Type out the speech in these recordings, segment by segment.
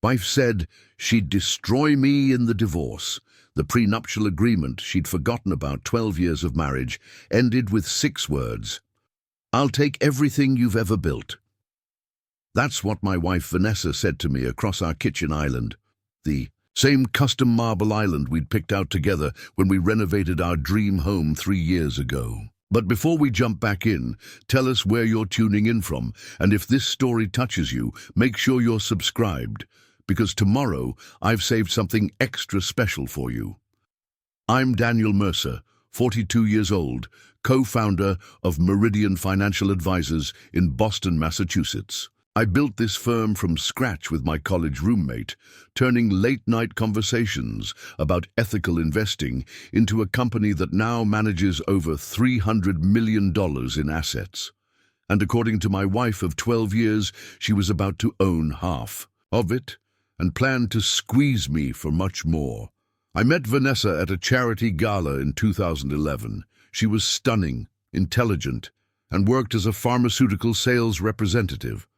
Wife said she'd destroy me in the divorce. The prenuptial agreement she'd forgotten about 12 years of marriage ended with 6 words. "I'll take everything you've ever built." That's what my wife Vanessa said to me across our kitchen island. The same custom marble island we'd picked out together when we renovated our dream home 3 years ago. But before we jump back in, tell us where you're tuning in from, and if this story touches you, make sure you're subscribed, because tomorrow I've saved something extra special for you. I'm Daniel Mercer, 42 years old, co-founder of Meridian Financial Advisors in Boston, Massachusetts. I built this firm from scratch with my college roommate, turning late-night conversations about ethical investing into a company that now manages over $300 million in assets. And according to my wife of 12 years, she was about to own half of it and planned to squeeze me for much more. I met Vanessa at a charity gala in 2011. She was stunning, intelligent, and worked as a pharmaceutical sales representative.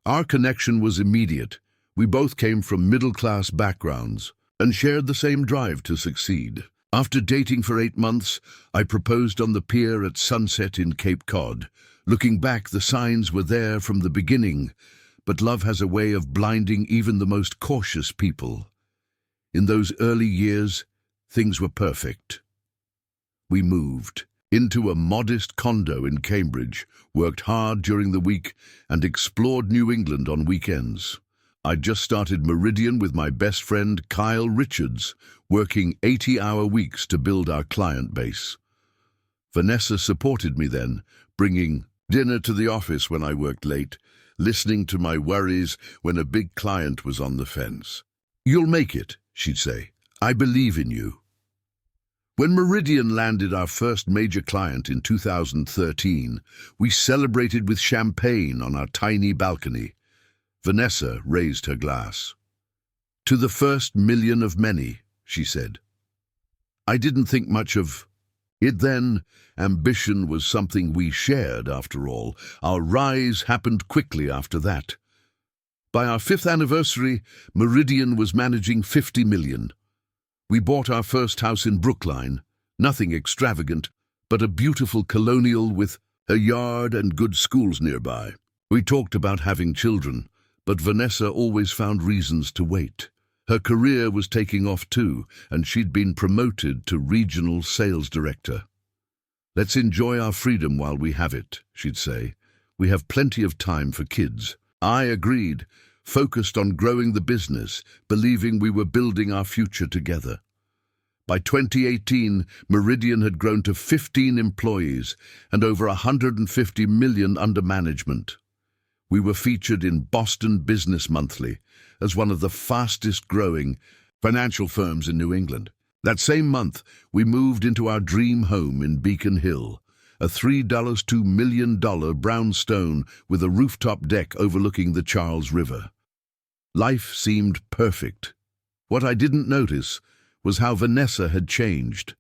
Our connection was immediate. We both came from middle-class backgrounds and shared the same drive to succeed. After dating for 8 months, I proposed on the pier at sunset in Cape Cod. Looking back, the signs were there from the beginning, but love has a way of blinding even the most cautious people. In those early years, things were perfect. We moved into a modest condo in Cambridge, worked hard during the week, and explored New England on weekends. I'd just started Meridian with my best friend Kyle Richards, working 80-hour weeks to build our client base. Vanessa supported me then, bringing dinner to the office when I worked late, listening to my worries when a big client was on the fence. "You'll make it," she'd say. "I believe in you." When Meridian landed our first major client in 2013, we celebrated with champagne on our tiny balcony. Vanessa raised her glass. "To the first million of many," she said. I didn't think much of it then. Ambition was something we shared, after all. Our rise happened quickly after that. By our 5th anniversary, Meridian was managing $50 million. We bought our first house in Brookline, nothing extravagant, but a beautiful colonial with a yard and good schools nearby. We talked about having children, but Vanessa always found reasons to wait. Her career was taking off too, and she'd been promoted to regional sales director. "Let's enjoy our freedom while we have it," she'd say. "We have plenty of time for kids." I agreed, focused on growing the business, believing we were building our future together. By 2018, Meridian had grown to 15 employees and over $150 million under management. We were featured in Boston Business Monthly as one of the fastest-growing financial firms in New England. That same month, we moved into our dream home in Beacon Hill, a $3.2 million brownstone with a rooftop deck overlooking the Charles River. Life seemed perfect. What I didn't notice was how Vanessa had changed.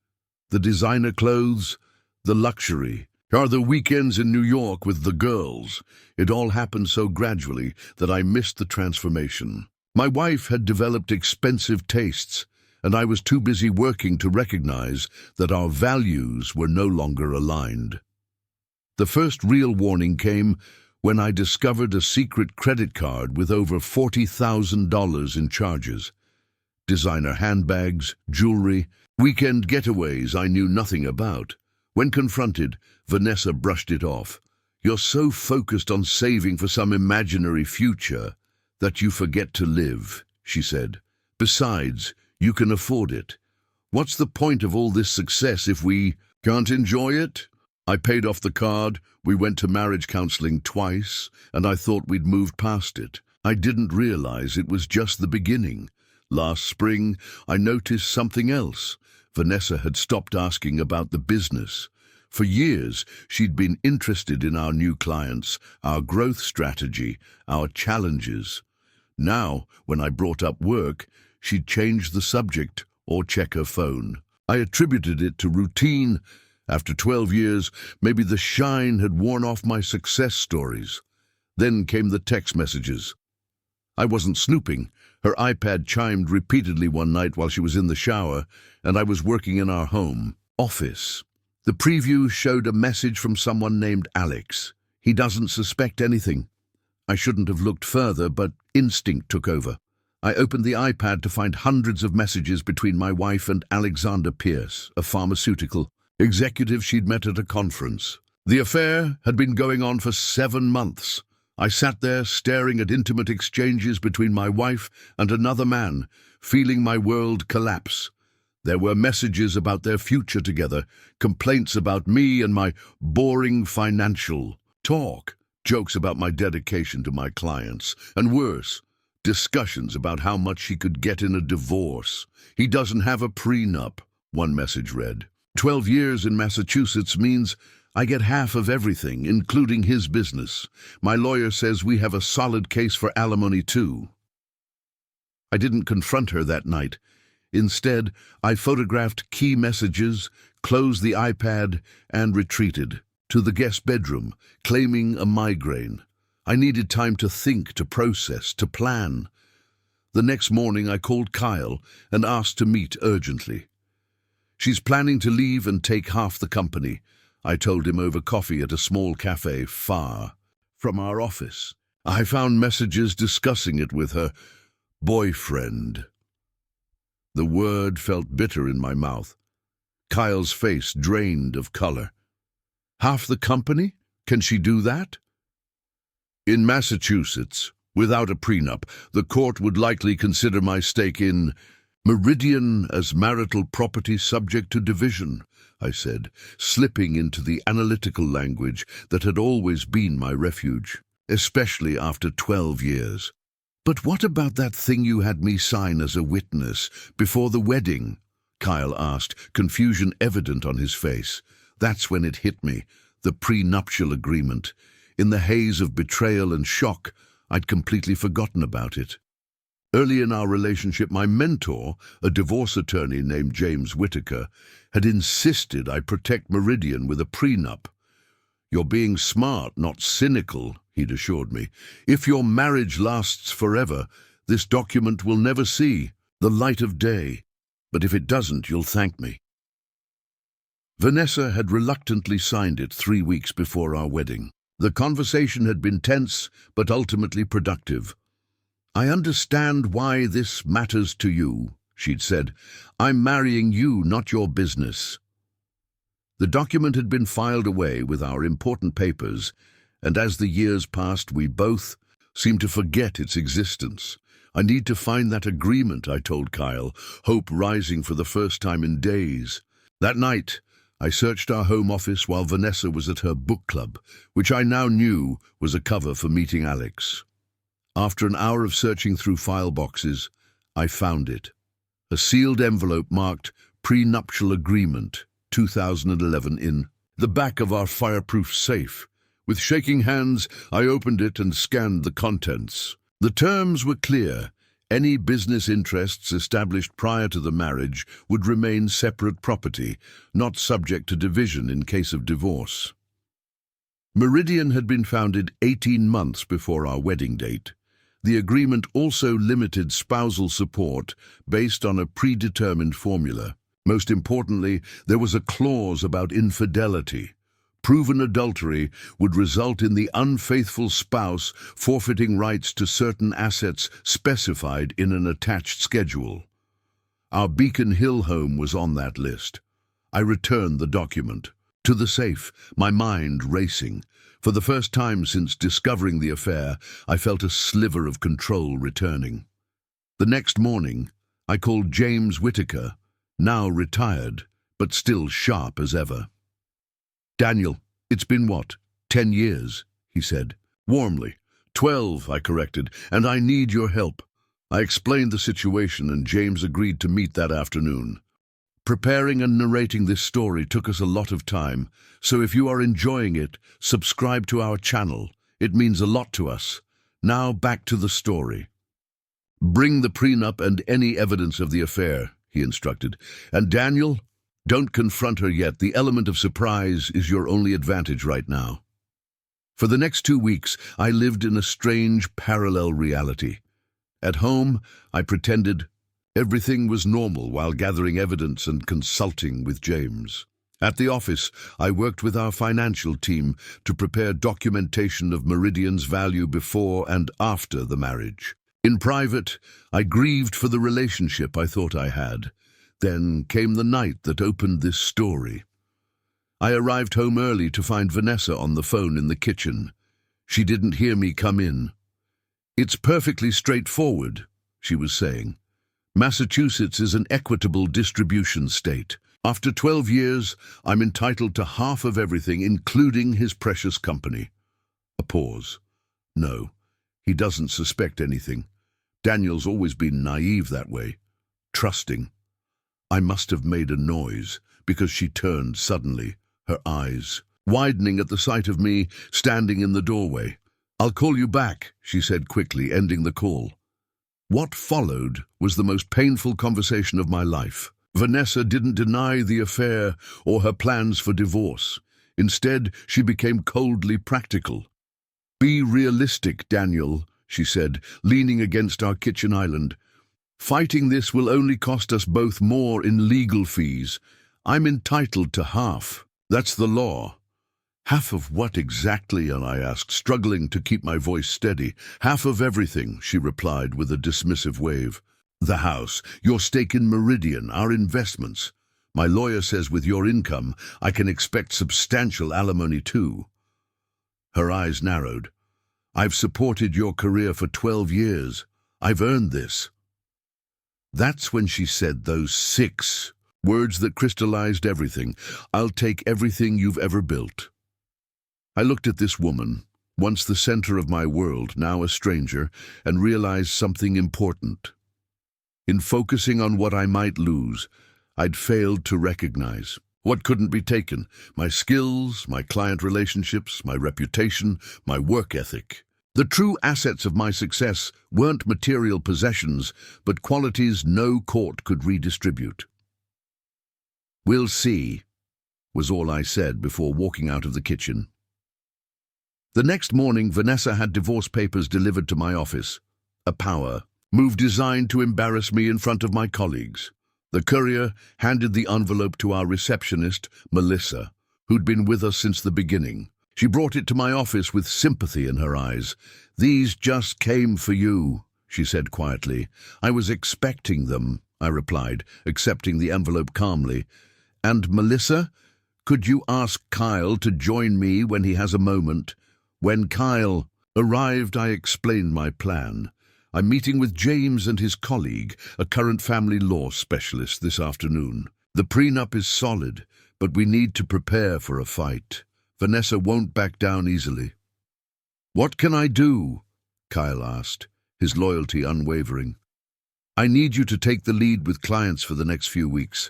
The designer clothes, the luxury, or the weekends in New York with the girls. It all happened so gradually that I missed the transformation. My wife had developed expensive tastes, and I was too busy working to recognize that our values were no longer aligned. The first real warning came when I discovered a secret credit card with over $40,000 in charges. Designer handbags, jewelry, weekend getaways I knew nothing about. When confronted, Vanessa brushed it off. "You're so focused on saving for some imaginary future that you forget to live," she said. "Besides, you can afford it. What's the point of all this success if we can't enjoy it?" I paid off the card, we went to marriage counseling twice, and I thought we'd moved past it. I didn't realize it was just the beginning. Last spring, I noticed something else. Vanessa had stopped asking about the business. For years, she'd been interested in our new clients, our growth strategy, our challenges. Now, when I brought up work, she'd change the subject or check her phone. I attributed it to routine. After 12 years, maybe the shine had worn off my success stories. Then came the text messages. I wasn't snooping. Her iPad chimed repeatedly one night while she was in the shower, and I was working in our home office. The preview showed a message from someone named Alex. He doesn't suspect anything. I shouldn't have looked further, but instinct took over. I opened the iPad to find hundreds of messages between my wife and Alexander Pierce, a pharmaceutical executive she'd met at a conference. The affair had been going on for 7 months. I sat there staring at intimate exchanges between my wife and another man, feeling my world collapse. There were messages about their future together, complaints about me and my boring financial talk, jokes about my dedication to my clients, and worse, discussions about how much he could get in a divorce. He doesn't have a prenup, one message read. 12 years in Massachusetts means I get half of everything, including his business. My lawyer says we have a solid case for alimony too. I didn't confront her that night. Instead, I photographed key messages, closed the iPad, and retreated to the guest bedroom, claiming a migraine. I needed time to think, to process, to plan. The next morning I called Kyle and asked to meet urgently. She's planning to leave and take half the company, I told him over coffee at a small cafe far from our office. I found messages discussing it with her boyfriend. The word felt bitter in my mouth. Kyle's face drained of color. Half the company? Can she do that? In Massachusetts, without a prenup, the court would likely consider my stake in Meridian as marital property subject to division, I said, slipping into the analytical language that had always been my refuge, especially after 12 years. But what about that thing you had me sign as a witness before the wedding? Kyle asked, confusion evident on his face. That's when it hit me, the prenuptial agreement. In the haze of betrayal and shock, I'd completely forgotten about it. Early in our relationship, my mentor, a divorce attorney named James Whitaker, had insisted I protect Meridian with a prenup. You're being smart, not cynical, he'd assured me. If your marriage lasts forever, this document will never see the light of day. But if it doesn't, you'll thank me. Vanessa had reluctantly signed it 3 weeks before our wedding. The conversation had been tense, but ultimately productive. I understand why this matters to you, she'd said. I'm marrying you, not your business. The document had been filed away with our important papers, and as the years passed, we both seemed to forget its existence. I need to find that agreement, I told Kyle, hope rising for the first time in days. That night, I searched our home office while Vanessa was at her book club, which I now knew was a cover for meeting Alex. After an hour of searching through file boxes, I found it. A sealed envelope marked Prenuptial Agreement, 2011 in the back of our fireproof safe. With shaking hands, I opened it and scanned the contents. The terms were clear. Any business interests established prior to the marriage would remain separate property, not subject to division in case of divorce. Meridian had been founded 18 months before our wedding date. The agreement also limited spousal support based on a predetermined formula. Most importantly, there was a clause about infidelity. Proven adultery would result in the unfaithful spouse forfeiting rights to certain assets specified in an attached schedule. Our Beacon Hill home was on that list. I returned the document to the safe, my mind racing. For the first time since discovering the affair, I felt a sliver of control returning. The next morning, I called James Whitaker, now retired, but still sharp as ever. Daniel, it's been what, 10 years, he said, warmly. 12, I corrected, and I need your help. I explained the situation and James agreed to meet that afternoon. Preparing and narrating this story took us a lot of time, so if you are enjoying it, subscribe to our channel. It means a lot to us. Now back to the story. Bring the prenup and any evidence of the affair, he instructed. And Daniel, don't confront her yet. The element of surprise is your only advantage right now. For the next 2 weeks, I lived in a strange parallel reality. At home, I pretended everything was normal while gathering evidence and consulting with James. At the office, I worked with our financial team to prepare documentation of Meridian's value before and after the marriage. In private, I grieved for the relationship I thought I had. Then came the night that opened this story. I arrived home early to find Vanessa on the phone in the kitchen. She didn't hear me come in. "It's perfectly straightforward," she was saying. "Massachusetts is an equitable distribution state. After 12 years, I'm entitled to half of everything, including his precious company." A pause. "No, he doesn't suspect anything. Daniel's always been naive that way, trusting." I must have made a noise, because she turned suddenly, her eyes widening at the sight of me standing in the doorway. "I'll call you back," she said quickly, ending the call. What followed was the most painful conversation of my life. Vanessa didn't deny the affair or her plans for divorce. Instead, she became coldly practical. "Be realistic, Daniel," she said, leaning against our kitchen island. "Fighting this will only cost us both more in legal fees. I'm entitled to half. That's the law." "Half of what exactly?" and I asked, struggling to keep my voice steady. "Half of everything," she replied with a dismissive wave. "The house, your stake in Meridian, our investments. My lawyer says with your income, I can expect substantial alimony too." Her eyes narrowed. "I've supported your career for 12 years. I've earned this." That's when she said those 6 words that crystallized everything. "I'll take everything you've ever built." I looked at this woman, once the center of my world, now a stranger, and realized something important. In focusing on what I might lose, I'd failed to recognize what couldn't be taken: my skills, my client relationships, my reputation, my work ethic. The true assets of my success weren't material possessions, but qualities no court could redistribute. "We'll see," was all I said before walking out of the kitchen. The next morning, Vanessa had divorce papers delivered to my office. A power move designed to embarrass me in front of my colleagues. The courier handed the envelope to our receptionist, Melissa, who'd been with us since the beginning. She brought it to my office with sympathy in her eyes. "These just came for you," she said quietly. "I was expecting them," I replied, accepting the envelope calmly. "And Melissa, could you ask Kyle to join me when he has a moment?" When Kyle arrived, I explained my plan. "I'm meeting with James and his colleague, a current family law specialist, this afternoon. The prenup is solid, but we need to prepare for a fight. Vanessa won't back down easily." "What can I do?" Kyle asked, his loyalty unwavering. "I need you to take the lead with clients for the next few weeks.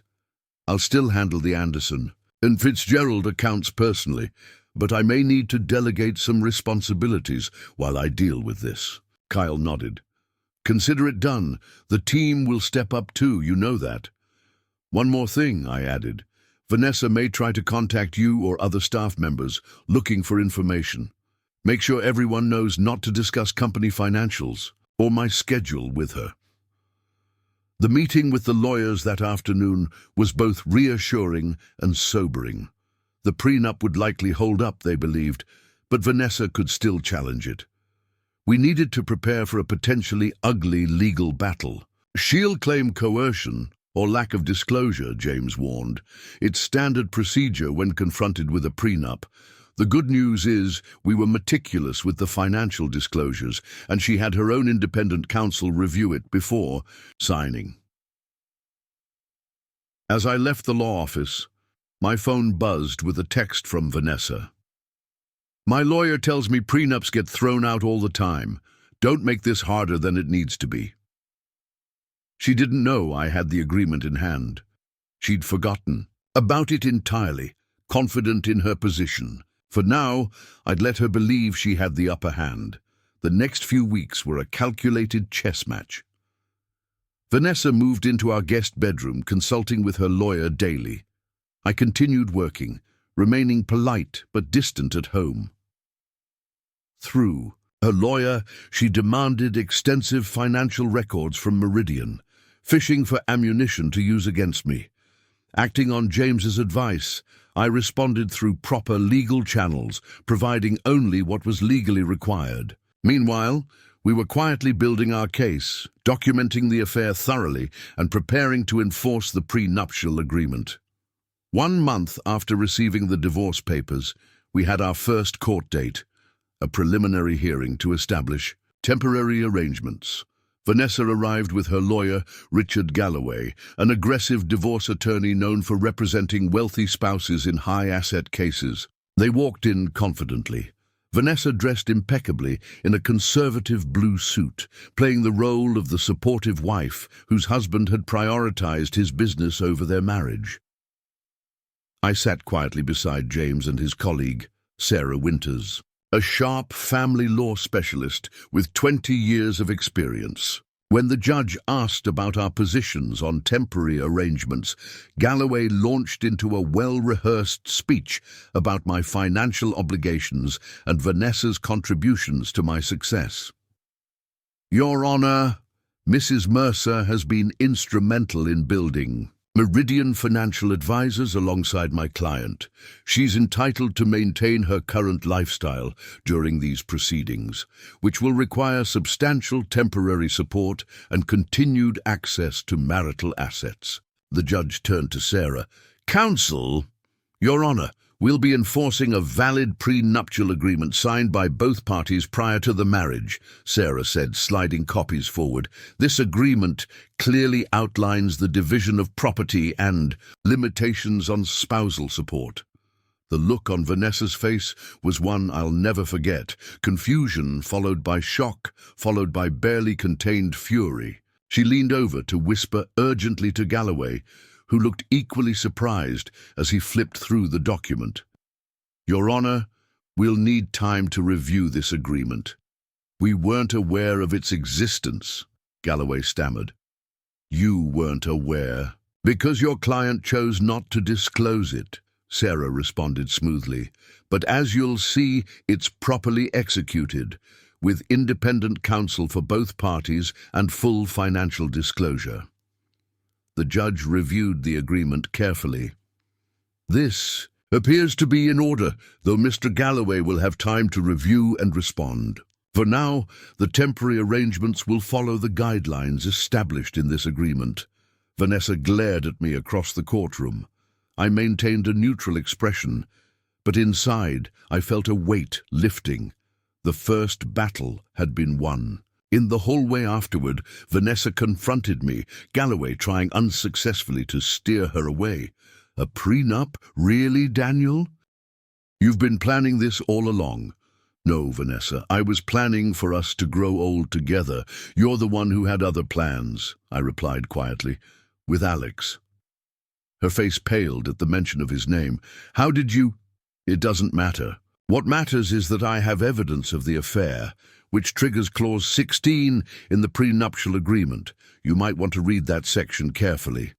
I'll still handle the Anderson and Fitzgerald accounts personally, but I may need to delegate some responsibilities while I deal with this." Kyle nodded. "Consider it done. The team will step up too, you know that." "One more thing," I added. "Vanessa may try to contact you or other staff members looking for information. Make sure everyone knows not to discuss company financials or my schedule with her." The meeting with the lawyers that afternoon was both reassuring and sobering. The prenup would likely hold up, they believed, but Vanessa could still challenge it. We needed to prepare for a potentially ugly legal battle. "She'll claim coercion or lack of disclosure," James warned. "It's standard procedure when confronted with a prenup. The good news is we were meticulous with the financial disclosures, and she had her own independent counsel review it before signing." As I left the law office, my phone buzzed with a text from Vanessa. "My lawyer tells me prenups get thrown out all the time. Don't make this harder than it needs to be." She didn't know I had the agreement in hand. She'd forgotten about it entirely, confident in her position. For now, I'd let her believe she had the upper hand. The next few weeks were a calculated chess match. Vanessa moved into our guest bedroom, consulting with her lawyer daily. I continued working, remaining polite but distant at home. Through Her lawyer, she demanded extensive financial records from Meridian, fishing for ammunition to use against me. Acting on James's advice, I responded through proper legal channels, providing only what was legally required. Meanwhile, we were quietly building our case, documenting the affair thoroughly and preparing to enforce the prenuptial agreement. 1 month after receiving the divorce papers, we had our first court date, a preliminary hearing to establish temporary arrangements. Vanessa arrived with her lawyer, Richard Galloway, an aggressive divorce attorney known for representing wealthy spouses in high-asset cases. They walked in confidently. Vanessa dressed impeccably in a conservative blue suit, playing the role of the supportive wife whose husband had prioritized his business over their marriage. I sat quietly beside James and his colleague, Sarah Winters, a sharp family law specialist with 20 years of experience. When the judge asked about our positions on temporary arrangements, Galloway launched into a well-rehearsed speech about my financial obligations and Vanessa's contributions to my success. Your Honor, Mrs. Mercer has been instrumental in building Meridian Financial Advisors alongside my client. She's entitled to maintain her current lifestyle during these proceedings, which will require substantial temporary support and continued access to marital assets. The judge turned to Sarah. Counsel, Your Honor, we'll be enforcing a valid prenuptial agreement signed by both parties prior to the marriage, Sarah said, sliding copies forward. This agreement clearly outlines the division of property and limitations on spousal support. The look on Vanessa's face was one I'll never forget, confusion followed by shock, followed by barely contained fury. She leaned over to whisper urgently to Galloway, who looked equally surprised as he flipped through the document. Your Honor, we'll need time to review this agreement. We weren't aware of its existence, Galloway stammered. You weren't aware? Because your client chose not to disclose it, Sarah responded smoothly. But as you'll see, it's properly executed, with independent counsel for both parties and full financial disclosure. The judge reviewed the agreement carefully. This appears to be in order, though Mr. Galloway will have time to review and respond. For now, the temporary arrangements will follow the guidelines established in this agreement. Vanessa glared at me across the courtroom. I maintained a neutral expression, but inside I felt a weight lifting. The first battle had been won. In the hallway afterward, Vanessa confronted me, Galloway trying unsuccessfully to steer her away. A prenup? Really, Daniel? You've been planning this all along. No, Vanessa, I was planning for us to grow old together. You're the one who had other plans, I replied quietly, with Alex. Her face paled at the mention of his name. How did you? It doesn't matter. What matters is that I have evidence of the affair, which triggers Clause 16 in the prenuptial agreement. You might want to read that section carefully.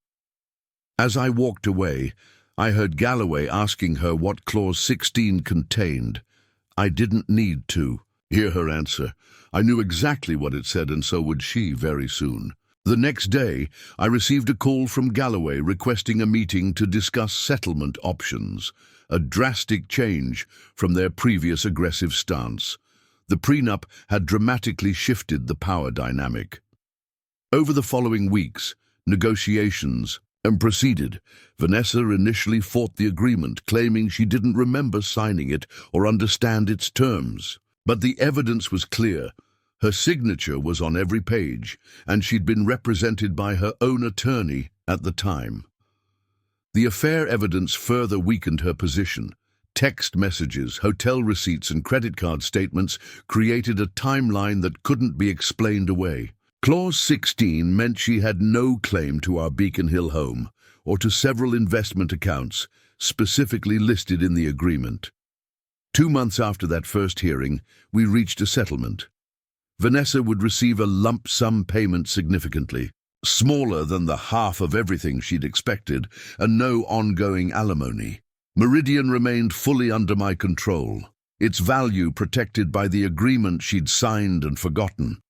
As I walked away, I heard Galloway asking her what Clause 16 contained. I didn't need to hear her answer. I knew exactly what it said, and so would she very soon. The next day, I received a call from Galloway requesting a meeting to discuss settlement options, a drastic change from their previous aggressive stance. The prenup had dramatically shifted the power dynamic. Over the following weeks, negotiations proceeded. Vanessa initially fought the agreement, claiming she didn't remember signing it or understand its terms. But the evidence was clear. Her signature was on every page, and she'd been represented by her own attorney at the time. The affair evidence further weakened her position. Text messages, hotel receipts, and credit card statements created a timeline that couldn't be explained away. Clause 16 meant she had no claim to our Beacon Hill home or to several investment accounts specifically listed in the agreement. 2 months after that first hearing, we reached a settlement. Vanessa would receive a lump sum payment significantly, smaller than the half of everything she'd expected, and no ongoing alimony. Meridian remained fully under my control. its value protected by the agreement she'd signed and forgotten.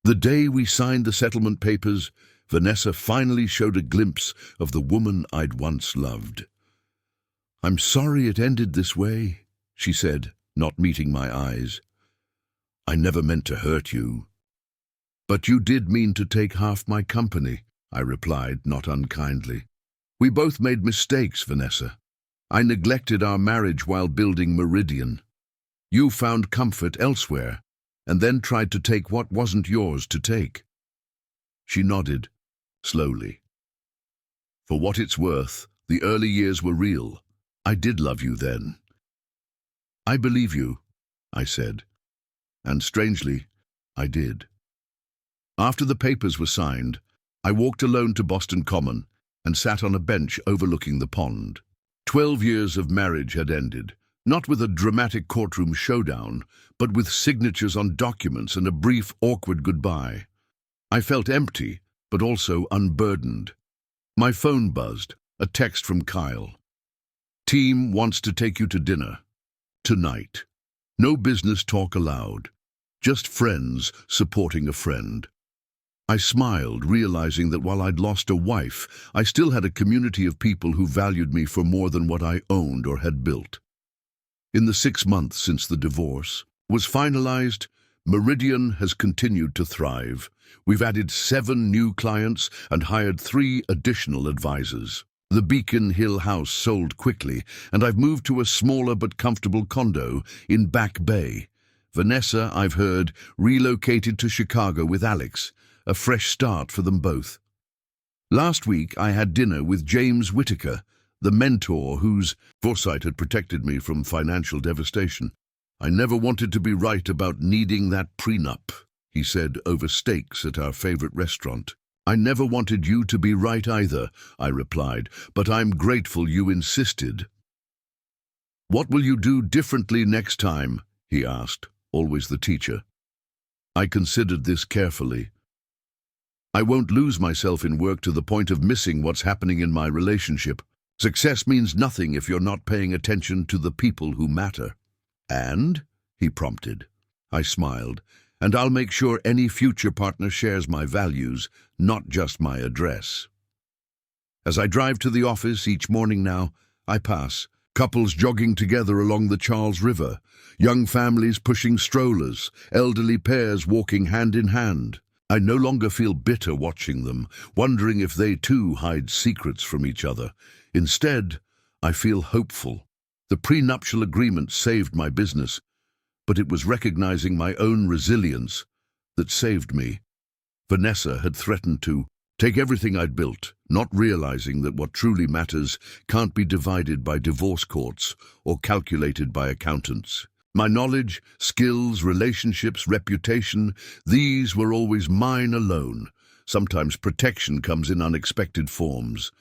The day we signed the settlement papers, Vanessa finally showed a glimpse of the woman I'd once loved. "I'm sorry it ended this way," she said, not meeting my eyes. "I never meant to hurt you." "But you did mean to take half my company," I replied, not unkindly. "We both made mistakes, Vanessa. I neglected our marriage while building Meridian. You found comfort elsewhere, and then tried to take what wasn't yours to take." She nodded, slowly. "For what it's worth, the early years were real. I did love you then." "I believe you," I said. And strangely, I did. After the papers were signed, I walked alone to Boston Common and sat on a bench overlooking the pond. 12 years of marriage had ended, not with a dramatic courtroom showdown, but with signatures on documents and a brief, awkward goodbye. I felt empty, but also unburdened. My phone buzzed, a text from Kyle. "Team wants to take you to dinner. Tonight. No business talk allowed. Just friends supporting a friend." I smiled, realizing that while I'd lost a wife, I still had a community of people who valued me for more than what I owned or had built. In the 6 months since the divorce was finalized, Meridian has continued to thrive. We've added 7 new clients and hired 3 additional advisors. The Beacon Hill house sold quickly, and I've moved to a smaller but comfortable condo in Back Bay. Vanessa, I've heard, relocated to Chicago with Alex, a fresh start for them both. Last week, I had dinner with James Whitaker, the mentor whose foresight had protected me from financial devastation. "I never wanted to be right about needing that prenup," he said over steaks at our favorite restaurant. "I never wanted you to be right either," I replied, "but I'm grateful you insisted." "What will you do differently next time?" he asked, always the teacher. I considered this carefully. I won't lose myself in work to the point of missing what's happening in my relationship. Success means nothing if you're not paying attention to the people who matter. "And?" he prompted. I smiled. "And I'll make sure any future partner shares my values, not just my address." As I drive to the office each morning now, I pass couples jogging together along the Charles River, young families pushing strollers, elderly pairs walking hand in hand. I no longer feel bitter watching them, wondering if they too hide secrets from each other. Instead, I feel hopeful. The prenuptial agreement saved my business, but it was recognizing my own resilience that saved me. Vanessa had threatened to take everything I'd built, not realizing that what truly matters can't be divided by divorce courts or calculated by accountants. My knowledge, skills, relationships, reputation, these were always mine alone. Sometimes protection comes in unexpected forms.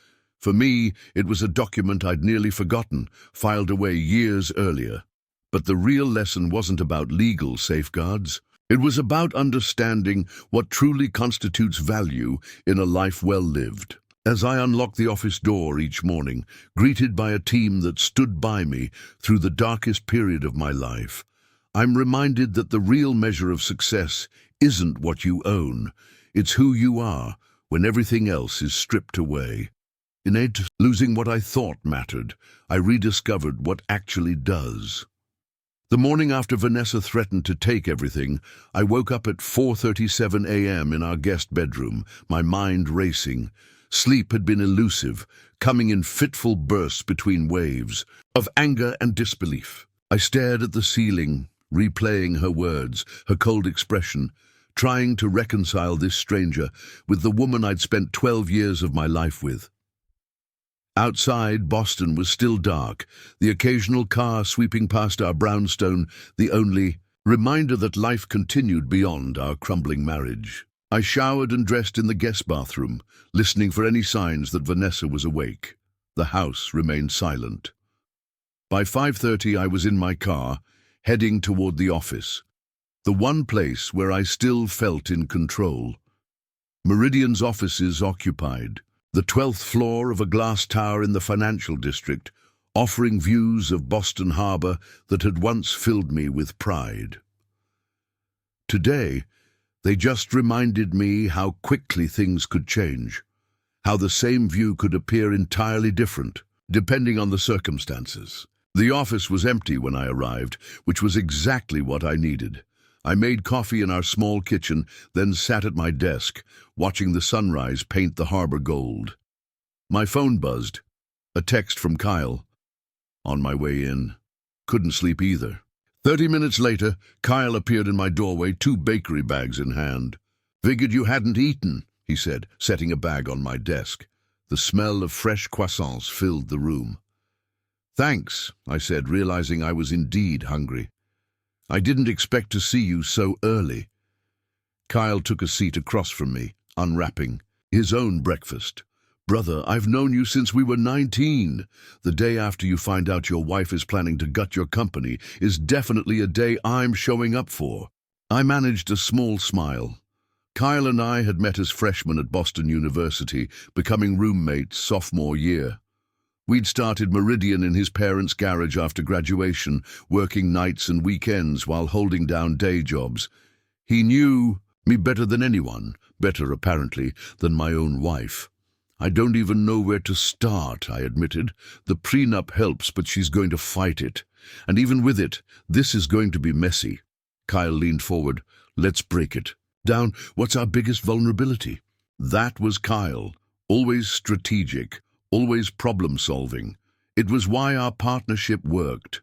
For me, it was a document I'd nearly forgotten, filed away years earlier. But the real lesson wasn't about legal safeguards. It was about understanding what truly constitutes value in a life well lived. As I unlocked the office door each morning, greeted by a team that stood by me through the darkest period of my life, I'm reminded that the real measure of success isn't what you own. It's who you are when everything else is stripped away. In losing what I thought mattered, I rediscovered what actually does. The morning after Vanessa threatened to take everything, I woke up at 4:37 a.m. in our guest bedroom, my mind racing. Sleep had been elusive, coming in fitful bursts between waves of anger and disbelief. I stared at the ceiling, replaying her words, her cold expression, trying to reconcile this stranger with the woman I'd spent 12 years of my life with. Outside, Boston was still dark, the occasional car sweeping past our brownstone, the only reminder that life continued beyond our crumbling marriage. I showered and dressed in the guest bathroom, listening for any signs that Vanessa was awake. The house remained silent. By 5:30, I was in my car, heading toward the office, the one place where I still felt in control. Meridian's offices occupied, the 12th floor of a glass tower in the financial district, offering views of Boston Harbor that had once filled me with pride. Today, they just reminded me how quickly things could change, how the same view could appear entirely different, depending on the circumstances. The office was empty when I arrived, which was exactly what I needed. I made coffee in our small kitchen, then sat at my desk, watching the sunrise paint the harbor gold. My phone buzzed. A text from Kyle. On my way in. Couldn't sleep either. 30 minutes later, Kyle appeared in my doorway, 2 bakery bags in hand. "Figured you hadn't eaten," he said, setting a bag on my desk. The smell of fresh croissants filled the room. "Thanks," I said, realizing I was indeed hungry. "I didn't expect to see you so early." Kyle took a seat across from me, unwrapping his own breakfast. "Brother, I've known you since we were 19. The day after you find out your wife is planning to gut your company is definitely a day I'm showing up for." I managed a small smile. Kyle and I had met as freshmen at Boston University, becoming roommates sophomore year. We'd started Meridian in his parents' garage after graduation, working nights and weekends while holding down day jobs. He knew me better than anyone, better apparently than my own wife. "I don't even know where to start," I admitted. "The prenup helps, but she's going to fight it. And even with it, this is going to be messy." Kyle leaned forward. "Let's break it down. What's our biggest vulnerability?" That was Kyle, always strategic, always problem-solving. It was why our partnership worked.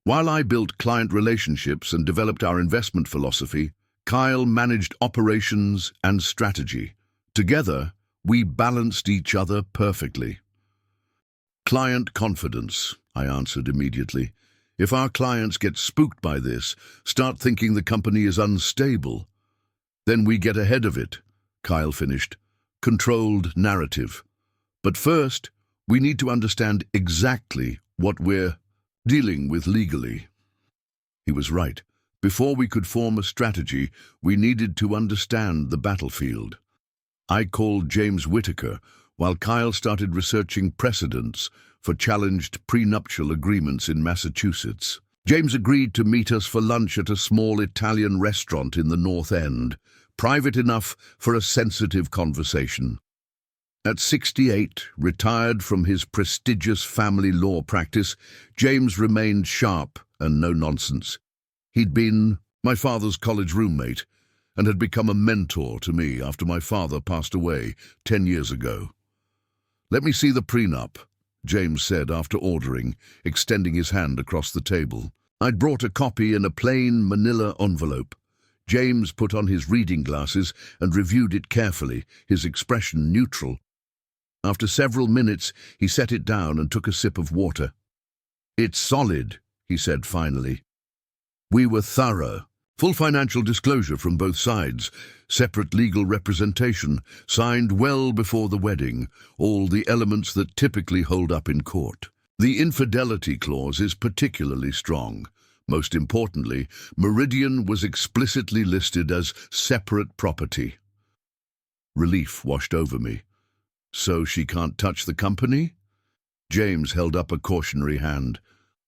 While I built client relationships and developed our investment philosophy, Kyle managed operations and strategy. Together, we balanced each other perfectly. "Client confidence," I answered immediately. "If our clients get spooked by this, start thinking the company is unstable, then we get ahead of it," Kyle finished. "Controlled narrative. But first, we need to understand exactly what we're dealing with legally." He was right. Before we could form a strategy, we needed to understand the battlefield. I called James Whitaker, while Kyle started researching precedents for challenged prenuptial agreements in Massachusetts. James agreed to meet us for lunch at a small Italian restaurant in the North End, private enough for a sensitive conversation. At 68, retired from his prestigious family law practice, James remained sharp and no-nonsense. He'd been my father's college roommate and had become a mentor to me after my father passed away 10 years ago. "Let me see the prenup," James said after ordering, extending his hand across the table. I'd brought a copy in a plain manila envelope. James put on his reading glasses and reviewed it carefully, his expression neutral. After several minutes, he set it down and took a sip of water. "It's solid," he said finally. "We were thorough. Full financial disclosure from both sides, separate legal representation, signed well before the wedding, all the elements that typically hold up in court. The infidelity clause is particularly strong. Most importantly, Meridian was explicitly listed as separate property." Relief washed over me. "So she can't touch the company?" James held up a cautionary hand.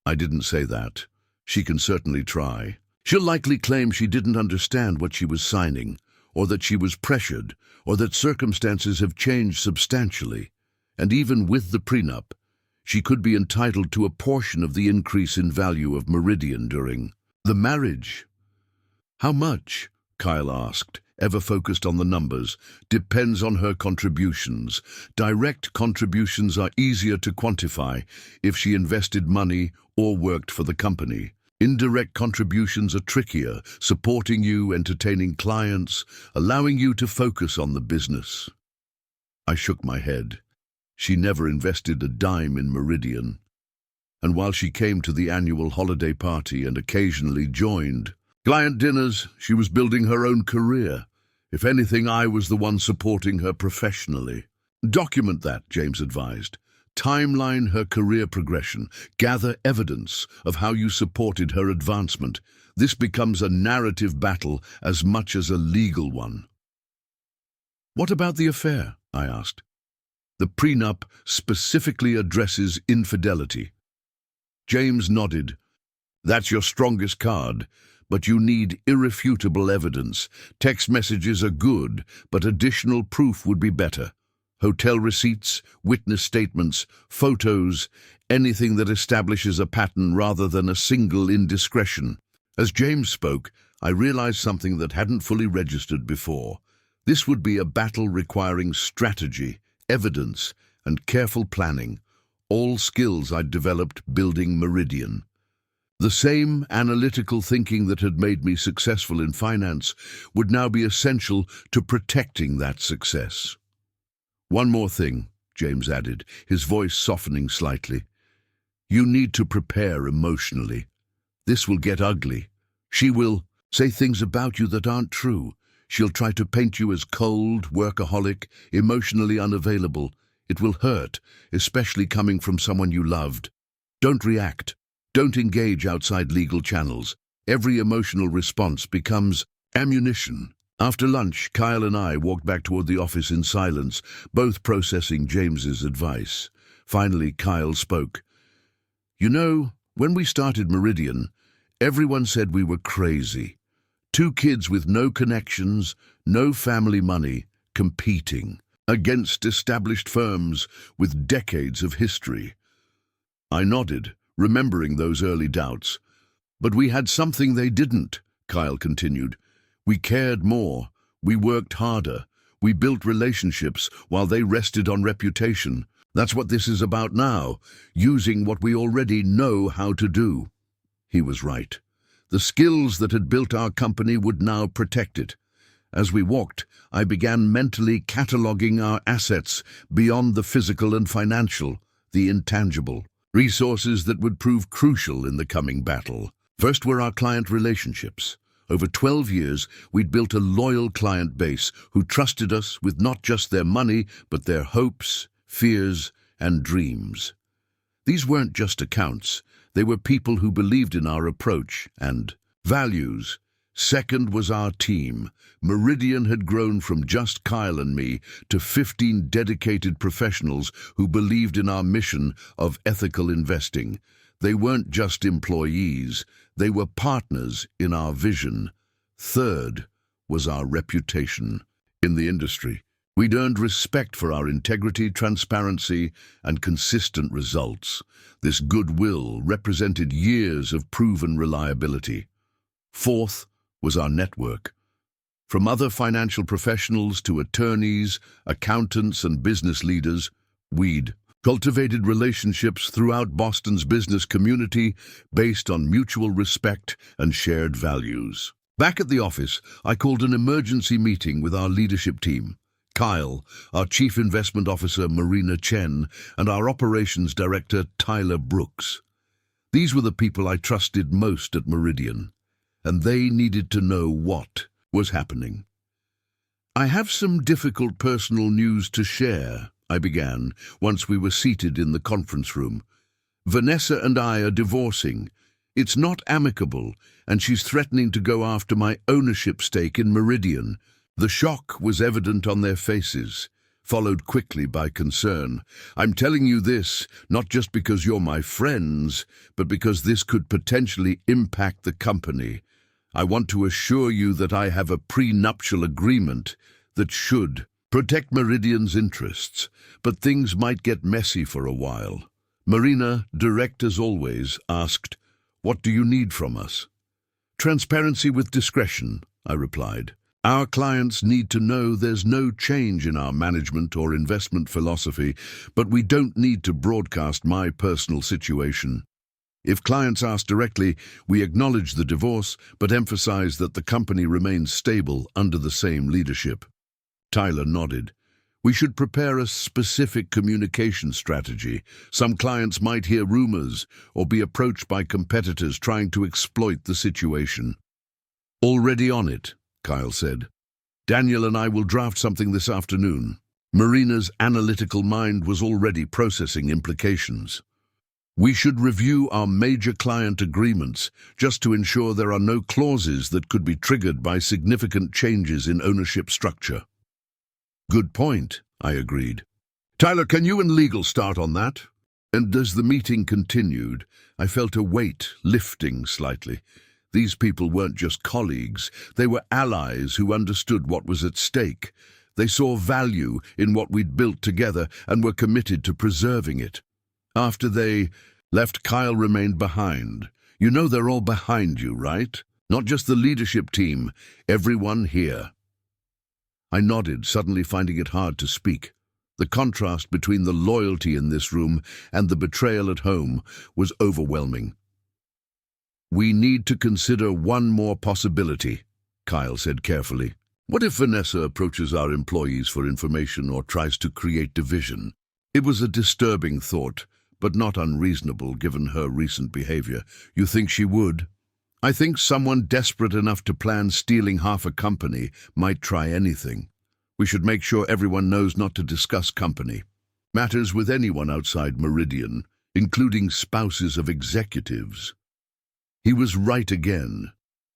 "I didn't say that. She can certainly try. She'll likely claim she didn't understand what she was signing, or that she was pressured, or that circumstances have changed substantially. And even with the prenup, she could be entitled to a portion of the increase in value of Meridian during the marriage." "How much?" Kyle asked, ever focused on the numbers. "Depends on her contributions. Direct contributions are easier to quantify if she invested money or worked for the company. Indirect contributions are trickier, supporting you, entertaining clients, allowing you to focus on the business." I shook my head. She never invested a dime in Meridian. And while she came to the annual holiday party and occasionally joined client dinners, she was building her own career. If anything, I was the one supporting her professionally. "Document that," James advised. "Timeline her career progression. Gather evidence of how you supported her advancement. This becomes a narrative battle as much as a legal one." "What about the affair?" I asked. "The prenup specifically addresses infidelity. James nodded. That's your strongest card, but you need irrefutable evidence. Text messages are good, but additional proof would be better. Hotel receipts, witness statements, photos, anything that establishes a pattern rather than a single indiscretion. As James spoke, I realized something that hadn't fully registered before. This would be a battle requiring strategy, evidence, and careful planning, all skills I'd developed building Meridian. The same analytical thinking that had made me successful in finance would now be essential to protecting that success. One more thing, James added, his voice softening slightly. You need to prepare emotionally. This will get ugly. She will say things about you that aren't true. She'll try to paint you as cold, workaholic, emotionally unavailable. It will hurt, especially coming from someone you loved. Don't react. Don't engage outside legal channels. Every emotional response becomes ammunition. After lunch, Kyle and I walked back toward the office in silence, both processing James's advice. Finally, Kyle spoke. You know, when we started Meridian, everyone said we were crazy. 2 kids with no connections, no family money, competing against established firms with decades of history. I nodded, remembering those early doubts. But we had something they didn't, Kyle continued. We cared more, we worked harder, we built relationships while they rested on reputation. That's what this is about now, using what we already know how to do. He was right. The skills that had built our company would now protect it. As we walked, I began mentally cataloging our assets beyond the physical and financial, the intangible, resources that would prove crucial in the coming battle. First were our client relationships. Over 12 years, we'd built a loyal client base who trusted us with not just their money, but their hopes, fears, and dreams. These weren't just accounts. They were people who believed in our approach and values. Second was our team. Meridian had grown from just Kyle and me to 15 dedicated professionals who believed in our mission of ethical investing. They weren't just employees, they were partners in our vision. Third was our reputation in the industry. We'd earned respect for our integrity, transparency, and consistent results. This goodwill represented years of proven reliability. Fourth was our network. From other financial professionals to attorneys, accountants, and business leaders, we'd cultivated relationships throughout Boston's business community based on mutual respect and shared values. Back at the office, I called an emergency meeting with our leadership team. Kyle, our Chief Investment Officer Marina Chen, and our Operations Director Tyler Brooks. These were the people I trusted most at Meridian, and they needed to know what was happening. I have some difficult personal news to share, I began, once we were seated in the conference room. Vanessa and I are divorcing. It's not amicable, and she's threatening to go after my ownership stake in Meridian. The shock was evident on their faces, followed quickly by concern. I'm telling you this, not just because you're my friends, but because this could potentially impact the company. I want to assure you that I have a prenuptial agreement that should protect Meridian's interests, but things might get messy for a while. Marina, direct as always, asked, "What do you need from us?" "Transparency with discretion," I replied. "Our clients need to know there's no change in our management or investment philosophy, but we don't need to broadcast my personal situation. If clients ask directly, we acknowledge the divorce, but emphasize that the company remains stable under the same leadership." Tyler nodded. "We should prepare a specific communication strategy. Some clients might hear rumors or be approached by competitors trying to exploit the situation." "Already on it," Kyle said. "Daniel and I will draft something this afternoon." Marina's analytical mind was already processing implications. "We should review our major client agreements just to ensure there are no clauses that could be triggered by significant changes in ownership structure." "Good point," I agreed. "Tyler, can you and legal start on that?" And as the meeting continued, I felt a weight lifting slightly. These people weren't just colleagues, they were allies who understood what was at stake. They saw value in what we'd built together and were committed to preserving it. After they left, Kyle remained behind. You know they're all behind you, right? Not just the leadership team, everyone here. I nodded, suddenly finding it hard to speak. The contrast between the loyalty in this room and the betrayal at home was overwhelming. We need to consider one more possibility, Kyle said carefully. What if Vanessa approaches our employees for information or tries to create division? It was a disturbing thought, but not unreasonable given her recent behavior. You think she would? I think someone desperate enough to plan stealing half a company might try anything. We should make sure everyone knows not to discuss company matters with anyone outside Meridian, including spouses of executives. He was right again.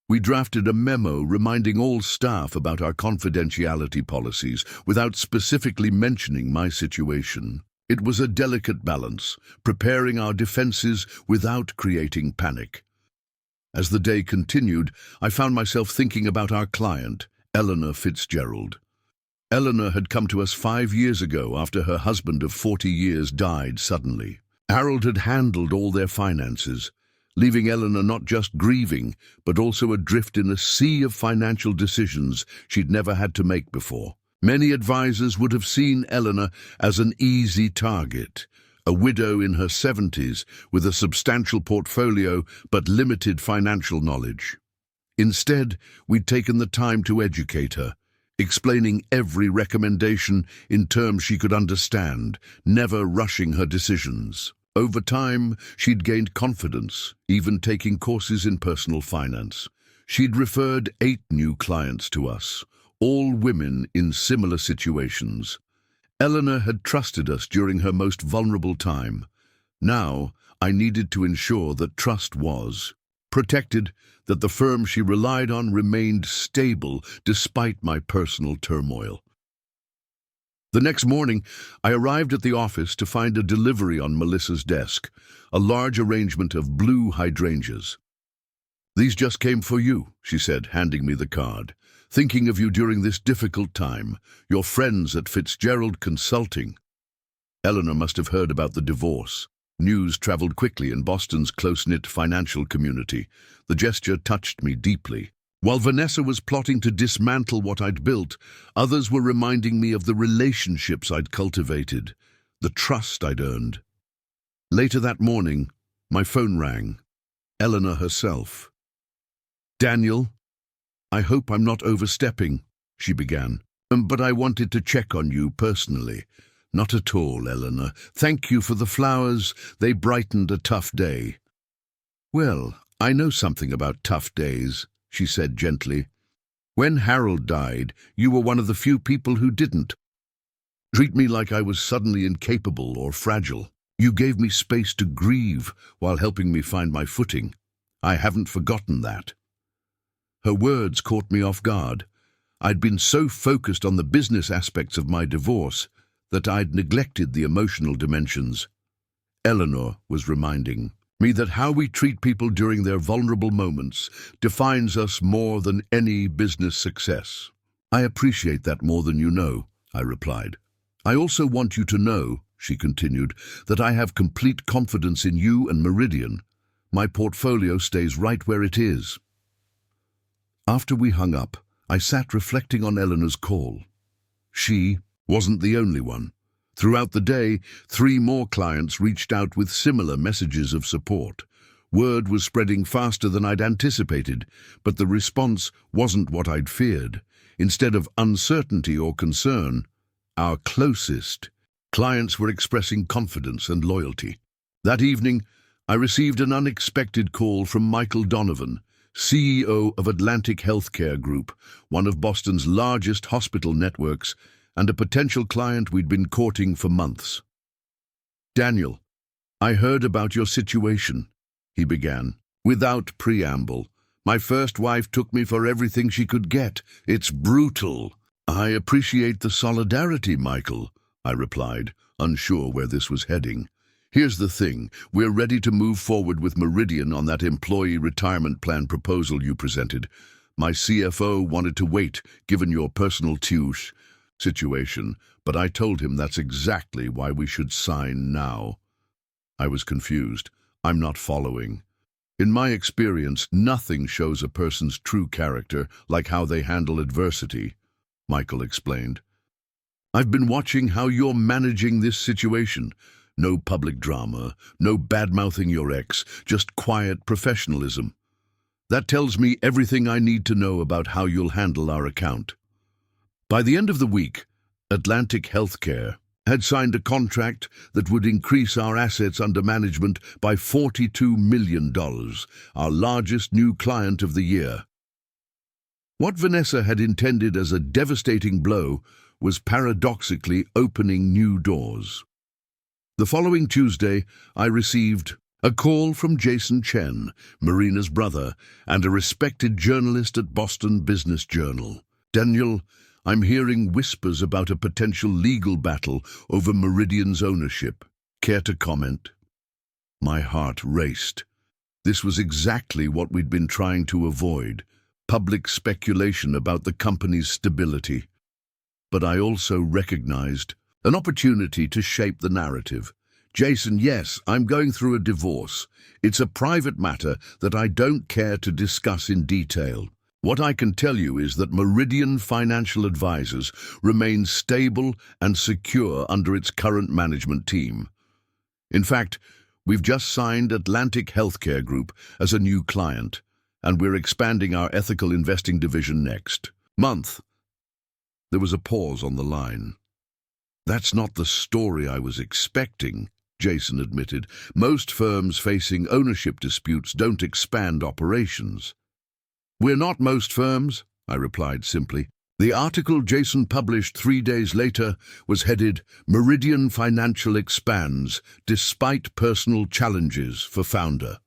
We drafted a memo reminding all staff about our confidentiality policies without specifically mentioning my situation. It was a delicate balance, preparing our defenses without creating panic. As the day continued, I found myself thinking about our client, Eleanor Fitzgerald. Eleanor had come to us 5 years ago after her husband of 40 years died suddenly. Harold had handled all their finances, leaving Eleanor not just grieving, but also adrift in a sea of financial decisions she'd never had to make before. Many advisors would have seen Eleanor as an easy target, a widow in her 70s with a substantial portfolio but limited financial knowledge. Instead, we'd taken the time to educate her, explaining every recommendation in terms she could understand, never rushing her decisions. Over time, she'd gained confidence, even taking courses in personal finance. She'd referred 8 new clients to us, all women in similar situations. Eleanor had trusted us during her most vulnerable time. Now, I needed to ensure that trust was protected, that the firm she relied on remained stable despite my personal turmoil. The next morning, I arrived at the office to find a delivery on Melissa's desk, a large arrangement of blue hydrangeas. "These just came for you," she said, handing me the card. "Thinking of you during this difficult time. Your friends at Fitzgerald Consulting." Eleanor must have heard about the divorce. News traveled quickly in Boston's close-knit financial community. The gesture touched me deeply. While Vanessa was plotting to dismantle what I'd built, others were reminding me of the relationships I'd cultivated, the trust I'd earned. Later that morning, my phone rang. Eleanor herself. "Daniel, I hope I'm not overstepping," she began. But I wanted to check on you personally." "Not at all, Eleanor. Thank you for the flowers. They brightened a tough day." "Well, I know something about tough days," she said gently. "When Harold died, you were one of the few people who didn't treat me like I was suddenly incapable or fragile. You gave me space to grieve while helping me find my footing. I haven't forgotten that." Her words caught me off guard. I'd been so focused on the business aspects of my divorce that I'd neglected the emotional dimensions. Eleanor was reminding me that how we treat people during their vulnerable moments defines us more than any business success. "I appreciate that more than you know," I replied. "I also want you to know," she continued, "that I have complete confidence in you and Meridian. My portfolio stays right where it is." After we hung up, I sat reflecting on Eleanor's call. She wasn't the only one. Throughout the day, 3 more clients reached out with similar messages of support. Word was spreading faster than I'd anticipated, but the response wasn't what I'd feared. Instead of uncertainty or concern, our closest clients were expressing confidence and loyalty. That evening, I received an unexpected call from Michael Donovan, CEO of Atlantic Healthcare Group, one of Boston's largest hospital networks, and a potential client we'd been courting for months. "Daniel, I heard about your situation," he began. "Without preamble, my first wife took me for everything she could get. It's brutal." "I appreciate the solidarity, Michael," I replied, unsure where this was heading. Here's the thing. We're ready to move forward with Meridian on that employee retirement plan proposal you presented. My CFO wanted to wait, given your personal situation, but I told him that's exactly why we should sign now. I was confused. I'm not following. In my experience, nothing shows a person's true character like how they handle adversity, Michael explained. I've been watching how you're managing this situation. No public drama, no bad-mouthing your ex, just quiet professionalism. That tells me everything I need to know about how you'll handle our account. By the end of the week, Atlantic Healthcare had signed a contract that would increase our assets under management by $42 million, our largest new client of the year. What Vanessa had intended as a devastating blow was paradoxically opening new doors. The following Tuesday, I received a call from Jason Chen, Marina's brother, and a respected journalist at Boston Business Journal. Daniel, I'm hearing whispers about a potential legal battle over Meridian's ownership. Care to comment? My heart raced. This was exactly what we'd been trying to avoid, public speculation about the company's stability. But I also recognized an opportunity to shape the narrative. Jason, yes, I'm going through a divorce. It's a private matter that I don't care to discuss in detail. What I can tell you is that Meridian Financial Advisors remains stable and secure under its current management team. In fact, we've just signed Atlantic Healthcare Group as a new client, and we're expanding our ethical investing division next month. There was a pause on the line. That's not the story I was expecting, Jason admitted. Most firms facing ownership disputes don't expand operations. We're not most firms, I replied simply. The article Jason published 3 days later was headed, Meridian Financial Expands, Despite Personal Challenges for Founder.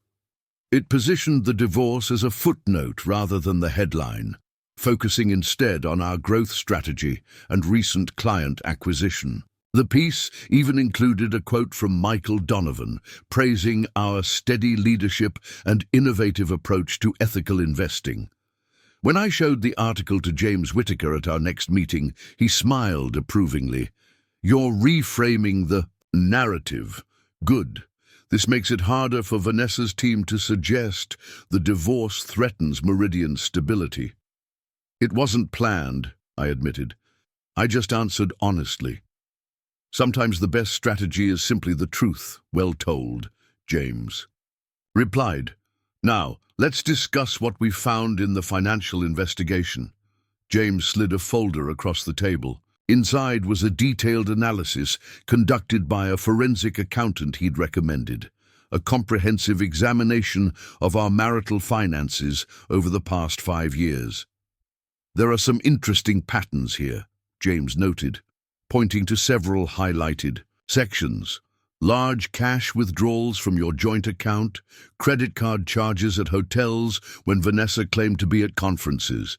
It positioned the divorce as a footnote rather than the headline, focusing instead on our growth strategy and recent client acquisition. The piece even included a quote from Michael Donovan, praising our steady leadership and innovative approach to ethical investing. When I showed the article to James Whitaker at our next meeting, he smiled approvingly. You're reframing the narrative. Good. This makes it harder for Vanessa's team to suggest the divorce threatens Meridian's stability. It wasn't planned, I admitted. I just answered honestly. Sometimes the best strategy is simply the truth, well told, James replied. Now, let's discuss what we found in the financial investigation. James slid a folder across the table. Inside was a detailed analysis conducted by a forensic accountant he'd recommended, a comprehensive examination of our marital finances over the past 5 years. There are some interesting patterns here, James noted, pointing to several highlighted sections. Large cash withdrawals from your joint account, credit card charges at hotels when Vanessa claimed to be at conferences.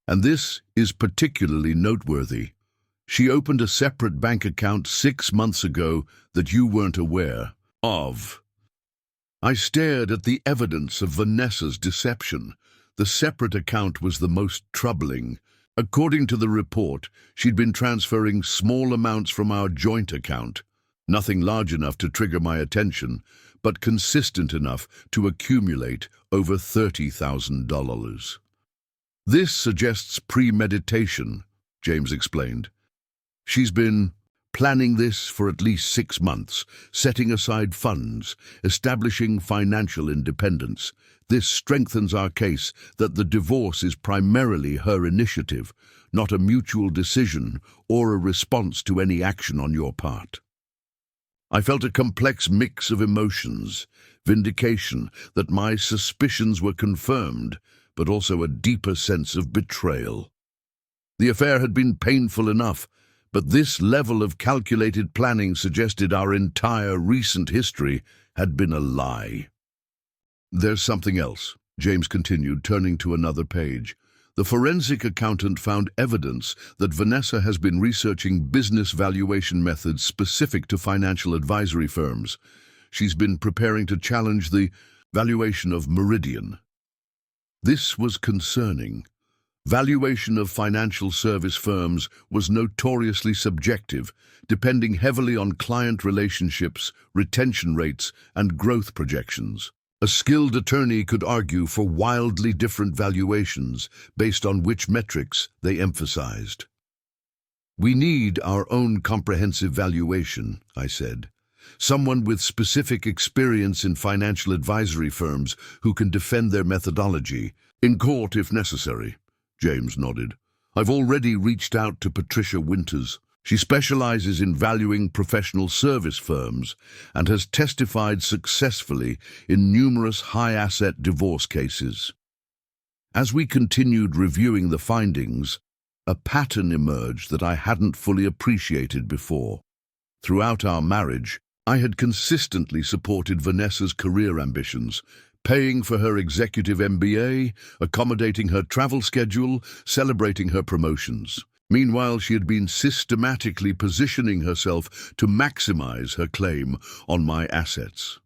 And this is particularly noteworthy. She opened a separate bank account 6 months ago that you weren't aware of. I stared at the evidence of Vanessa's deception. The separate account was the most troubling. According to the report, she'd been transferring small amounts from our joint account, nothing large enough to trigger my attention, but consistent enough to accumulate over $30,000. This suggests premeditation, James explained. She's been planning this for at least 6 months, setting aside funds, establishing financial independence. This strengthens our case that the divorce is primarily her initiative, not a mutual decision or a response to any action on your part. I felt a complex mix of emotions, vindication that my suspicions were confirmed, but also a deeper sense of betrayal. The affair had been painful enough, but this level of calculated planning suggested our entire recent history had been a lie. There's something else, James continued, turning to another page. The forensic accountant found evidence that Vanessa has been researching business valuation methods specific to financial advisory firms. She's been preparing to challenge the valuation of Meridian. This was concerning. Valuation of financial service firms was notoriously subjective, depending heavily on client relationships, retention rates, and growth projections. A skilled attorney could argue for wildly different valuations based on which metrics they emphasized. "We need our own comprehensive valuation," I said. "Someone with specific experience in financial advisory firms who can defend their methodology, in court if necessary." James nodded. "I've already reached out to Patricia Winters. She specializes in valuing professional service firms and has testified successfully in numerous high-asset divorce cases." As we continued reviewing the findings, a pattern emerged that I hadn't fully appreciated before. Throughout our marriage, I had consistently supported Vanessa's career ambitions, paying for her executive MBA, accommodating her travel schedule, celebrating her promotions. Meanwhile, she had been systematically positioning herself to maximize her claim on my assets.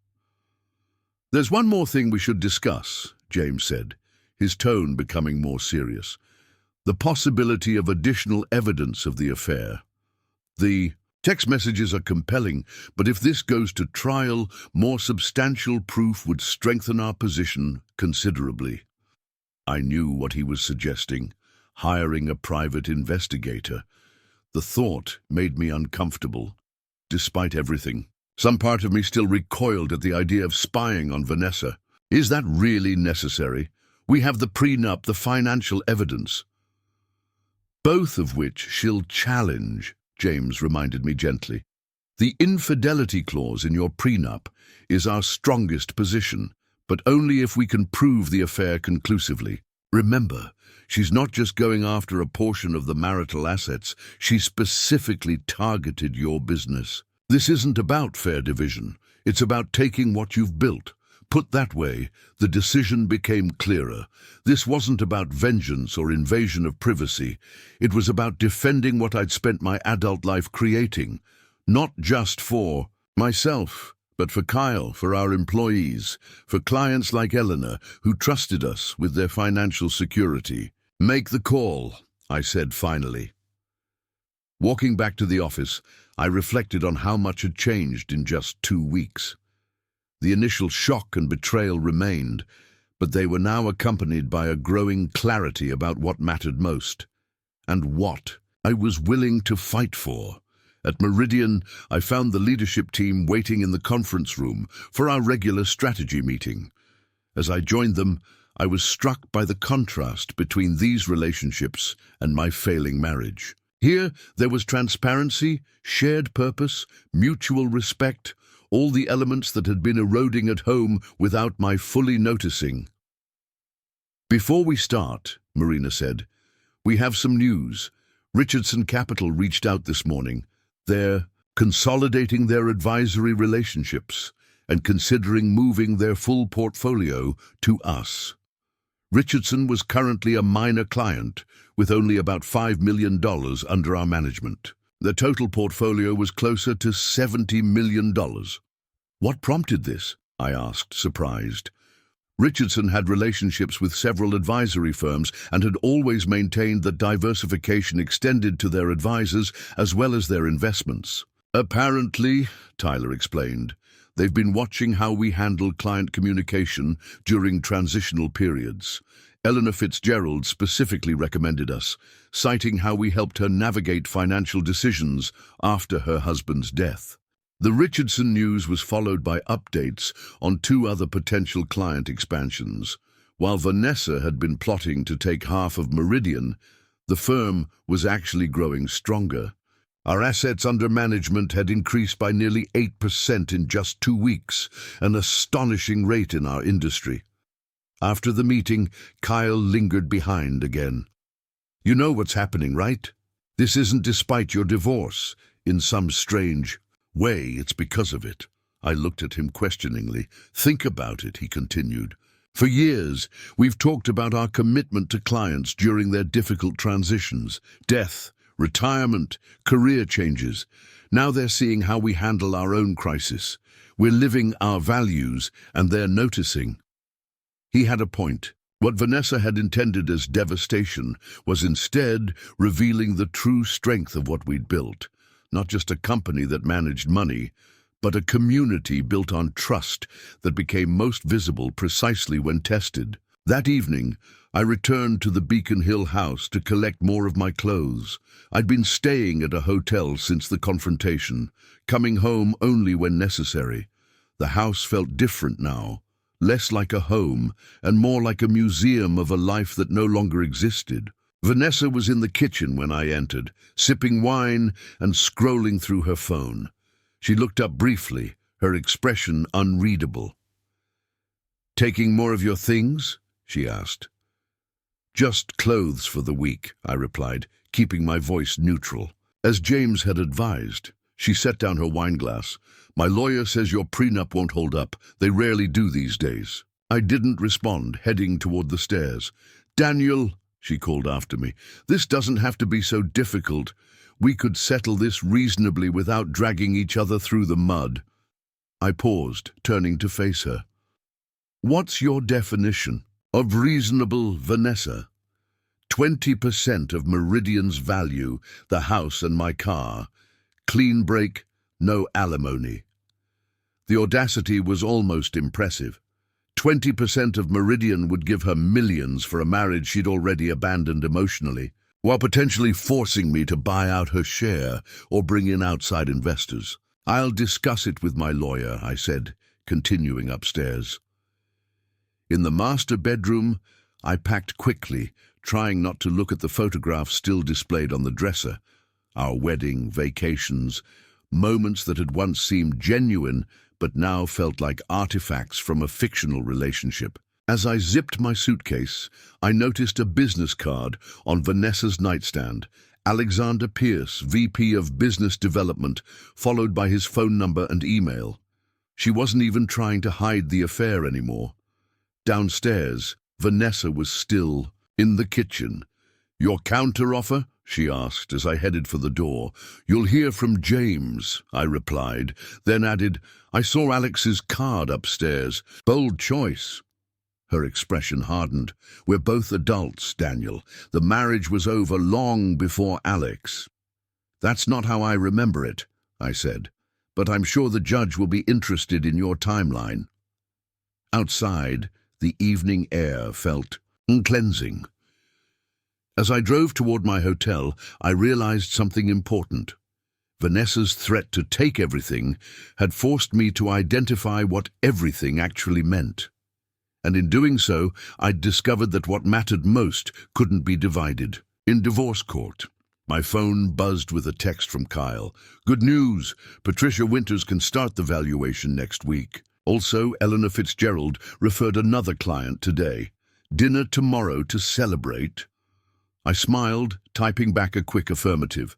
"There's one more thing we should discuss," James said, his tone becoming more serious. "The possibility of additional evidence of the affair. The text messages are compelling, but if this goes to trial, more substantial proof would strengthen our position considerably." I knew what he was suggesting, hiring a private investigator. The thought made me uncomfortable. Despite everything, some part of me still recoiled at the idea of spying on Vanessa. Is that really necessary? We have the prenup, the financial evidence, both of which she'll challenge, James reminded me gently. "The infidelity clause in your prenup is our strongest position, but only if we can prove the affair conclusively. Remember, she's not just going after a portion of the marital assets, she specifically targeted your business. This isn't about fair division, it's about taking what you've built." Put that way, the decision became clearer. This wasn't about vengeance or invasion of privacy. It was about defending what I'd spent my adult life creating, not just for myself, but for Kyle, for our employees, for clients like Eleanor, who trusted us with their financial security. "Make the call," I said finally. Walking back to the office, I reflected on how much had changed in just 2 weeks. The initial shock and betrayal remained, but they were now accompanied by a growing clarity about what mattered most, and what I was willing to fight for. At Meridian, I found the leadership team waiting in the conference room for our regular strategy meeting. As I joined them, I was struck by the contrast between these relationships and my failing marriage. Here, there was transparency, shared purpose, mutual respect, all the elements that had been eroding at home without my fully noticing. "Before we start," Marina said, "we have some news. Richardson Capital reached out this morning. They're consolidating their advisory relationships and considering moving their full portfolio to us." Richardson was currently a minor client, with only about $5 million under our management. The total portfolio was closer to $70 million. "What prompted this?" I asked, surprised. Richardson had relationships with several advisory firms and had always maintained that diversification extended to their advisors as well as their investments. "Apparently," Tyler explained, "they've been watching how we handle client communication during transitional periods. Eleanor Fitzgerald specifically recommended us, citing how we helped her navigate financial decisions after her husband's death." The Richardson news was followed by updates on 2 other potential client expansions. While Vanessa had been plotting to take half of Meridian, the firm was actually growing stronger. Our assets under management had increased by nearly 8% in just 2 weeks, an astonishing rate in our industry. After the meeting, Kyle lingered behind again. "You know what's happening, right? This isn't despite your divorce. In some strange way, it's because of it." I looked at him questioningly. "Think about it," he continued. For years, we've talked about our commitment to clients during their difficult transitions, death, retirement, career changes. Now they're seeing how we handle our own crisis. We're living our values, and they're noticing. He had a point. What Vanessa had intended as devastation was instead revealing the true strength of what we'd built. Not just a company that managed money, but a community built on trust that became most visible precisely when tested. That evening, I returned to the Beacon Hill house to collect more of my clothes. I'd been staying at a hotel since the confrontation, coming home only when necessary. The house felt different now, less like a home and more like a museum of a life that no longer existed. Vanessa was in the kitchen when I entered, sipping wine and scrolling through her phone. She looked up briefly, her expression unreadable. "Taking more of your things?" she asked. "Just clothes for the week," I replied, keeping my voice neutral. As James had advised, she set down her wineglass. "My lawyer says your prenup won't hold up. They rarely do these days." I didn't respond, heading toward the stairs. "Daniel," she called after me, "this doesn't have to be so difficult. We could settle this reasonably without dragging each other through the mud." I paused, turning to face her. "What's your definition of reasonable, Vanessa?" 20% of Meridian's value, the house and my car. Clean break, no alimony. The audacity was almost impressive. 20% of Meridian would give her millions for a marriage she'd already abandoned emotionally, while potentially forcing me to buy out her share or bring in outside investors. "I'll discuss it with my lawyer," I said, continuing upstairs. In the master bedroom, I packed quickly, trying not to look at the photographs still displayed on the dresser. Our wedding, vacations, moments that had once seemed genuine but now felt like artifacts from a fictional relationship. As I zipped my suitcase, I noticed a business card on Vanessa's nightstand. Alexander Pierce, VP of Business Development, followed by his phone number and email. She wasn't even trying to hide the affair anymore. Downstairs, Vanessa was still in the kitchen. "Your counteroffer?" she asked as I headed for the door. "You'll hear from James," I replied, then added, "I saw Alex's card upstairs. Bold choice." Her expression hardened. "We're both adults, Daniel. The marriage was over long before Alex." "That's not how I remember it," I said, "but I'm sure the judge will be interested in your timeline." Outside, the evening air felt cleansing. As I drove toward my hotel, I realized something important. Vanessa's threat to take everything had forced me to identify what everything actually meant. And in doing so, I'd discovered that what mattered most couldn't be divided. In divorce court, my phone buzzed with a text from Kyle. "Good news! Patricia Winters can start the valuation next week." Also, Eleanor Fitzgerald referred another client today. "Dinner tomorrow to celebrate?" I smiled, typing back a quick affirmative.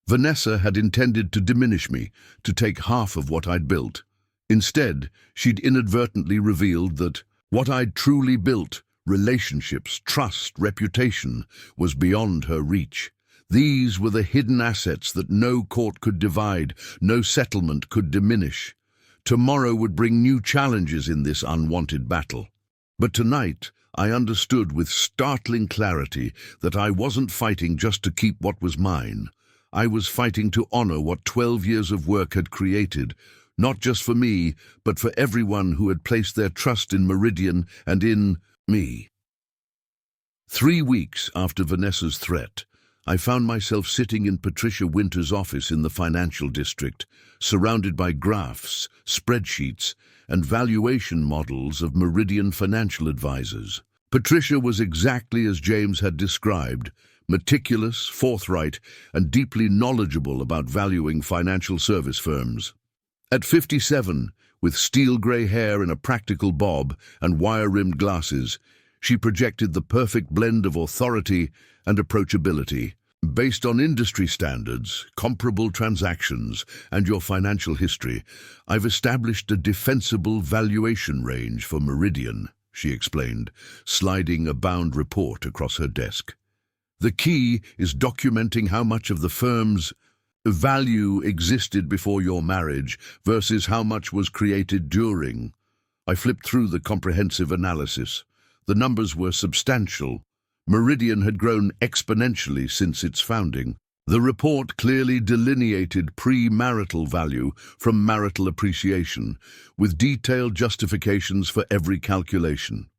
Vanessa had intended to diminish me, to take half of what I'd built. Instead, she'd inadvertently revealed that what I'd truly built, relationships, trust, reputation, was beyond her reach. These were the hidden assets that no court could divide, no settlement could diminish. Tomorrow would bring new challenges in this unwanted battle. But tonight, I understood with startling clarity that I wasn't fighting just to keep what was mine. I was fighting to honor what 12 years of work had created, not just for me, but for everyone who had placed their trust in Meridian and in me. 3 weeks after Vanessa's threat, I found myself sitting in Patricia Winters' office in the financial district, surrounded by graphs, spreadsheets, and valuation models of Meridian financial advisors. Patricia was exactly as James had described, meticulous, forthright, and deeply knowledgeable about valuing financial service firms. At 57, with steel-gray hair in a practical bob and wire-rimmed glasses, she projected the perfect blend of authority and approachability. "Based on industry standards, comparable transactions, and your financial history, I've established a defensible valuation range for Meridian," she explained, sliding a bound report across her desk. The key is documenting how much of the firm's value existed before your marriage versus how much was created during. I flipped through the comprehensive analysis. The numbers were substantial. Meridian had grown exponentially since its founding. The report clearly delineated premarital value from marital appreciation, with detailed justifications for every calculation.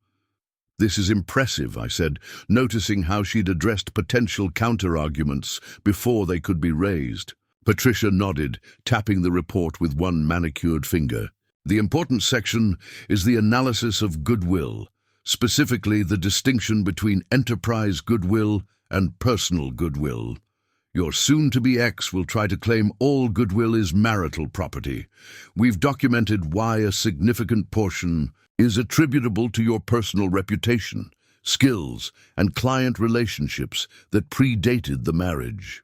"This is impressive," I said, noticing how she'd addressed potential counter-arguments before they could be raised. Patricia nodded, tapping the report with one manicured finger. "The important section is the analysis of goodwill, specifically the distinction between enterprise goodwill and personal goodwill. Your soon-to-be ex will try to claim all goodwill is marital property. We've documented why a significant portion is attributable to your personal reputation, skills, and client relationships that predated the marriage."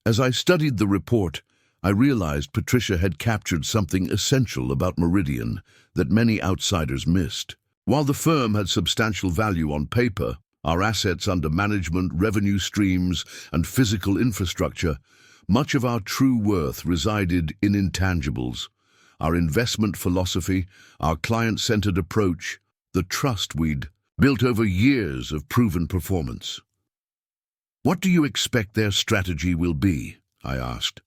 As I studied the report, I realized Patricia had captured something essential about Meridian that many outsiders missed. While the firm had substantial value on paper, our assets under management, revenue streams, and physical infrastructure, much of our true worth resided in intangibles. Our investment philosophy, our client-centered approach, the trust we'd built over years of proven performance. "What do you expect their strategy will be?" I asked.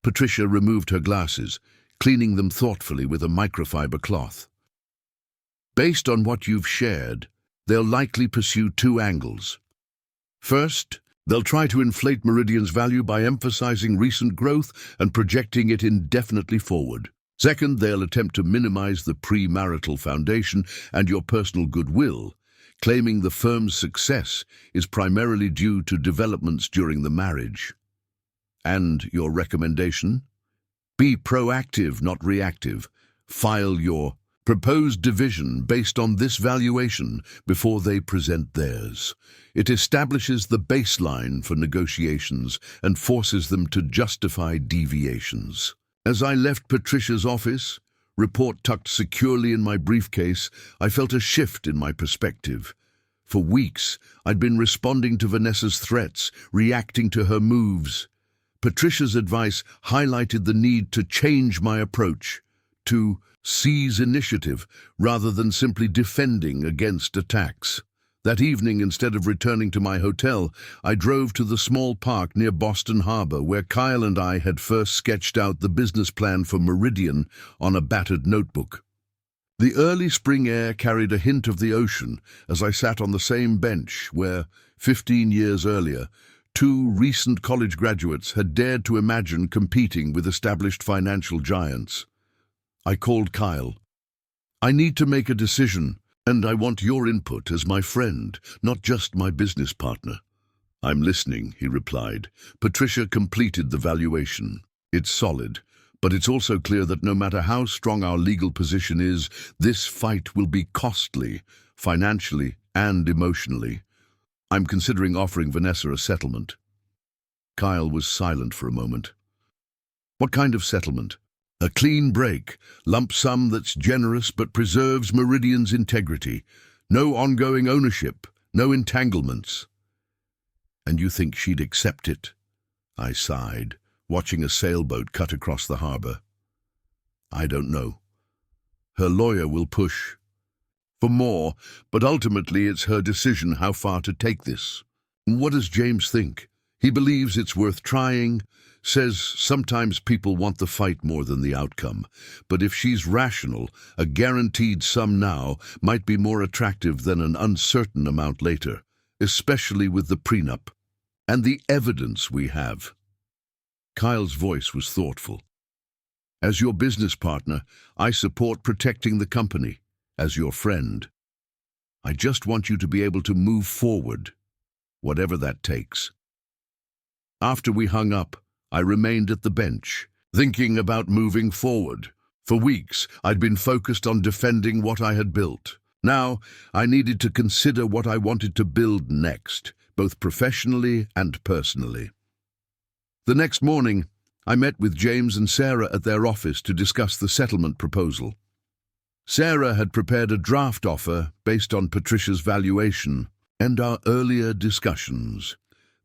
Patricia removed her glasses, cleaning them thoughtfully with a microfiber cloth. "Based on what you've shared, they'll likely pursue two angles. First, they'll try to inflate Meridian's value by emphasizing recent growth and projecting it indefinitely forward. Second, they'll attempt to minimize the premarital foundation and your personal goodwill, claiming the firm's success is primarily due to developments during the marriage. And your recommendation? Be proactive, not reactive. File your proposed division based on this valuation before they present theirs. It establishes the baseline for negotiations and forces them to justify deviations." As I left Patricia's office, report tucked securely in my briefcase, I felt a shift in my perspective. For weeks, I'd been responding to Vanessa's threats, reacting to her moves. Patricia's advice highlighted the need to change my approach, to seize initiative rather than simply defending against attacks. That evening, instead of returning to my hotel, I drove to the small park near Boston Harbor where Kyle and I had first sketched out the business plan for Meridian on a battered notebook. The early spring air carried a hint of the ocean as I sat on the same bench where, 15 years earlier, two recent college graduates had dared to imagine competing with established financial giants. I called Kyle. "I need to make a decision, and I want your input as my friend, not just my business partner." "I'm listening," he replied. Patricia completed the valuation. "It's solid, but it's also clear that no matter how strong our legal position is, this fight will be costly, financially and emotionally. I'm considering offering Vanessa a settlement." Kyle was silent for a moment. "What kind of settlement?" "A clean break, lump sum that's generous but preserves Meridian's integrity. No ongoing ownership, no entanglements." "And you think she'd accept it?" I sighed, watching a sailboat cut across the harbor. "I don't know. Her lawyer will push for more, but ultimately it's her decision how far to take this." "What does James think?" "He believes it's worth trying. Says sometimes people want the fight more than the outcome. But if she's rational, a guaranteed sum now might be more attractive than an uncertain amount later, especially with the prenup and the evidence we have." Kyle's voice was thoughtful. "As your business partner, I support protecting the company. As your friend, I just want you to be able to move forward, whatever that takes." After we hung up, I remained at the bench, thinking about moving forward. For weeks, I'd been focused on defending what I had built. Now, I needed to consider what I wanted to build next, both professionally and personally. The next morning, I met with James and Sarah at their office to discuss the settlement proposal. Sarah had prepared a draft offer based on Patricia's valuation and our earlier discussions.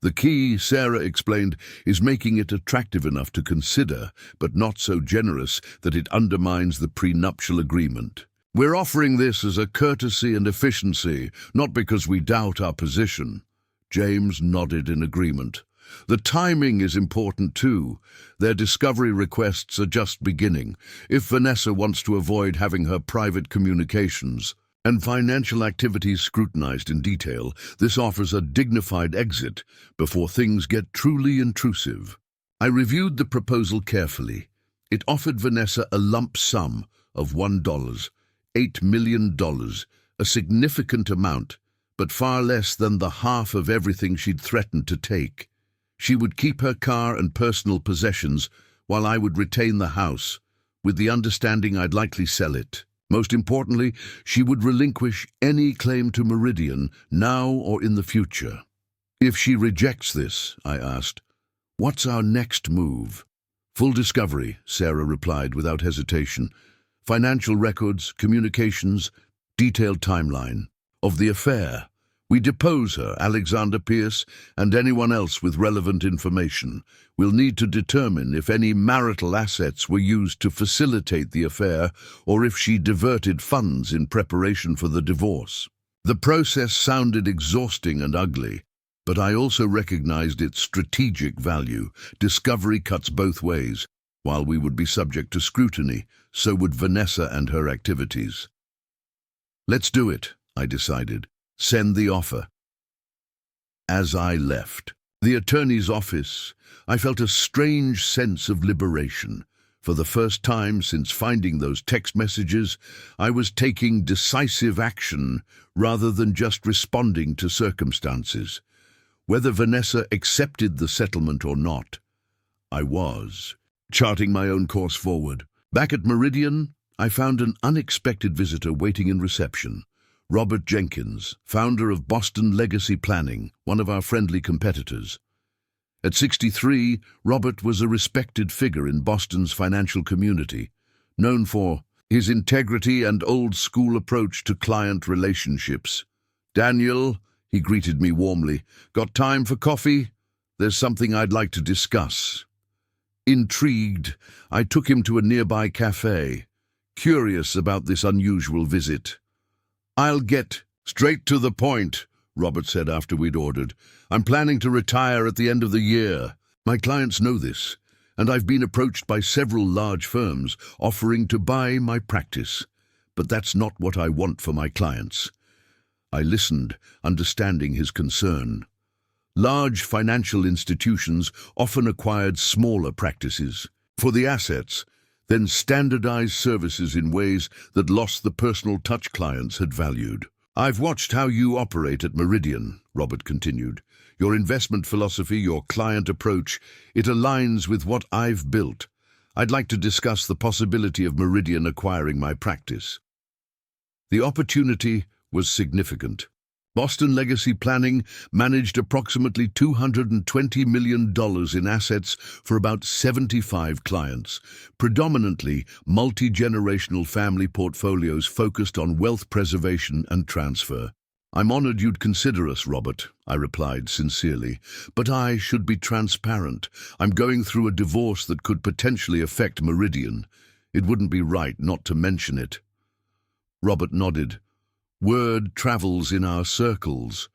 The key, Sarah explained, is making it attractive enough to consider, but not so generous that it undermines the prenuptial agreement. We're offering this as a courtesy and efficiency, not because we doubt our position. James nodded in agreement. The timing is important too. Their discovery requests are just beginning. If Vanessa wants to avoid having her private communications and financial activities scrutinized in detail, this offers a dignified exit before things get truly intrusive. I reviewed the proposal carefully. It offered Vanessa a lump sum of $1, $8 million, a significant amount, but far less than the half of everything she'd threatened to take. She would keep her car and personal possessions while I would retain the house, with the understanding I'd likely sell it. Most importantly, she would relinquish any claim to Meridian, now or in the future. If she rejects this, I asked, what's our next move? Full discovery, Sarah replied without hesitation. Financial records, communications, detailed timeline. Of the affair, we depose her, Alexander Pierce, and anyone else with relevant information. We'll need to determine if any marital assets were used to facilitate the affair or if she diverted funds in preparation for the divorce. The process sounded exhausting and ugly, but I also recognized its strategic value. Discovery cuts both ways. While we would be subject to scrutiny, so would Vanessa and her activities. Let's do it, I decided. Send the offer. As I left the attorney's office, I felt a strange sense of liberation. For the first time since finding those text messages, I was taking decisive action rather than just responding to circumstances. Whether Vanessa accepted the settlement or not, I was charting my own course forward. Back at Meridian, I found an unexpected visitor waiting in reception. Robert Jenkins, founder of Boston Legacy Planning, one of our friendly competitors. At 63, Robert was a respected figure in Boston's financial community, known for his integrity and old-school approach to client relationships. "Daniel," he greeted me warmly, "got time for coffee? There's something I'd like to discuss." Intrigued, I took him to a nearby cafe, curious about this unusual visit. "I'll get straight to the point," Robert said after we'd ordered. "I'm planning to retire at the end of the year. My clients know this, and I've been approached by several large firms offering to buy my practice. But that's not what I want for my clients." I listened, understanding his concern. Large financial institutions often acquired smaller practices for the assets, then standardized services in ways that lost the personal touch clients had valued. "I've watched how you operate at Meridian," Robert continued. "Your investment philosophy, your client approach, it aligns with what I've built. I'd like to discuss the possibility of Meridian acquiring my practice." The opportunity was significant. Boston Legacy Planning managed approximately $220 million in assets for about 75 clients, predominantly multi-generational family portfolios focused on wealth preservation and transfer. "I'm honored you'd consider us, Robert," I replied sincerely, "but I should be transparent. I'm going through a divorce that could potentially affect Meridian. It wouldn't be right not to mention it." Robert nodded. "Word travels in our circles."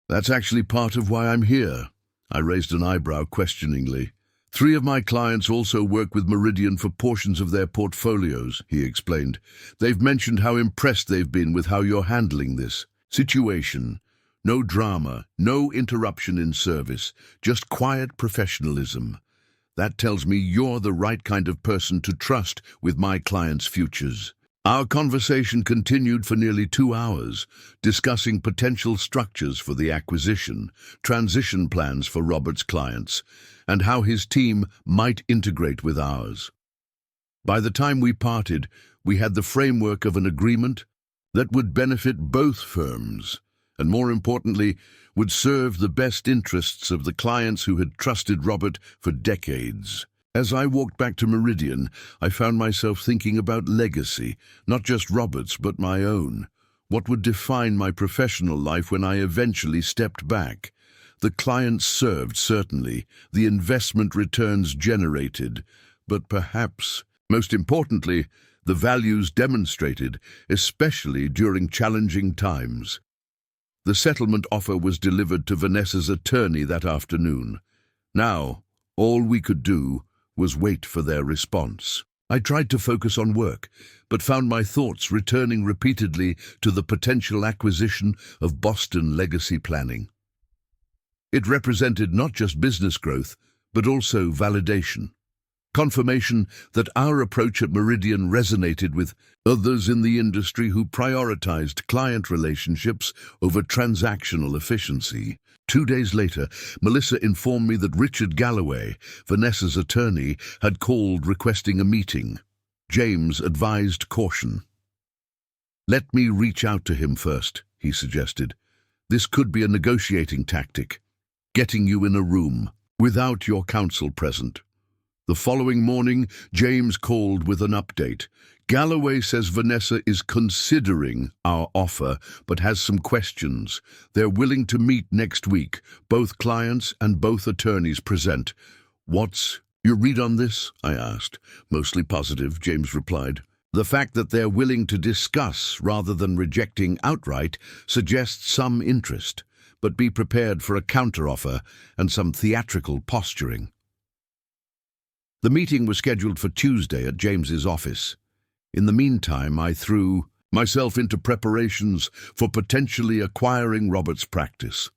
"That's actually part of why I'm here." I raised an eyebrow questioningly. "3 of my clients also work with Meridian for portions of their portfolios," he explained. "They've mentioned how impressed they've been with how you're handling this situation. No drama, no interruption in service, just quiet professionalism. That tells me you're the right kind of person to trust with my clients' futures." Our conversation continued for nearly 2 hours, discussing potential structures for the acquisition, transition plans for Robert's clients, and how his team might integrate with ours. By the time we parted, we had the framework of an agreement that would benefit both firms, and more importantly, would serve the best interests of the clients who had trusted Robert for decades. As I walked back to Meridian, I found myself thinking about legacy, not just Robert's, but my own. What would define my professional life when I eventually stepped back? The clients served, certainly, the investment returns generated, but perhaps, most importantly, the values demonstrated, especially during challenging times. The settlement offer was delivered to Vanessa's attorney that afternoon. Now, all we could do was wait for their response. I tried to focus on work, but found my thoughts returning repeatedly to the potential acquisition of Boston Legacy Planning. It represented not just business growth, but also validation. Confirmation that our approach at Meridian resonated with others in the industry who prioritized client relationships over transactional efficiency. 2 days later, Melissa informed me that Richard Galloway, Vanessa's attorney, had called requesting a meeting. James advised caution. "Let me reach out to him first," he suggested. "This could be a negotiating tactic, getting you in a room without your counsel present." The following morning, James called with an update. "Galloway says Vanessa is considering our offer, but has some questions. They're willing to meet next week. Both clients and both attorneys present." "What's your read on this?" I asked. "Mostly positive," James replied. "The fact that they're willing to discuss rather than rejecting outright suggests some interest, but be prepared for a counteroffer and some theatrical posturing." The meeting was scheduled for Tuesday at James's office. In the meantime, I threw myself into preparations for potentially acquiring Robert's practice.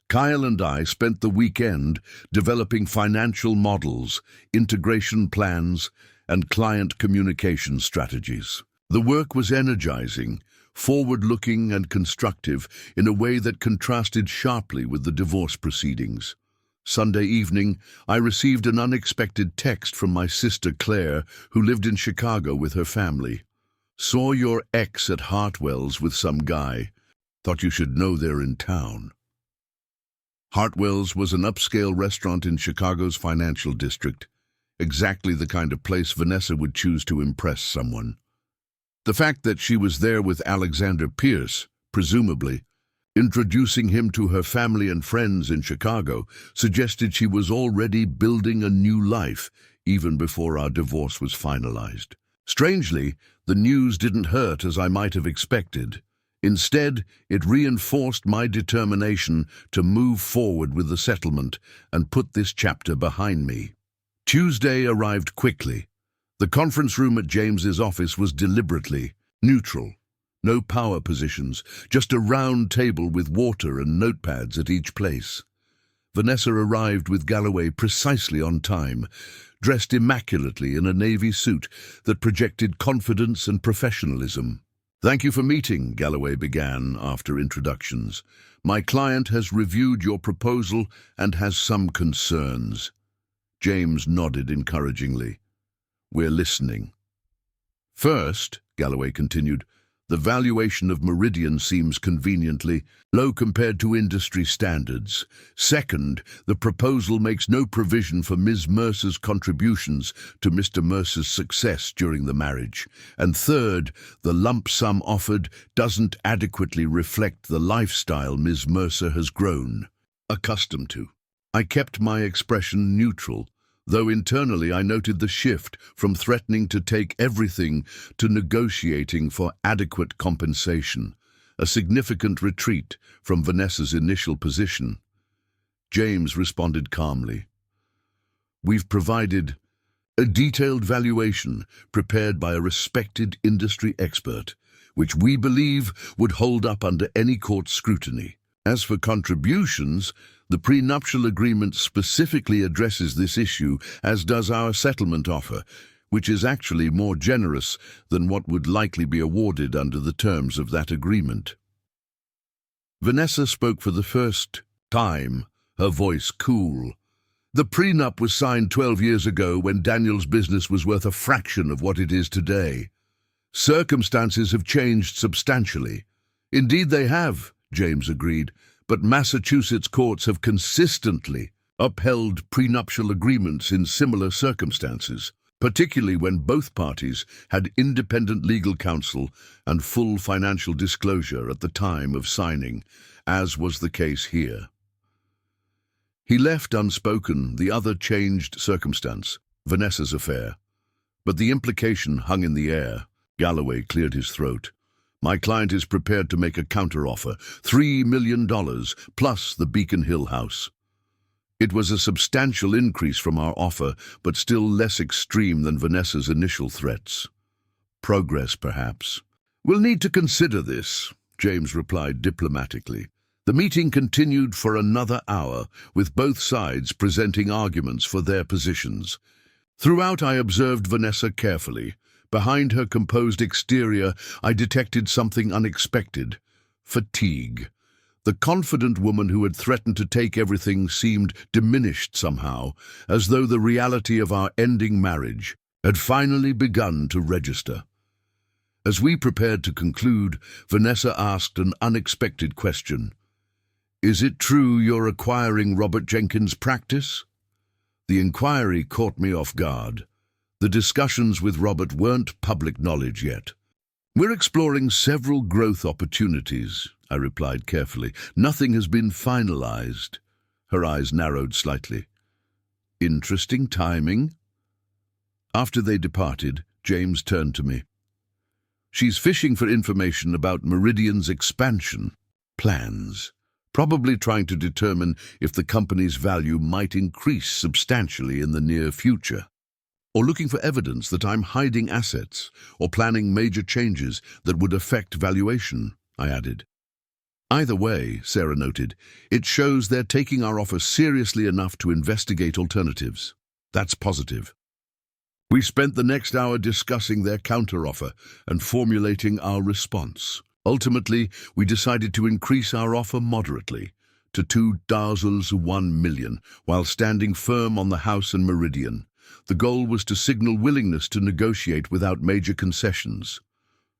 Kyle and I spent the weekend developing financial models, integration plans, and client communication strategies. The work was energizing, forward-looking and constructive in a way that contrasted sharply with the divorce proceedings. Sunday evening, I received an unexpected text from my sister Claire, who lived in Chicago with her family. "Saw your ex at Hartwell's with some guy. Thought you should know they're in town." Hartwell's was an upscale restaurant in Chicago's financial district, exactly the kind of place Vanessa would choose to impress someone. The fact that she was there with Alexander Pierce, presumably, introducing him to her family and friends in Chicago, suggested she was already building a new life, even before our divorce was finalized. Strangely, the news didn't hurt as I might have expected. Instead, it reinforced my determination to move forward with the settlement and put this chapter behind me. Tuesday arrived quickly. The conference room at James's office was deliberately neutral. No power positions, just a round table with water and notepads at each place. Vanessa arrived with Galloway precisely on time, dressed immaculately in a navy suit that projected confidence and professionalism. "Thank you for meeting," Galloway began after introductions. "My client has reviewed your proposal and has some concerns." James nodded encouragingly. "We're listening." "First," Galloway continued, "the valuation of Meridian seems conveniently low compared to industry standards. Second, the proposal makes no provision for Ms. Mercer's contributions to Mr. Mercer's success during the marriage. And third, the lump sum offered doesn't adequately reflect the lifestyle Ms. Mercer has grown accustomed to." I kept my expression neutral, though internally I noted the shift from threatening to take everything to negotiating for adequate compensation, a significant retreat from Vanessa's initial position. James responded calmly. "We've provided a detailed valuation prepared by a respected industry expert, which we believe would hold up under any court scrutiny. As for contributions, the prenuptial agreement specifically addresses this issue, as does our settlement offer, which is actually more generous than what would likely be awarded under the terms of that agreement." Vanessa spoke for the first time, her voice cool. "The prenup was signed 12 years ago when Daniel's business was worth a fraction of what it is today. Circumstances have changed substantially." "Indeed they have," James agreed, "but Massachusetts courts have consistently upheld prenuptial agreements in similar circumstances, particularly when both parties had independent legal counsel and full financial disclosure at the time of signing, as was the case here. He left unspoken the other changed circumstance, Vanessa's affair. But the implication hung in the air. Galloway cleared his throat. My client is prepared to make a counteroffer, $3 million plus the Beacon Hill house. It was a substantial increase from our offer, but still less extreme than Vanessa's initial threats. Progress, perhaps. We'll need to consider this, James replied diplomatically. The meeting continued for another hour, with both sides presenting arguments for their positions. Throughout, I observed Vanessa carefully. Behind her composed exterior, I detected something unexpected: fatigue. The confident woman who had threatened to take everything seemed diminished somehow, as though the reality of our ending marriage had finally begun to register. As we prepared to conclude, Vanessa asked an unexpected question. "Is it true you're acquiring Robert Jenkins' practice?" The inquiry caught me off guard. The discussions with Robert weren't public knowledge yet. "We're exploring several growth opportunities," I replied carefully. "Nothing has been finalized." Her eyes narrowed slightly. "Interesting timing." After they departed, James turned to me. "She's fishing for information about Meridian's expansion plans, probably trying to determine if the company's value might increase substantially in the near future. Or looking for evidence that I'm hiding assets or planning major changes that would affect valuation," I added. "Either way," Sarah noted, "it shows they're taking our offer seriously enough to investigate alternatives. That's positive." We spent the next hour discussing their counteroffer and formulating our response. Ultimately, we decided to increase our offer moderately to $2.1 million, while standing firm on the house and Meridian. The goal was to signal willingness to negotiate without major concessions.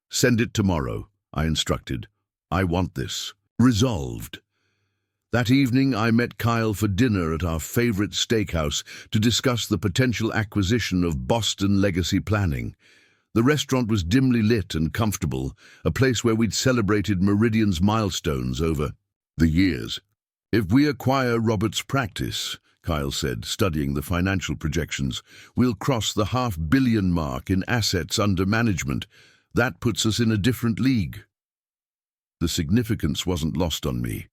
"Send it tomorrow," I instructed. "I want this resolved." That evening, I met Kyle for dinner at our favorite steakhouse to discuss the potential acquisition of Boston Legacy Planning. The restaurant was dimly lit and comfortable, a place where we'd celebrated Meridian's milestones over the years. "If we acquire Robert's practice," Kyle said, studying the financial projections, "we'll cross the $500 million mark in assets under management. That puts us in a different league." The significance wasn't lost on me.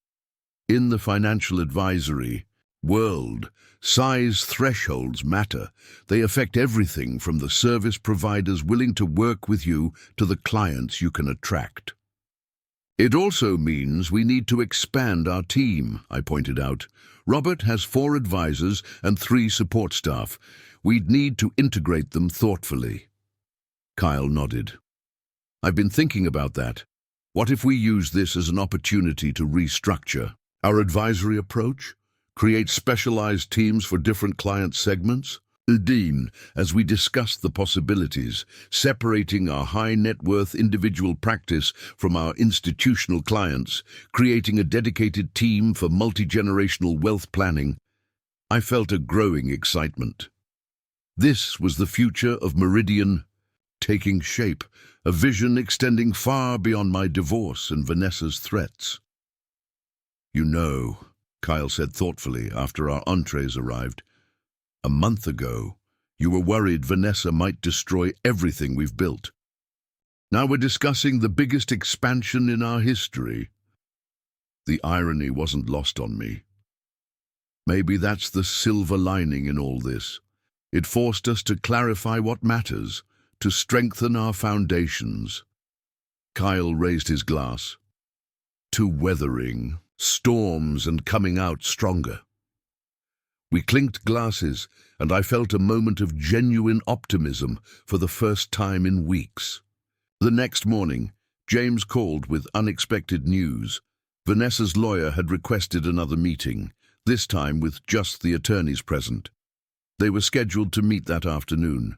In the financial advisory world, size thresholds matter. They affect everything from the service providers willing to work with you to the clients you can attract. "It also means we need to expand our team," I pointed out. "Robert has 4 advisors and 3 support staff. We'd need to integrate them thoughtfully." Kyle nodded. "I've been thinking about that. What if we use this as an opportunity to restructure our advisory approach? Create specialized teams for different client segments?" Dean, as we discussed the possibilities, separating our high-net-worth individual practice from our institutional clients, creating a dedicated team for multi-generational wealth planning, I felt a growing excitement. This was the future of Meridian taking shape, a vision extending far beyond my divorce and Vanessa's threats. "You know," Kyle said thoughtfully after our entrees arrived, "a month ago, you were worried Vanessa might destroy everything we've built. Now we're discussing the biggest expansion in our history." The irony wasn't lost on me. Maybe that's the silver lining in all this. It forced us to clarify what matters, to strengthen our foundations. Kyle raised his glass. "To weathering storms and coming out stronger." We clinked glasses, and I felt a moment of genuine optimism for the first time in weeks. The next morning, James called with unexpected news. Vanessa's lawyer had requested another meeting, this time with just the attorneys present. They were scheduled to meet that afternoon.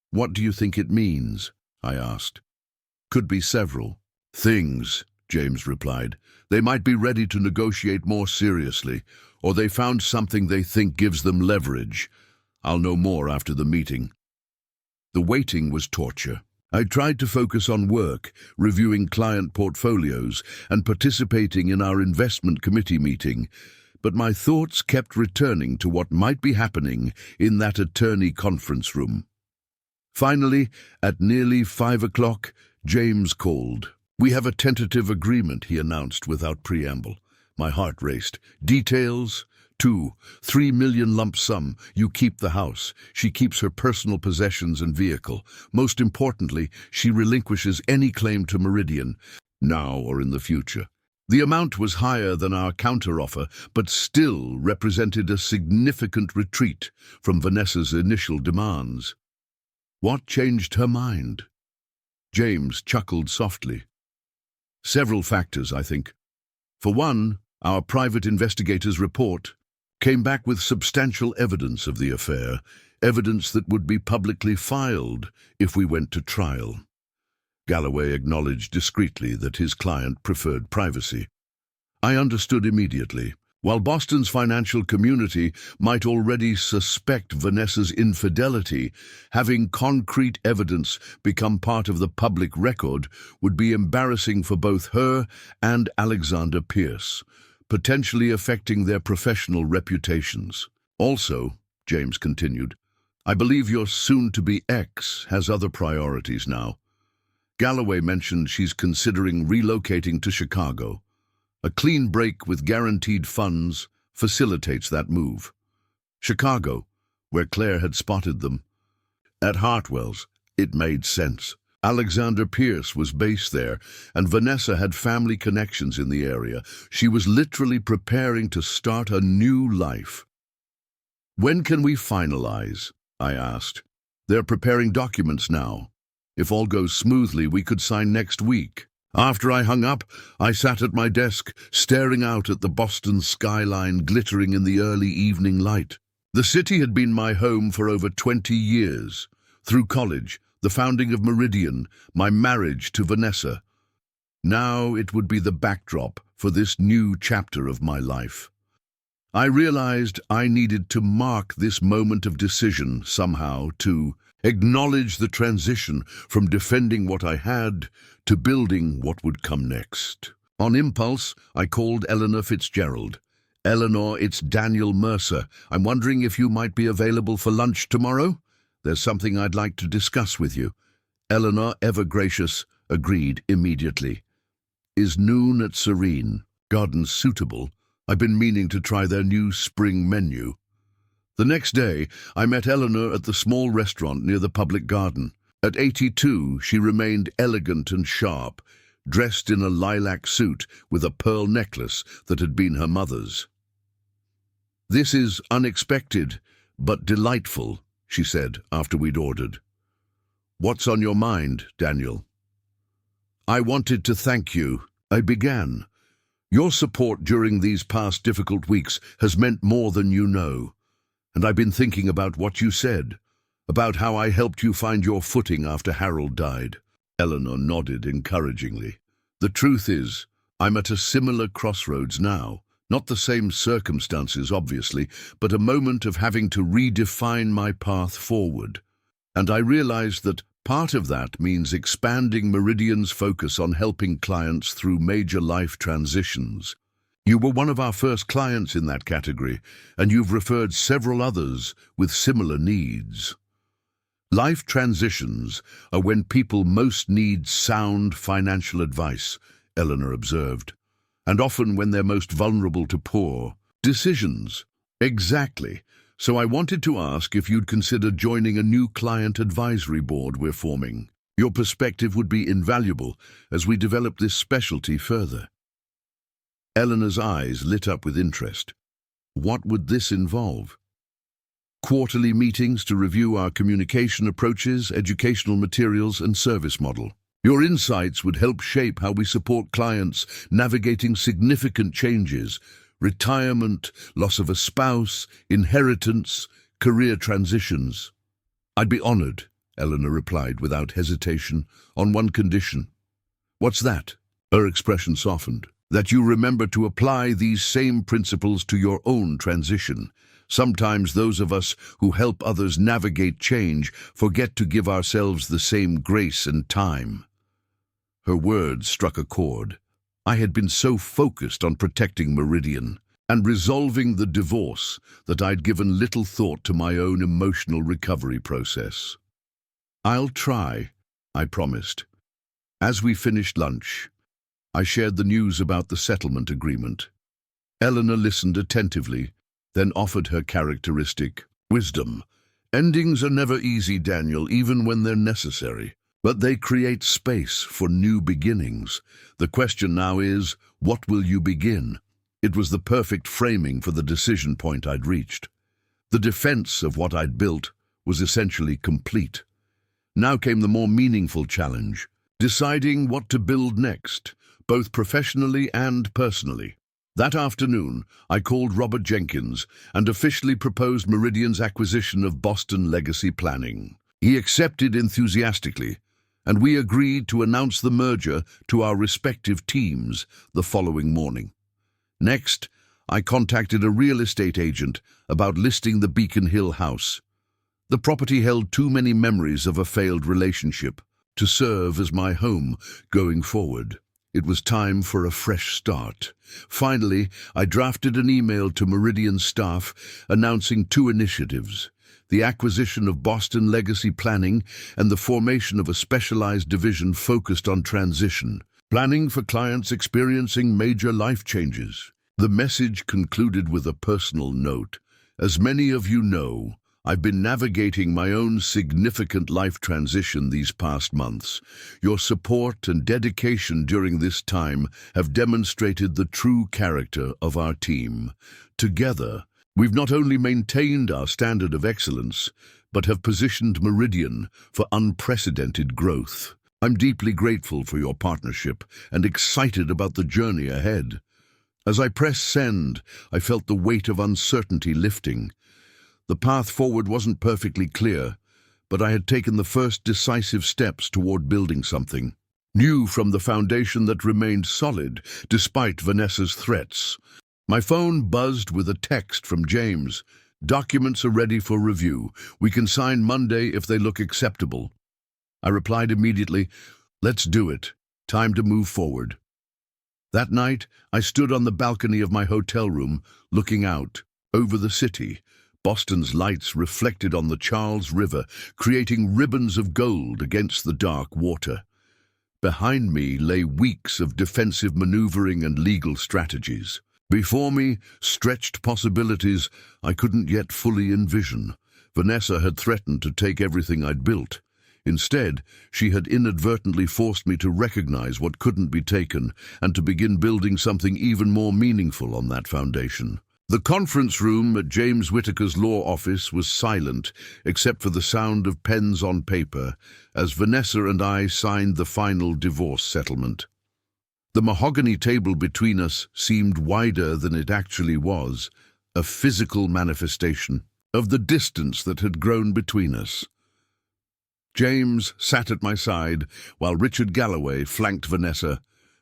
"What do you think it means?" I asked. "Could be several things," James replied. "They might be ready to negotiate more seriously, or they found something they think gives them leverage. I'll know more after the meeting. The waiting was torture. I tried to focus on work, reviewing client portfolios, and participating in our investment committee meeting, but my thoughts kept returning to what might be happening in that attorney conference room. Finally, at nearly 5 o'clock, James called. "We have a tentative agreement," he announced without preamble. My heart raced. "Details? 3 million lump sum. You keep the house. She keeps her personal possessions and vehicle. Most importantly, she relinquishes any claim to Meridian, now or in the future." The amount was higher than our counteroffer, but still represented a significant retreat from Vanessa's initial demands. What changed her mind? James chuckled softly. Several factors, I think. For one, our private investigator's report came back with substantial evidence of the affair, evidence that would be publicly filed if we went to trial. Galloway acknowledged discreetly that his client preferred privacy. I understood immediately. While Boston's financial community might already suspect Vanessa's infidelity, having concrete evidence become part of the public record would be embarrassing for both her and Alexander Pierce, potentially affecting their professional reputations. Also, James continued, I believe your soon-to-be ex has other priorities now. Galloway mentioned she's considering relocating to Chicago. A clean break with guaranteed funds facilitates that move. Chicago, where Claire had spotted them. At Hartwell's, it made sense. Alexander Pierce was based there, and Vanessa had family connections in the area. She was literally preparing to start a new life. When can we finalize? I asked. They're preparing documents now. If all goes smoothly, we could sign next week. After I hung up, I sat at my desk, staring out at the Boston skyline glittering in the early evening light. The city had been my home for over 20 years. Through college, the founding of Meridian, my marriage to Vanessa. Now it would be the backdrop for this new chapter of my life. I realized I needed to mark this moment of decision somehow, to acknowledge the transition from defending what I had to building what would come next. On impulse, I called Eleanor Fitzgerald. Eleanor, it's Daniel Mercer. I'm wondering if you might be available for lunch tomorrow? There's something I'd like to discuss with you. Eleanor, ever gracious, agreed immediately. Is noon at Serene Gardens suitable? I've been meaning to try their new spring menu. The next day, I met Eleanor at the small restaurant near the public garden. At 82, she remained elegant and sharp, dressed in a lilac suit with a pearl necklace that had been her mother's. This is unexpected, but delightful, she said after we'd ordered. What's on your mind, Daniel? I wanted to thank you. I began. Your support during these past difficult weeks has meant more than you know. And I've been thinking about what you said, about how I helped you find your footing after Harold died. Eleanor nodded encouragingly. The truth is, I'm at a similar crossroads now. Not the same circumstances, obviously, but a moment of having to redefine my path forward. And I realized that part of that means expanding Meridian's focus on helping clients through major life transitions. You were one of our first clients in that category, and you've referred several others with similar needs. Life transitions are when people most need sound financial advice, Eleanor observed, and often when they're most vulnerable to poor decisions. Exactly. So I wanted to ask if you'd consider joining a new client advisory board we're forming. Your perspective would be invaluable as we develop this specialty further. Eleanor's eyes lit up with interest. What would this involve? Quarterly meetings to review our communication approaches, educational materials, and service model. Your insights would help shape how we support clients navigating significant changes: retirement, loss of a spouse, inheritance, career transitions. I'd be honored, Eleanor replied without hesitation, on one condition. What's that? Her expression softened. that you remember to apply these same principles to your own transition. Sometimes those of us who help others navigate change forget to give ourselves the same grace and time." Her words struck a chord. I had been so focused on protecting Meridian and resolving the divorce that I'd given little thought to my own emotional recovery process. "I'll try," I promised. As we finished lunch, I shared the news about the settlement agreement. Eleanor listened attentively, then offered her characteristic wisdom. "Endings are never easy, Daniel, even when they're necessary. But they create space for new beginnings. The question now is, what will you begin?" It was the perfect framing for the decision point I'd reached. The defense of what I'd built was essentially complete. Now came the more meaningful challenge, deciding what to build next, both professionally and personally. That afternoon, I called Robert Jenkins and officially proposed Meridian's acquisition of Boston Legacy Planning. He accepted enthusiastically, and we agreed to announce the merger to our respective teams the following morning. Next, I contacted a real estate agent about listing the Beacon Hill house. The property held too many memories of a failed relationship to serve as my home going forward. It was time for a fresh start. Finally, I drafted an email to Meridian staff announcing two initiatives: the acquisition of Boston Legacy Planning and the formation of a specialized division focused on transition, planning for clients experiencing major life changes. The message concluded with a personal note. "As many of you know, I've been navigating my own significant life transition these past months. Your support and dedication during this time have demonstrated the true character of our team. Together, we've not only maintained our standard of excellence, but have positioned Meridian for unprecedented growth. I'm deeply grateful for your partnership and excited about the journey ahead." As I pressed send, I felt the weight of uncertainty lifting. The path forward wasn't perfectly clear, but I had taken the first decisive steps toward building something new from the foundation that remained solid despite Vanessa's threats. My phone buzzed with a text from James. "Documents are ready for review. We can sign Monday if they look acceptable." I replied immediately, "Let's do it. Time to move forward." That night, I stood on the balcony of my hotel room, looking out over the city. Boston's lights reflected on the Charles River, creating ribbons of gold against the dark water. Behind me lay weeks of defensive maneuvering and legal strategies. Before me stretched possibilities I couldn't yet fully envision. Vanessa had threatened to take everything I'd built. Instead, she had inadvertently forced me to recognize what couldn't be taken and to begin building something even more meaningful on that foundation. The conference room at James Whittaker's law office was silent, except for the sound of pens on paper, as Vanessa and I signed the final divorce settlement. The mahogany table between us seemed wider than it actually was, a physical manifestation of the distance that had grown between us. James sat at my side, while Richard Galloway flanked Vanessa,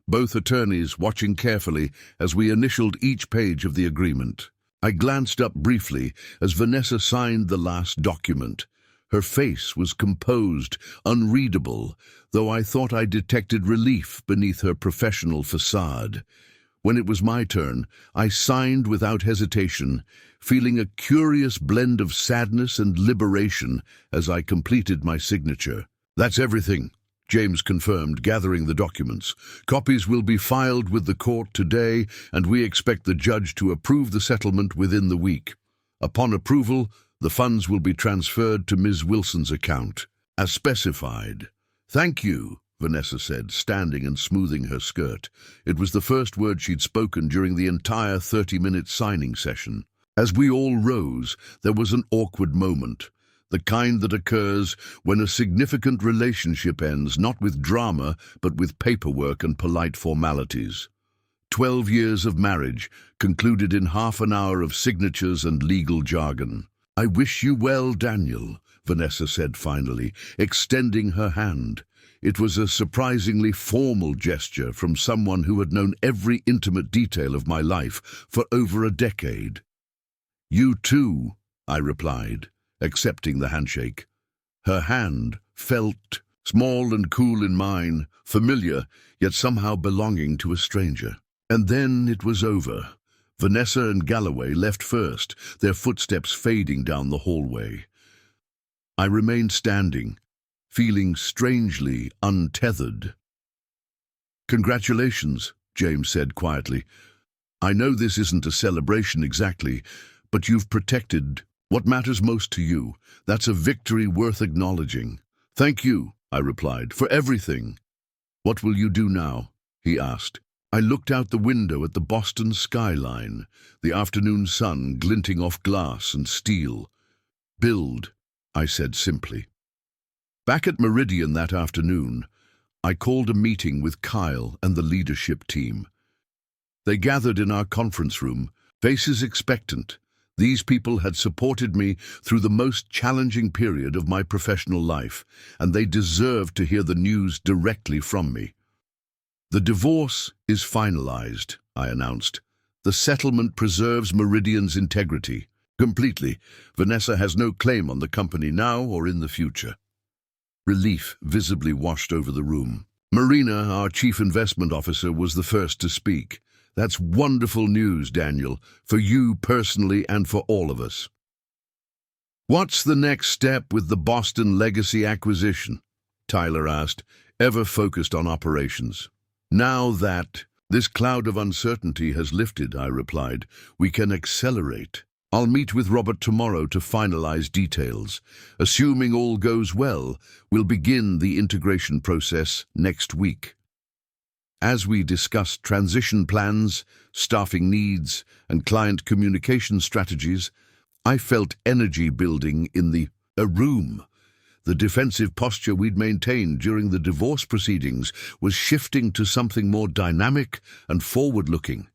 both attorneys watching carefully as we initialed each page of the agreement. I glanced up briefly as Vanessa signed the last document. Her face was composed, unreadable, though I thought I detected relief beneath her professional facade. When it was my turn, I signed without hesitation, feeling a curious blend of sadness and liberation as I completed my signature. "That's everything," James confirmed, gathering the documents. "Copies will be filed with the court today, and we expect the judge to approve the settlement within the week. Upon approval, the funds will be transferred to Ms. Wilson's account, as specified." "Thank you," Vanessa said, standing and smoothing her skirt. It was the first word she'd spoken during the entire 30-minute signing session. As we all rose, there was an awkward moment, the kind that occurs when a significant relationship ends not with drama but with paperwork and polite formalities. 12 years of marriage concluded in half an hour of signatures and legal jargon. "I wish you well, Daniel," Vanessa said finally, extending her hand. It was a surprisingly formal gesture from someone who had known every intimate detail of my life for over a decade. "You too," I replied, accepting the handshake. Her hand felt small and cool in mine, familiar, yet somehow belonging to a stranger. And then it was over. Vanessa and Galloway left first, their footsteps fading down the hallway. I remained standing, feeling strangely untethered. "Congratulations," James said quietly. "I know this isn't a celebration exactly, but you've protected what matters most to you. That's a victory worth acknowledging." "Thank you," I replied, "for everything." "What will you do now?" he asked. I looked out the window at the Boston skyline, the afternoon sun glinting off glass and steel. "Build," I said simply. Back at Meridian that afternoon, I called a meeting with Kyle and the leadership team. They gathered in our conference room, faces expectant. These people had supported me through the most challenging period of my professional life, and they deserved to hear the news directly from me. "The divorce is finalized," I announced. "The settlement preserves Meridian's integrity completely. Vanessa has no claim on the company now or in the future." Relief visibly washed over the room. Marina, our chief investment officer, was the first to speak. "That's wonderful news, Daniel, for you personally and for all of us." "What's the next step with the Boston Legacy acquisition?" Tyler asked, ever focused on operations. "Now that this cloud of uncertainty has lifted," I replied, "we can accelerate. I'll meet with Robert tomorrow to finalize details. Assuming all goes well, we'll begin the integration process next week." As we discussed transition plans, staffing needs, and client communication strategies, I felt energy building in the room. The defensive posture we'd maintained during the divorce proceedings was shifting to something more dynamic and forward-looking.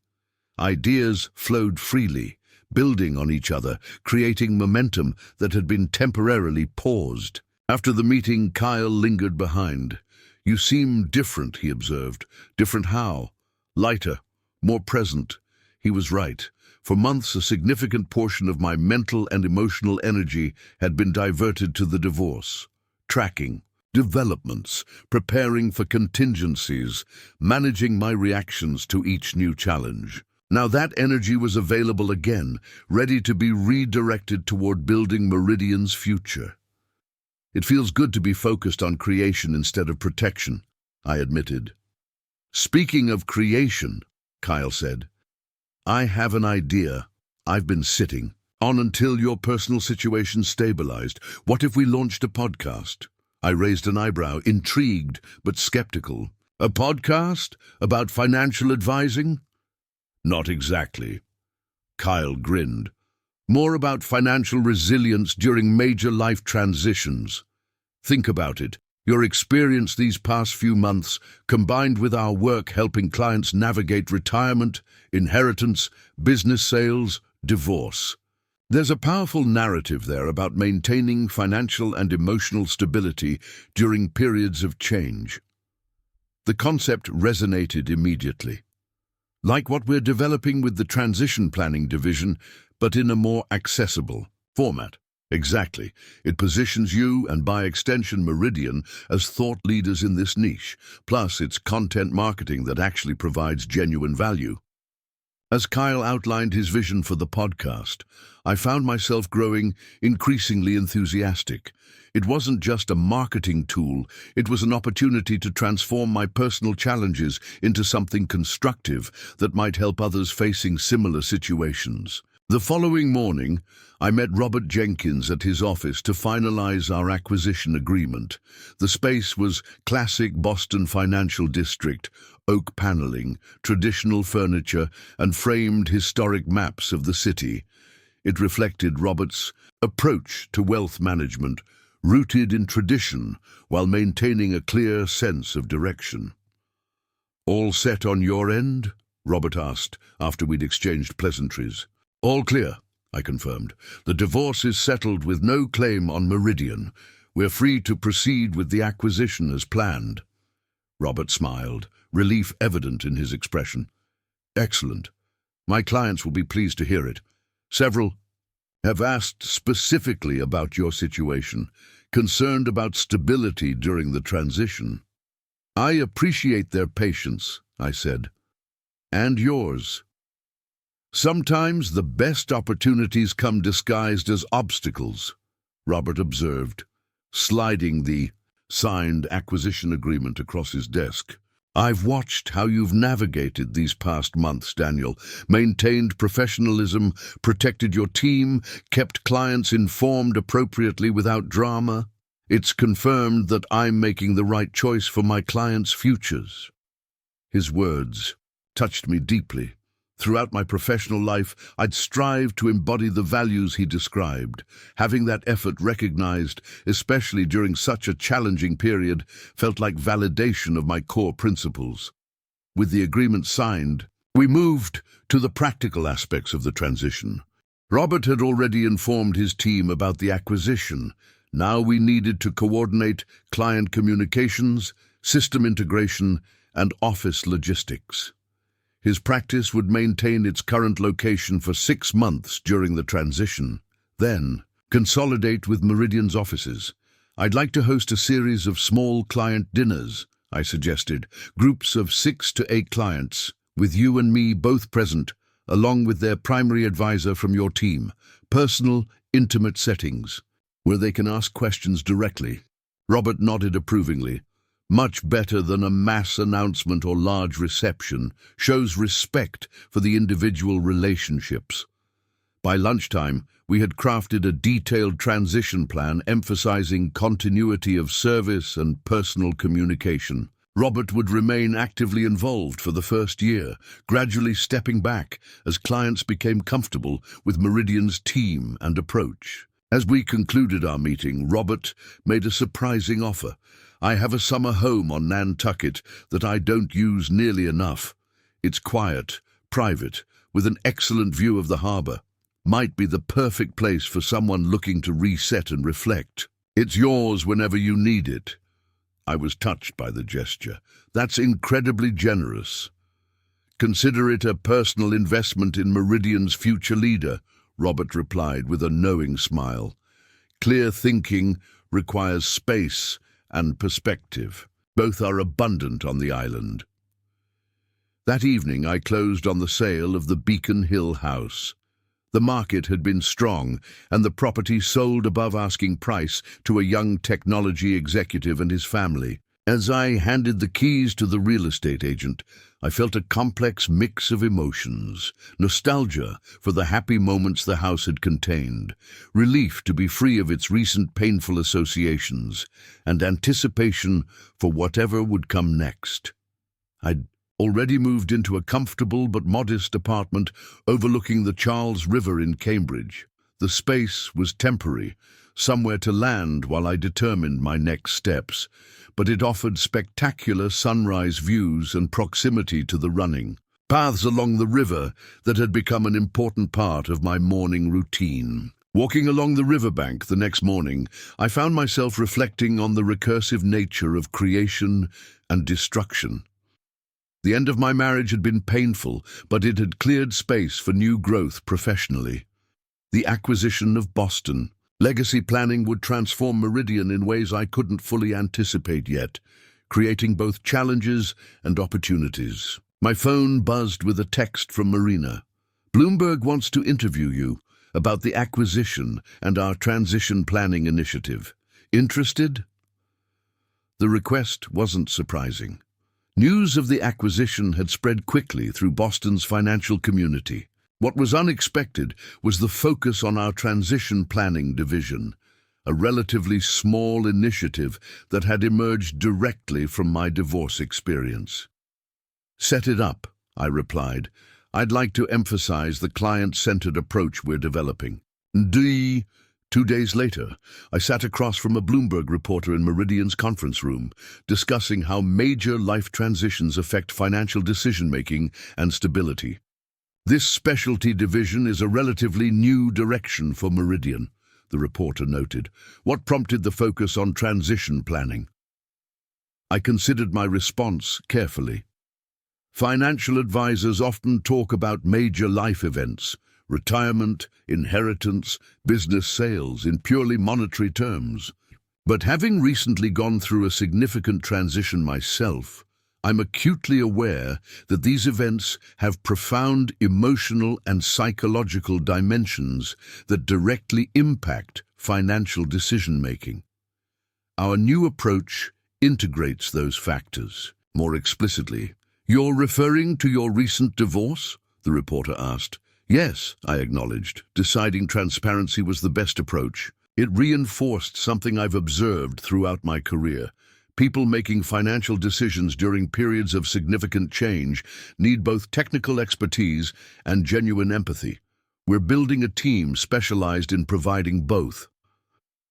Ideas flowed freely, building on each other, creating momentum that had been temporarily paused. After the meeting, Kyle lingered behind. "You seem different," he observed. "Different how?" "Lighter, more present." He was right. For months, a significant portion of my mental and emotional energy had been diverted to the divorce. Tracking, developments, preparing for contingencies, managing my reactions to each new challenge. Now that energy was available again, ready to be redirected toward building Meridian's future. "It feels good to be focused on creation instead of protection," I admitted. "Speaking of creation," Kyle said, "I have an idea I've been sitting on until your personal situation stabilized. What if we launched a podcast?" I raised an eyebrow, intrigued but skeptical. "A podcast? About financial advising?" "Not exactly." Kyle grinned. "More about financial resilience during major life transitions. Think about it. Your experience these past few months, combined with our work helping clients navigate retirement, inheritance, business sales, divorce. There's a powerful narrative there about maintaining financial and emotional stability during periods of change." The concept resonated immediately. Like what we're developing with the transition planning division, but in a more accessible format. Exactly. It positions you, and by extension Meridian, as thought leaders in this niche. Plus, it's content marketing that actually provides genuine value. As Kyle outlined his vision for the podcast, I found myself growing increasingly enthusiastic. It wasn't just a marketing tool, it was an opportunity to transform my personal challenges into something constructive that might help others facing similar situations. The following morning, I met Robert Jenkins at his office to finalize our acquisition agreement. The space was classic Boston financial district, oak paneling, traditional furniture, and framed historic maps of the city. It reflected Robert's approach to wealth management, rooted in tradition while maintaining a clear sense of direction. "All set on your end?" Robert asked after we'd exchanged pleasantries. "All clear," I confirmed. "The divorce is settled with no claim on Meridian. We're free to proceed with the acquisition as planned. Robert smiled, relief evident in his expression. Excellent. My clients will be pleased to hear it. Several have asked specifically about your situation, concerned about stability during the transition. I appreciate their patience, I said. And yours. Sometimes the best opportunities come disguised as obstacles, Robert observed, sliding the signed acquisition agreement across his desk. I've watched how you've navigated these past months, Daniel. Maintained professionalism, protected your team, kept clients informed appropriately without drama. It's confirmed that I'm making the right choice for my clients' futures. His words touched me deeply. Throughout my professional life, I'd strived to embody the values he described. Having that effort recognized, especially during such a challenging period, felt like validation of my core principles. With the agreement signed, we moved to the practical aspects of the transition. Robert had already informed his team about the acquisition. Now we needed to coordinate client communications, system integration, and office logistics. His practice would maintain its current location for 6 months during the transition. Then, consolidate with Meridian's offices. I'd like to host a series of small client dinners, I suggested, groups of 6 to 8 clients, with you and me both present, along with their primary advisor from your team. Personal, intimate settings, where they can ask questions directly. Robert nodded approvingly. Much better than a mass announcement or large reception, shows respect for the individual relationships. By lunchtime, we had crafted a detailed transition plan emphasizing continuity of service and personal communication. Robert would remain actively involved for the first year, gradually stepping back as clients became comfortable with Meridian's team and approach. As we concluded our meeting, Robert made a surprising offer. I have a summer home on Nantucket that I don't use nearly enough. It's quiet, private, with an excellent view of the harbor. Might be the perfect place for someone looking to reset and reflect. It's yours whenever you need it. I was touched by the gesture. That's incredibly generous. Consider it a personal investment in Meridian's future leader, Robert replied with a knowing smile. Clear thinking requires space and perspective. Both are abundant on the island. That evening I closed on the sale of the Beacon Hill house. The market had been strong, and the property sold above asking price to a young technology executive and his family. As I handed the keys to the real estate agent, I felt a complex mix of emotions. Nostalgia for the happy moments the house had contained, relief to be free of its recent painful associations, and anticipation for whatever would come next. I'd already moved into a comfortable but modest apartment overlooking the Charles River in Cambridge. The space was temporary, somewhere to land while I determined my next steps, but it offered spectacular sunrise views and proximity to the running paths along the river that had become an important part of my morning routine. Walking along the riverbank the next morning, I found myself reflecting on the recursive nature of creation and destruction. The end of my marriage had been painful, but it had cleared space for new growth professionally. The acquisition of Boston. Legacy planning would transform Meridian in ways I couldn't fully anticipate yet, creating both challenges and opportunities. My phone buzzed with a text from Marina. Bloomberg wants to interview you about the acquisition and our transition planning initiative. Interested? The request wasn't surprising. News of the acquisition had spread quickly through Boston's financial community. What was unexpected was the focus on our transition planning division, a relatively small initiative that had emerged directly from my divorce experience. Set it up, I replied. I'd like to emphasize the client-centered approach we're developing. 2 days later, I sat across from a Bloomberg reporter in Meridian's conference room, discussing how major life transitions affect financial decision-making and stability. This specialty division is a relatively new direction for Meridian. the reporter noted. What prompted the focus on transition planning? I considered my response carefully. Financial advisors often talk about major life events, retirement, inheritance, business sales in purely monetary terms. But having recently gone through a significant transition myself, I'm acutely aware that these events have profound emotional and psychological dimensions that directly impact financial decision-making. Our new approach integrates those factors. More explicitly, "You're referring to your recent divorce?" the reporter asked. "Yes," I acknowledged, deciding transparency was the best approach. It reinforced something I've observed throughout my career. People making financial decisions during periods of significant change need both technical expertise and genuine empathy. We're building a team specialized in providing both.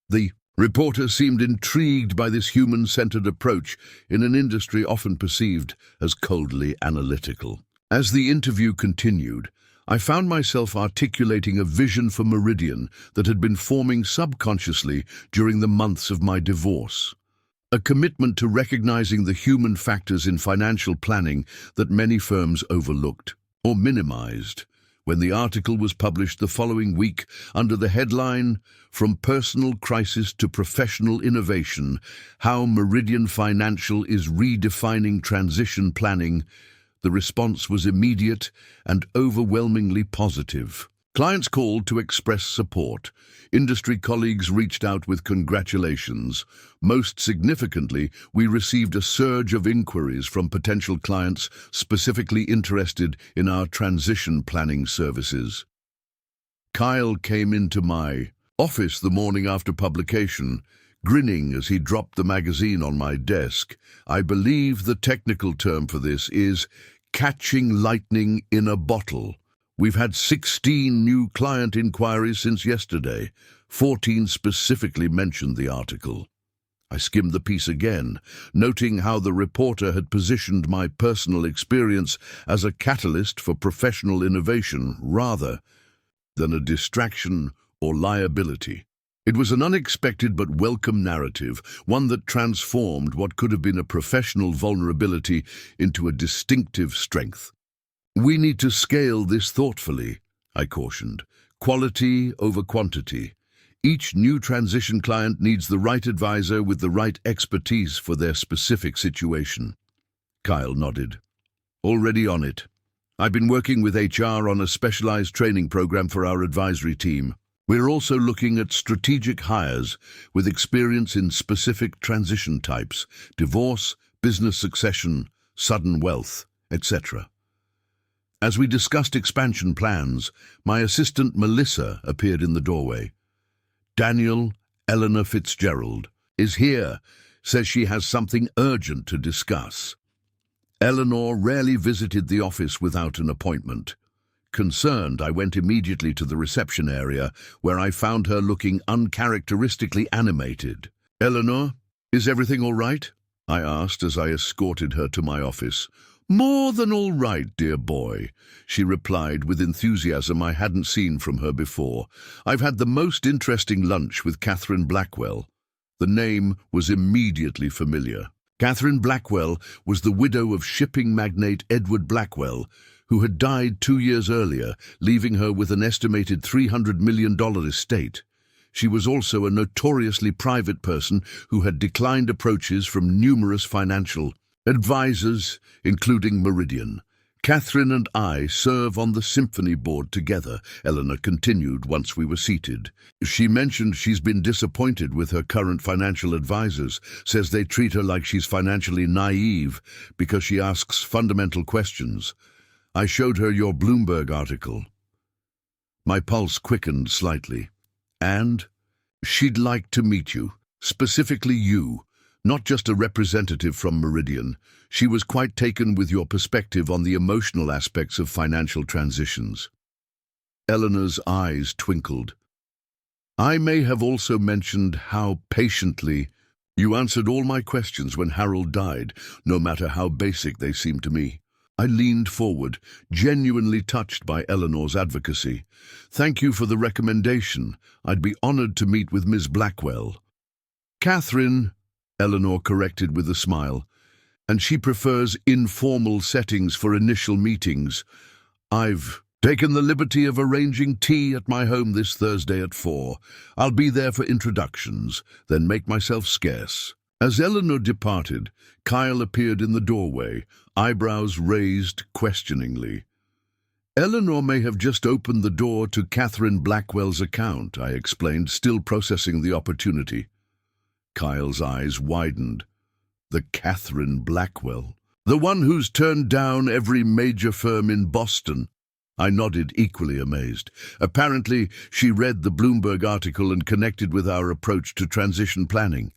The reporter seemed intrigued by this human-centered approach in an industry often perceived as coldly analytical. As the interview continued, I found myself articulating a vision for Meridian that had been forming subconsciously during the months of my divorce. A commitment to recognizing the human factors in financial planning that many firms overlooked or minimized. When the article was published the following week under the headline, "From Personal Crisis to Professional Innovation, How Meridian Financial is Redefining Transition Planning," the response was immediate and overwhelmingly positive. Clients called to express support. Industry colleagues reached out with congratulations. Most significantly, we received a surge of inquiries from potential clients specifically interested in our transition planning services. Kyle came into my office the morning after publication, grinning as he dropped the magazine on my desk. I believe the technical term for this is catching lightning in a bottle. We've had 16 new client inquiries since yesterday. 14 specifically mentioned the article. I skimmed the piece again, noting how the reporter had positioned my personal experience as a catalyst for professional innovation rather than a distraction or liability. It was an unexpected but welcome narrative, one that transformed what could have been a professional vulnerability into a distinctive strength. "We need to scale this thoughtfully," I cautioned. "Quality over quantity. Each new transition client needs the right advisor with the right expertise for their specific situation." Kyle nodded. "Already on it. I've been working with HR on a specialized training program for our advisory team. We're also looking at strategic hires with experience in specific transition types, divorce, business succession, sudden wealth, etc." As we discussed expansion plans, my assistant Melissa appeared in the doorway. "Daniel, Eleanor Fitzgerald, is here, says she has something urgent to discuss." Eleanor rarely visited the office without an appointment. Concerned, I went immediately to the reception area, where I found her looking uncharacteristically animated. "Eleanor, is everything all right?" I asked as I escorted her to my office. "More than all right, dear boy," she replied with enthusiasm I hadn't seen from her before. "I've had the most interesting lunch with Catherine Blackwell." The name was immediately familiar. Catherine Blackwell was the widow of shipping magnate Edward Blackwell, who had died 2 years earlier, leaving her with an estimated $300 million estate. She was also a notoriously private person who had declined approaches from numerous financial advisors, including Meridian. "Catherine and I serve on the symphony board together," Eleanor continued once we were seated. "She mentioned she's been disappointed with her current financial advisors, says they treat her like she's financially naive because she asks fundamental questions. I showed her your Bloomberg article." My pulse quickened slightly. "And she'd like to meet you, specifically you. Not just a representative from Meridian. She was quite taken with your perspective on the emotional aspects of financial transitions." Eleanor's eyes twinkled. "I may have also mentioned how patiently you answered all my questions when Harold died, no matter how basic they seemed to me. I leaned forward, genuinely touched by Eleanor's advocacy. "Thank you for the recommendation. I'd be honored to meet with Ms. Blackwell." "Catherine," Eleanor corrected with a smile, "and she prefers informal settings for initial meetings. I've taken the liberty of arranging tea at my home this Thursday at 4. I'll be there for introductions, then make myself scarce." As Eleanor departed, Kyle appeared in the doorway, eyebrows raised questioningly. "Eleanor may have just opened the door to Catherine Blackwell's account," I explained, still processing the opportunity. Kyle's eyes widened. "The Catherine Blackwell? The one who's turned down every major firm in Boston?" I nodded, equally amazed. "Apparently, she read the Bloomberg article and connected with our approach to transition planning."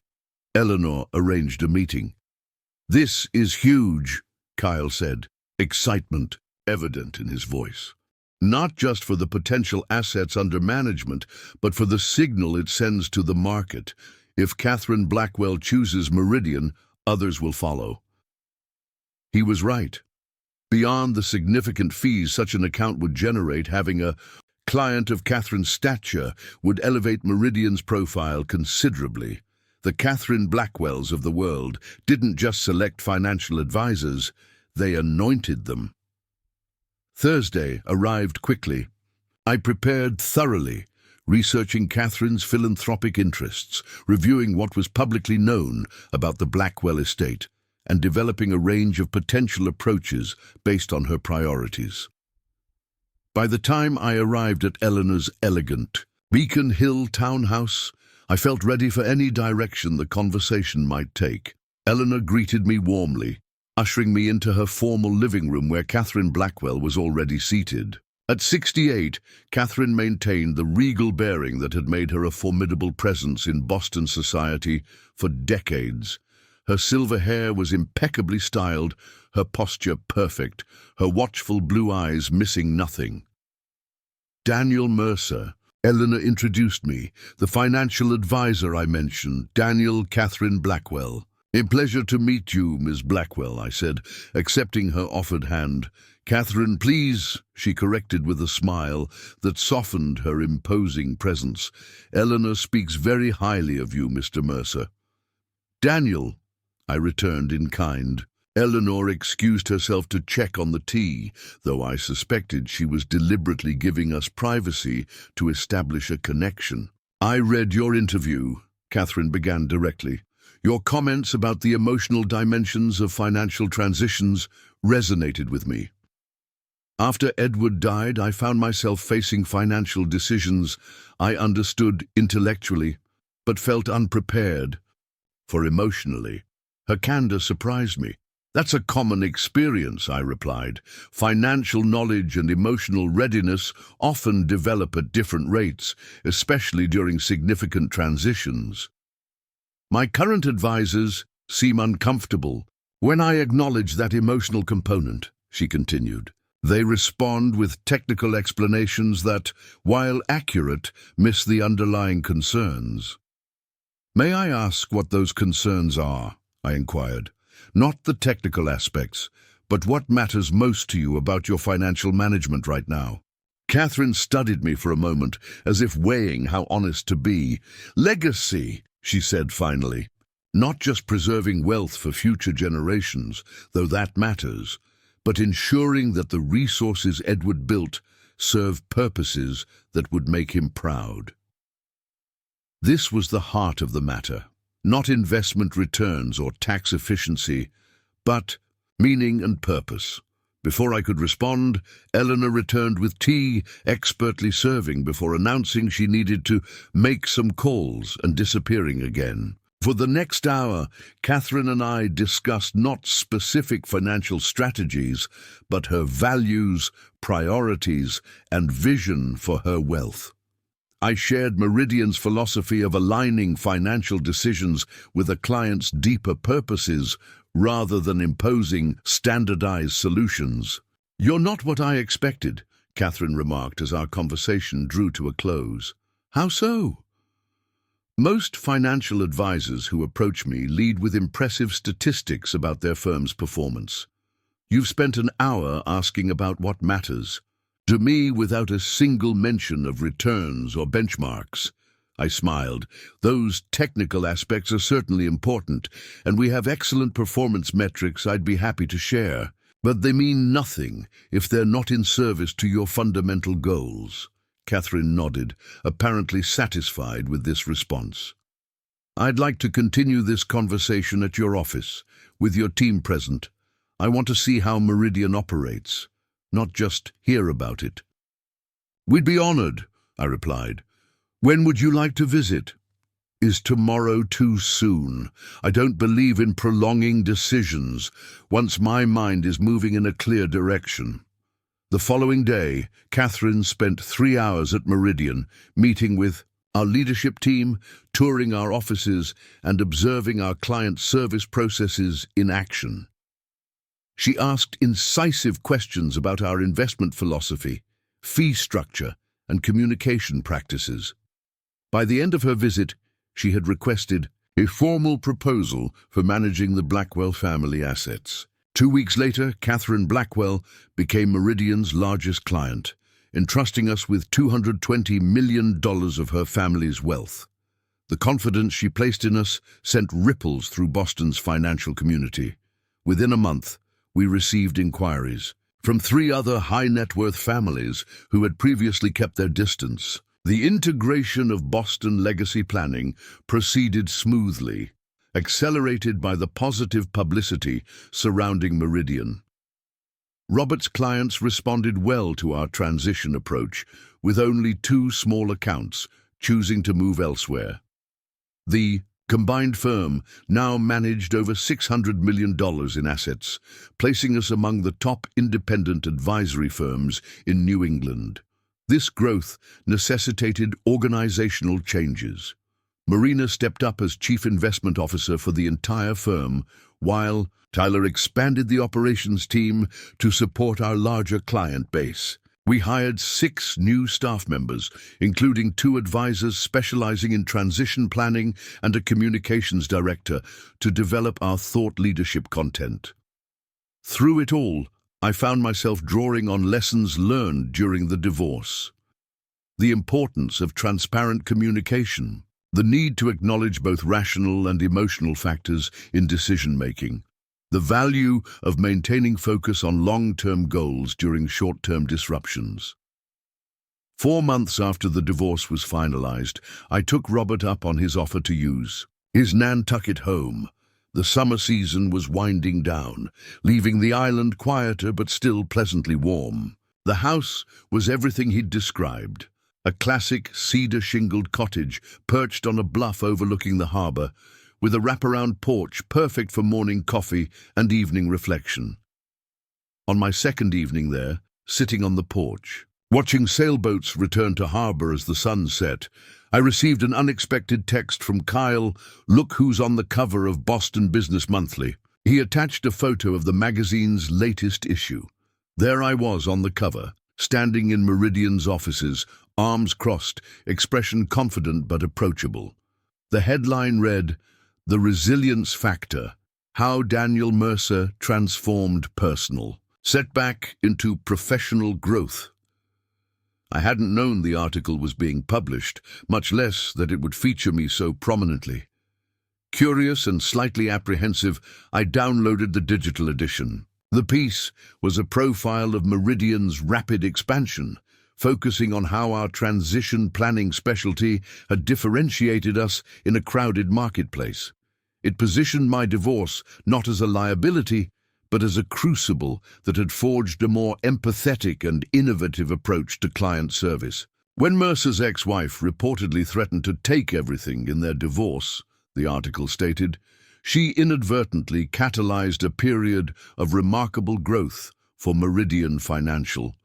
Eleanor arranged a meeting. "This is huge," Kyle said, excitement evident in his voice. "Not just for the potential assets under management, but for the signal it sends to the market. If Catherine Blackwell chooses Meridian, others will follow." He was right. Beyond the significant fees such an account would generate, having a client of Catherine's stature would elevate Meridian's profile considerably. The Catherine Blackwells of the world didn't just select financial advisors, they anointed them. Thursday arrived quickly. I prepared thoroughly, researching Catherine's philanthropic interests, reviewing what was publicly known about the Blackwell estate, and developing a range of potential approaches based on her priorities. By the time I arrived at Eleanor's elegant Beacon Hill townhouse, I felt ready for any direction the conversation might take. Eleanor greeted me warmly, ushering me into her formal living room where Catherine Blackwell was already seated. At 68, Catherine maintained the regal bearing that had made her a formidable presence in Boston society for decades. Her silver hair was impeccably styled, her posture perfect, her watchful blue eyes missing nothing. "Daniel Mercer," Eleanor introduced me, "the financial advisor I mentioned, Daniel Catherine Blackwell." "A pleasure to meet you, Miss Blackwell," I said, accepting her offered hand. "Catherine, please," she corrected with a smile that softened her imposing presence. "Eleanor speaks very highly of you, Mr. Mercer." "Daniel," I returned in kind. Eleanor excused herself to check on the tea, though I suspected she was deliberately giving us privacy to establish a connection. "I read your interview," Catherine began directly. "Your comments about the emotional dimensions of financial transitions resonated with me. After Edward died, I found myself facing financial decisions I understood intellectually, but felt unprepared for emotionally." Her candor surprised me. "That's a common experience," I replied. "Financial knowledge and emotional readiness often develop at different rates, especially during significant transitions. My current advisors seem uncomfortable when I acknowledge that emotional component," she continued. "They respond with technical explanations that, while accurate, miss the underlying concerns." "May I ask what those concerns are?" I inquired. "Not the technical aspects, but what matters most to you about your financial management right now?" Catherine studied me for a moment, as if weighing how honest to be. "Legacy," she said finally. "Not just preserving wealth for future generations, though that matters, but ensuring that the resources Edward built serve purposes that would make him proud." This was the heart of the matter. Not investment returns or tax efficiency, but meaning and purpose. Before I could respond, Eleanor returned with tea, expertly serving before announcing she needed to make some calls and disappearing again. For the next hour, Catherine and I discussed not specific financial strategies, but her values, priorities, and vision for her wealth. I shared Meridian's philosophy of aligning financial decisions with a client's deeper purposes rather than imposing standardized solutions. "You're not what I expected," Catherine remarked as our conversation drew to a close. "How so?" "Most financial advisors who approach me lead with impressive statistics about their firm's performance. You've spent an hour asking about what matters. To me, without a single mention of returns or benchmarks. I smiled. Those technical aspects are certainly important, and we have excellent performance metrics I'd be happy to share. But they mean nothing if they're not in service to your fundamental goals. Catherine nodded, apparently satisfied with this response. I'd like to continue this conversation at your office, with your team present. I want to see how Meridian operates, not just hear about it. We'd be honored, I replied. When would you like to visit? Is tomorrow too soon? I don't believe in prolonging decisions once my mind is moving in a clear direction. The following day, Catherine spent 3 hours at Meridian, meeting with our leadership team, touring our offices, and observing our client service processes in action. She asked incisive questions about our investment philosophy, fee structure, and communication practices. By the end of her visit, she had requested a formal proposal for managing the Blackwell family assets. 2 weeks later, Catherine Blackwell became Meridian's largest client, entrusting us with $220 million of her family's wealth. The confidence she placed in us sent ripples through Boston's financial community. Within a month, we received inquiries from 3 other high-net-worth families who had previously kept their distance. The integration of Boston legacy planning proceeded smoothly, accelerated by the positive publicity surrounding Meridian. Robert's clients responded well to our transition approach, with only 2 small accounts choosing to move elsewhere. The combined firm now managed over $600 million in assets, placing us among the top independent advisory firms in New England. This growth necessitated organizational changes. Marina stepped up as Chief Investment Officer for the entire firm, while Tyler expanded the operations team to support our larger client base. We hired 6 new staff members, including 2 advisors specializing in transition planning and a communications director to develop our thought leadership content. Through it all, I found myself drawing on lessons learned during the divorce. The importance of transparent communication, the need to acknowledge both rational and emotional factors in decision-making, the value of maintaining focus on long-term goals during short-term disruptions. 4 months after the divorce was finalized, I took Robert up on his offer to use his Nantucket home. The summer season was winding down, leaving the island quieter but still pleasantly warm. The house was everything he'd described. A classic cedar-shingled cottage perched on a bluff overlooking the harbor, with a wraparound porch perfect for morning coffee and evening reflection. On my second evening there, sitting on the porch, watching sailboats return to harbor as the sun set, I received an unexpected text from Kyle. Look who's on the cover of Boston Business Monthly. He attached a photo of the magazine's latest issue. There I was on the cover, standing in Meridian's offices, arms crossed, expression confident but approachable. The headline read, "The Resilience Factor, How Daniel Mercer Transformed Personal Setback into Professional Growth." I hadn't known the article was being published, much less that it would feature me so prominently. Curious and slightly apprehensive, I downloaded the digital edition. The piece was a profile of Meridian's rapid expansion, focusing on how our transition planning specialty had differentiated us in a crowded marketplace. It positioned my divorce not as a liability, but as a crucible that had forged a more empathetic and innovative approach to client service. When Mercer's ex-wife reportedly threatened to take everything in their divorce, the article stated, she inadvertently catalyzed a period of remarkable growth for Meridian Financial.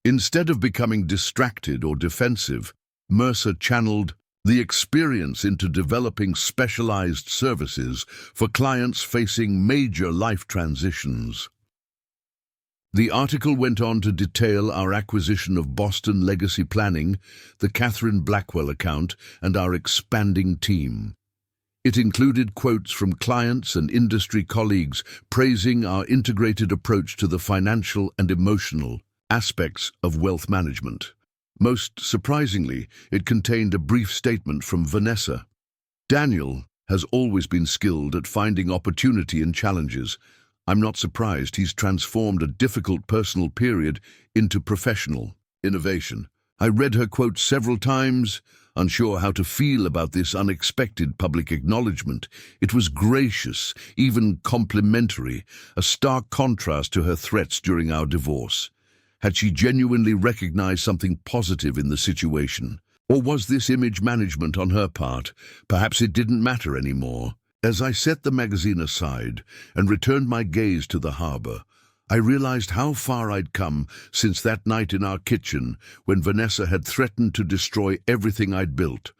Instead of becoming distracted or defensive, Mercer channeled the experience into developing specialized services for clients facing major life transitions. The article went on to detail our acquisition of Boston Legacy Planning, the Catherine Blackwell account, and our expanding team. It included quotes from clients and industry colleagues praising our integrated approach to the financial and emotional aspects of wealth management. Most surprisingly, it contained a brief statement from Vanessa. Daniel has always been skilled at finding opportunity in challenges. I'm not surprised he's transformed a difficult personal period into professional innovation. I read her quote several times, unsure how to feel about this unexpected public acknowledgement. It was gracious, even complimentary, a stark contrast to her threats during our divorce. Had she genuinely recognized something positive in the situation? Or was this image management on her part? Perhaps it didn't matter anymore. As I set the magazine aside and returned my gaze to the harbor, I realized how far I'd come since that night in our kitchen when Vanessa had threatened to destroy everything I'd built.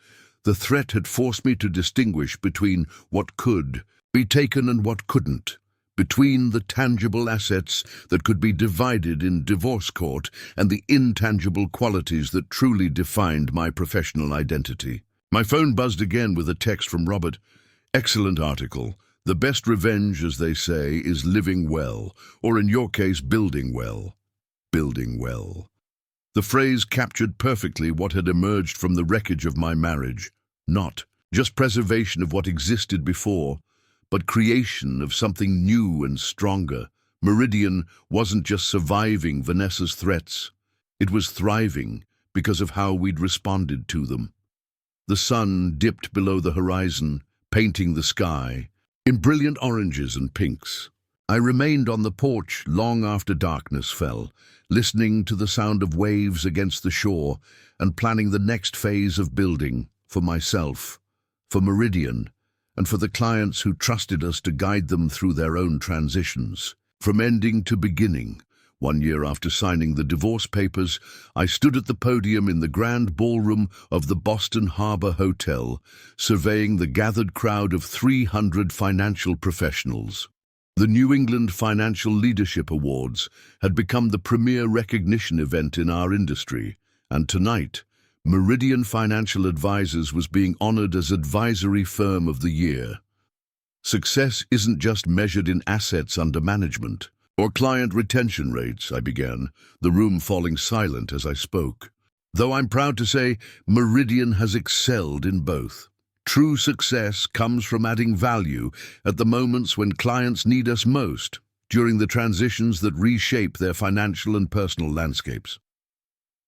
The threat had forced me to distinguish between what could be taken and what couldn't, between the tangible assets that could be divided in divorce court and the intangible qualities that truly defined my professional identity. My phone buzzed again with a text from Robert. Excellent article. The best revenge, as they say, is living well, or in your case, building well. Building well. The phrase captured perfectly what had emerged from the wreckage of my marriage. Not just preservation of what existed before, but creation of something new and stronger. Meridian wasn't just surviving Vanessa's threats. It was thriving because of how we'd responded to them. The sun dipped below the horizon, painting the sky in brilliant oranges and pinks. I remained on the porch long after darkness fell, listening to the sound of waves against the shore and planning the next phase of building for myself, for Meridian, and for the clients who trusted us to guide them through their own transitions. From ending to beginning, 1 year after signing the divorce papers, I stood at the podium in the grand ballroom of the Boston Harbor Hotel, surveying the gathered crowd of 300 financial professionals. The New England Financial Leadership Awards had become the premier recognition event in our industry, and tonight, Meridian Financial Advisors was being honored as Advisory Firm of the Year. Success isn't just measured in assets under management or client retention rates, I began, the room falling silent as I spoke. Though I'm proud to say Meridian has excelled in both. True success comes from adding value at the moments when clients need us most, during the transitions that reshape their financial and personal landscapes.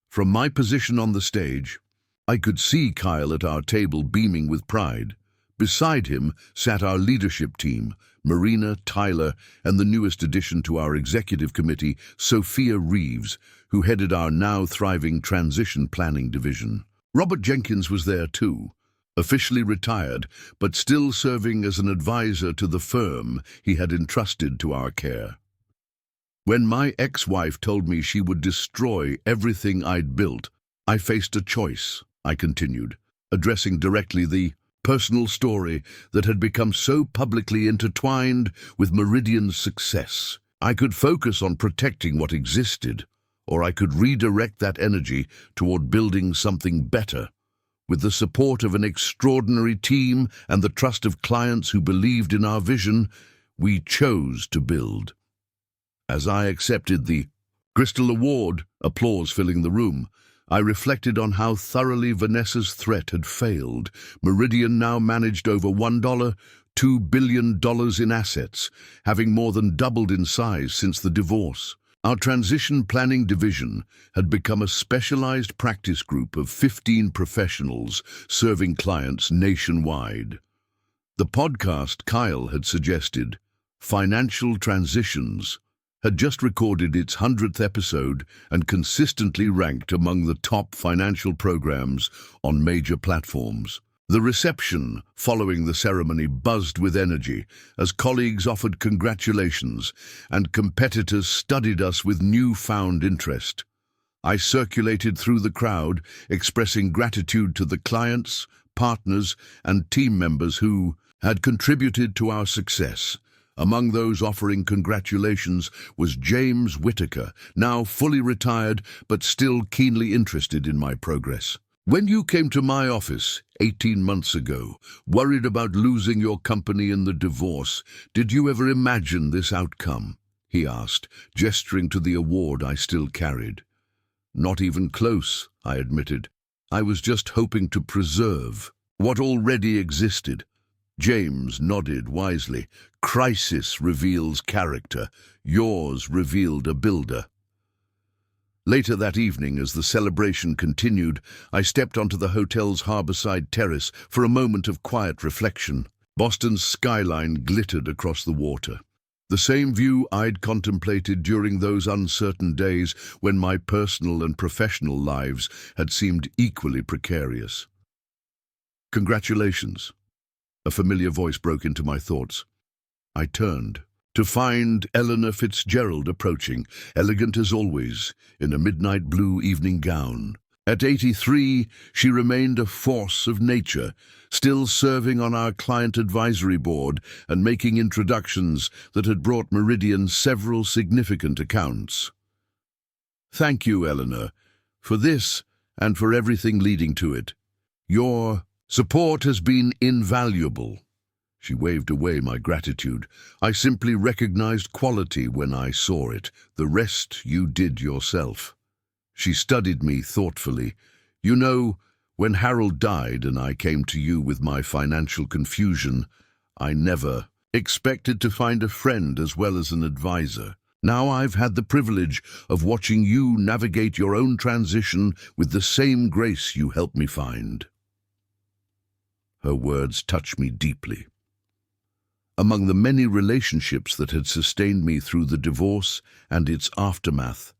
From my position on the stage, I could see Kyle at our table beaming with pride. Beside him sat our leadership team, Marina, Tyler, and the newest addition to our executive committee, Sophia Reeves, who headed our now thriving transition planning division. Robert Jenkins was there too, officially retired, but still serving as an advisor to the firm he had entrusted to our care. When my ex-wife told me she would destroy everything I'd built, I faced a choice, I continued, addressing directly the personal story that had become so publicly intertwined with Meridian's success. I could focus on protecting what existed, or I could redirect that energy toward building something better. With the support of an extraordinary team and the trust of clients who believed in our vision, we chose to build. As I accepted the Crystal Award, applause filling the room, I reflected on how thoroughly Vanessa's threat had failed. Meridian now managed over $2 billion in assets, having more than doubled in size since the divorce. Our transition planning division had become a specialized practice group of 15 professionals serving clients nationwide. The podcast Kyle had suggested, Financial Transitions, had just recorded its 100th episode and consistently ranked among the top financial programs on major platforms. The reception following the ceremony buzzed with energy as colleagues offered congratulations and competitors studied us with newfound interest. I circulated through the crowd, expressing gratitude to the clients, partners, and team members who had contributed to our success. Among those offering congratulations was James Whitaker, now fully retired but still keenly interested in my progress. When you came to my office 18 months ago, worried about losing your company in the divorce, did you ever imagine this outcome? He asked, gesturing to the award I still carried. Not even close, I admitted. I was just hoping to preserve what already existed. James nodded wisely. Crisis reveals character. Yours revealed a builder. Later that evening, as the celebration continued, I stepped onto the hotel's harborside terrace for a moment of quiet reflection. Boston's skyline glittered across the water. The same view I'd contemplated during those uncertain days when my personal and professional lives had seemed equally precarious. "Congratulations." A familiar voice broke into my thoughts. I turned to find Eleanor Fitzgerald approaching, elegant as always, in a midnight blue evening gown. At 83, she remained a force of nature, still serving on our client advisory board and making introductions that had brought Meridian several significant accounts. "Thank you, Eleanor, for this and for everything leading to it. Your support has been invaluable." She waved away my gratitude. "I simply recognized quality when I saw it. The rest you did yourself." She studied me thoughtfully. "You know, when Harold died and I came to you with my financial confusion, I never expected to find a friend as well as an advisor. Now I've had the privilege of watching you navigate your own transition with the same grace you helped me find." Her words touched me deeply. Among the many relationships that had sustained me through the divorce and its aftermath,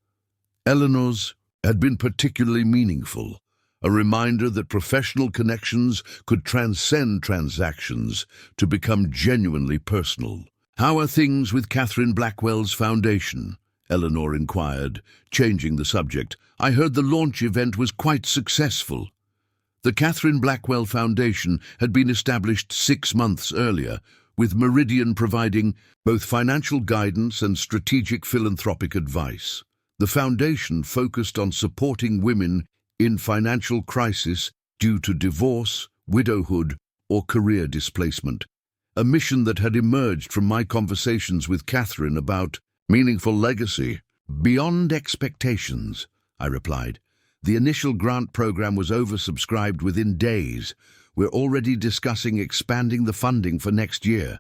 Eleanor's had been particularly meaningful, a reminder that professional connections could transcend transactions to become genuinely personal. "How are things with Catherine Blackwell's foundation?" Eleanor inquired, changing the subject. "I heard the launch event was quite successful." The Catherine Blackwell Foundation had been established 6 months earlier, with Meridian providing both financial guidance and strategic philanthropic advice. The foundation focused on supporting women in financial crisis due to divorce, widowhood, or career displacement, a mission that had emerged from my conversations with Catherine about meaningful legacy. "Beyond expectations," I replied. "The initial grant program was oversubscribed within days. We're already discussing expanding the funding for next year."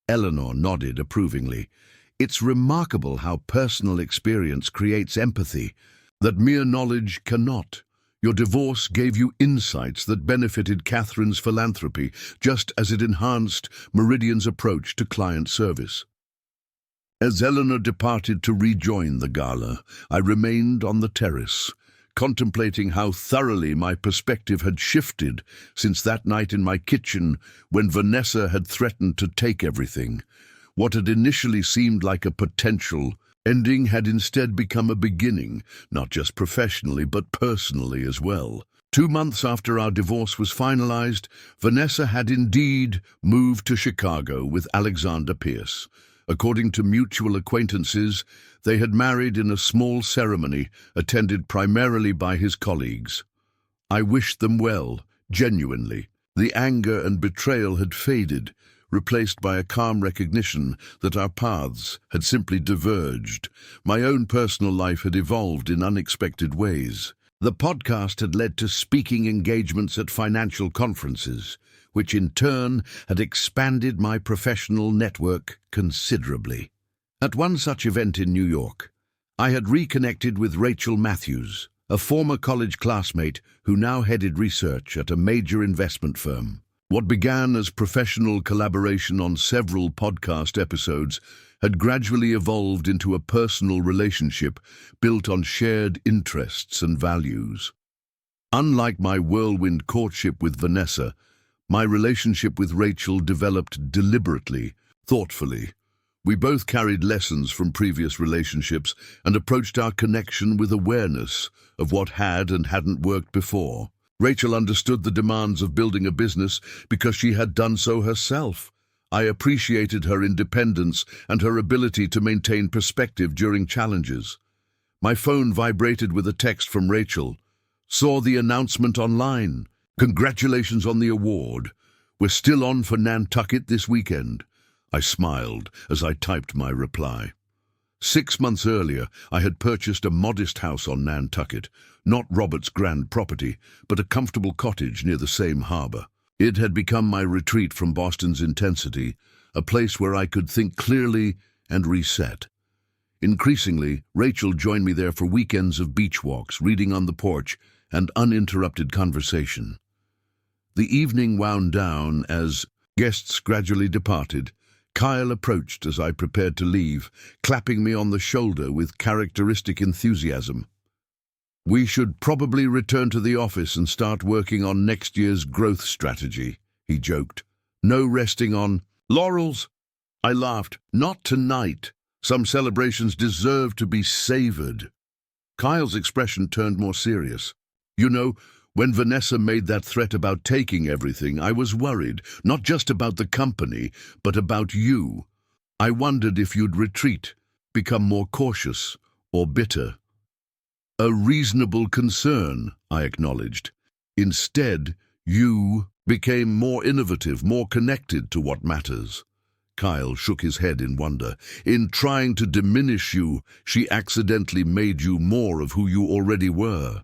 Eleanor nodded approvingly. "It's remarkable how personal experience creates empathy that mere knowledge cannot. Your divorce gave you insights that benefited Catherine's philanthropy, just as it enhanced Meridian's approach to client service." As Eleanor departed to rejoin the gala, I remained on the terrace, contemplating how thoroughly my perspective had shifted since that night in my kitchen when Vanessa had threatened to take everything. What had initially seemed like a potential ending had instead become a beginning, not just professionally but personally as well. 2 months after our divorce was finalized, Vanessa had indeed moved to Chicago with Alexander Pierce. According to mutual acquaintances, they had married in a small ceremony attended primarily by his colleagues. I wished them well, genuinely. The anger and betrayal had faded, replaced by a calm recognition that our paths had simply diverged. My own personal life had evolved in unexpected ways. The podcast had led to speaking engagements at financial conferences, which in turn had expanded my professional network considerably. At one such event in New York, I had reconnected with Rachel Matthews, a former college classmate who now headed research at a major investment firm. What began as professional collaboration on several podcast episodes had gradually evolved into a personal relationship built on shared interests and values. Unlike my whirlwind courtship with Vanessa, my relationship with Rachel developed deliberately, thoughtfully. We both carried lessons from previous relationships and approached our connection with awareness of what had and hadn't worked before. Rachel understood the demands of building a business because she had done so herself. I appreciated her independence and her ability to maintain perspective during challenges. My phone vibrated with a text from Rachel. Saw the announcement online. Congratulations on the award. We're still on for Nantucket this weekend. I smiled as I typed my reply. 6 months earlier, I had purchased a modest house on Nantucket, not Robert's grand property, but a comfortable cottage near the same harbor. It had become my retreat from Boston's intensity, a place where I could think clearly and reset. Increasingly, Rachel joined me there for weekends of beach walks, reading on the porch, and uninterrupted conversation. The evening wound down as guests gradually departed. Kyle approached as I prepared to leave, clapping me on the shoulder with characteristic enthusiasm. "We should probably return to the office and start working on next year's growth strategy," he joked. "No resting on laurels." I laughed. "Not tonight. Some celebrations deserve to be savored." Kyle's expression turned more serious. "You know, when Vanessa made that threat about taking everything, I was worried, not just about the company, but about you. I wondered if you'd retreat, become more cautious, or bitter." "A reasonable concern," I acknowledged. "Instead, you became more innovative, more connected to what matters." Kyle shook his head in wonder. "In trying to diminish you, she accidentally made you more of who you already were."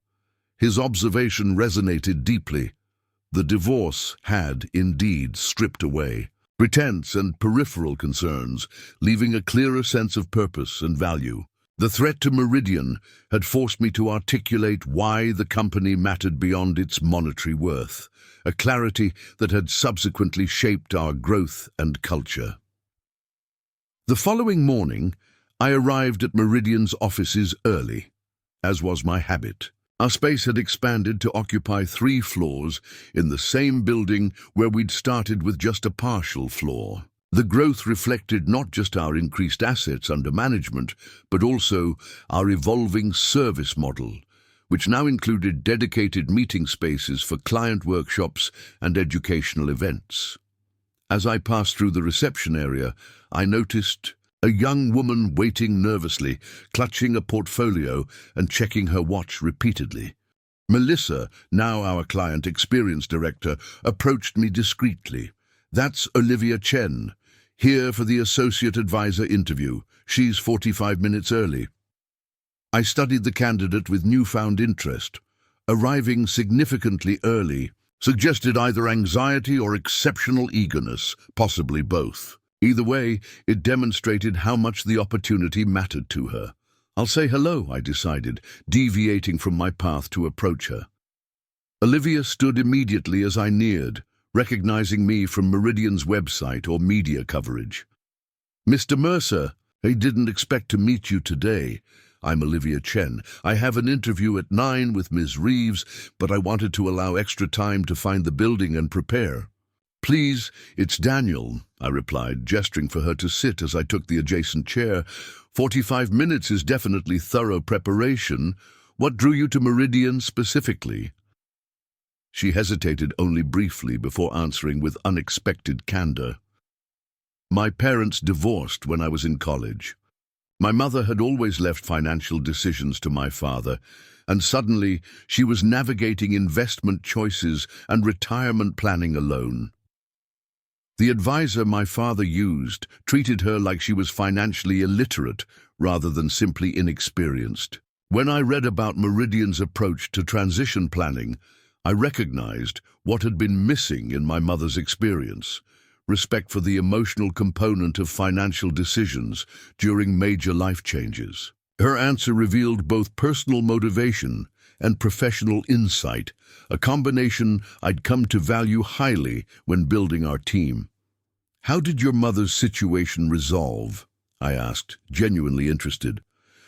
His observation resonated deeply. The divorce had, indeed, stripped away pretense and peripheral concerns, leaving a clearer sense of purpose and value. The threat to Meridian had forced me to articulate why the company mattered beyond its monetary worth, a clarity that had subsequently shaped our growth and culture. The following morning, I arrived at Meridian's offices early, as was my habit. Our space had expanded to occupy 3 floors in the same building where we'd started with just a partial floor. The growth reflected not just our increased assets under management, but also our evolving service model, which now included dedicated meeting spaces for client workshops and educational events. As I passed through the reception area, I noticed a young woman waiting nervously, clutching a portfolio and checking her watch repeatedly. Melissa, now our client experience director, approached me discreetly. "That's Olivia Chen, here for the associate advisor interview. She's 45 minutes early." I studied the candidate with newfound interest. Arriving significantly early suggested either anxiety or exceptional eagerness, possibly both. Either way, it demonstrated how much the opportunity mattered to her. "I'll say hello," I decided, deviating from my path to approach her. Olivia stood immediately as I neared, recognizing me from Meridian's website or media coverage. "Mr. Mercer, I didn't expect to meet you today. I'm Olivia Chen. I have an interview at 9 with Ms. Reeves, but I wanted to allow extra time to find the building and prepare." "Please, it's Daniel," I replied, gesturing for her to sit as I took the adjacent chair. 45 minutes is definitely thorough preparation. What drew you to Meridian specifically?" She hesitated only briefly before answering with unexpected candor. "My parents divorced when I was in college. My mother had always left financial decisions to my father, and suddenly she was navigating investment choices and retirement planning alone. The advisor my father used treated her like she was financially illiterate rather than simply inexperienced. When I read about Meridian's approach to transition planning, I recognized what had been missing in my mother's experience: respect for the emotional component of financial decisions during major life changes. Her answer revealed both personal motivation and professional insight, a combination I'd come to value highly when building our team. "How did your mother's situation resolve?" I asked, genuinely interested.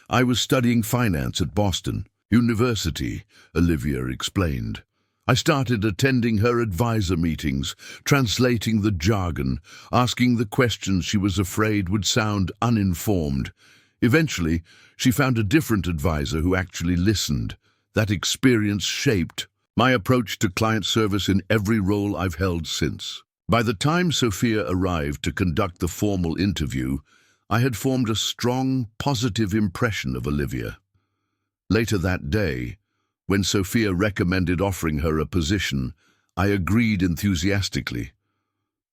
"I was studying finance at Boston University," Olivia explained. "I started attending her advisor meetings, translating the jargon, asking the questions she was afraid would sound uninformed. Eventually, she found a different advisor who actually listened. That experience shaped my approach to client service in every role I've held since." By the time Sophia arrived to conduct the formal interview, I had formed a strong, positive impression of Olivia. Later that day, When Sophia recommended offering her a position, I agreed enthusiastically.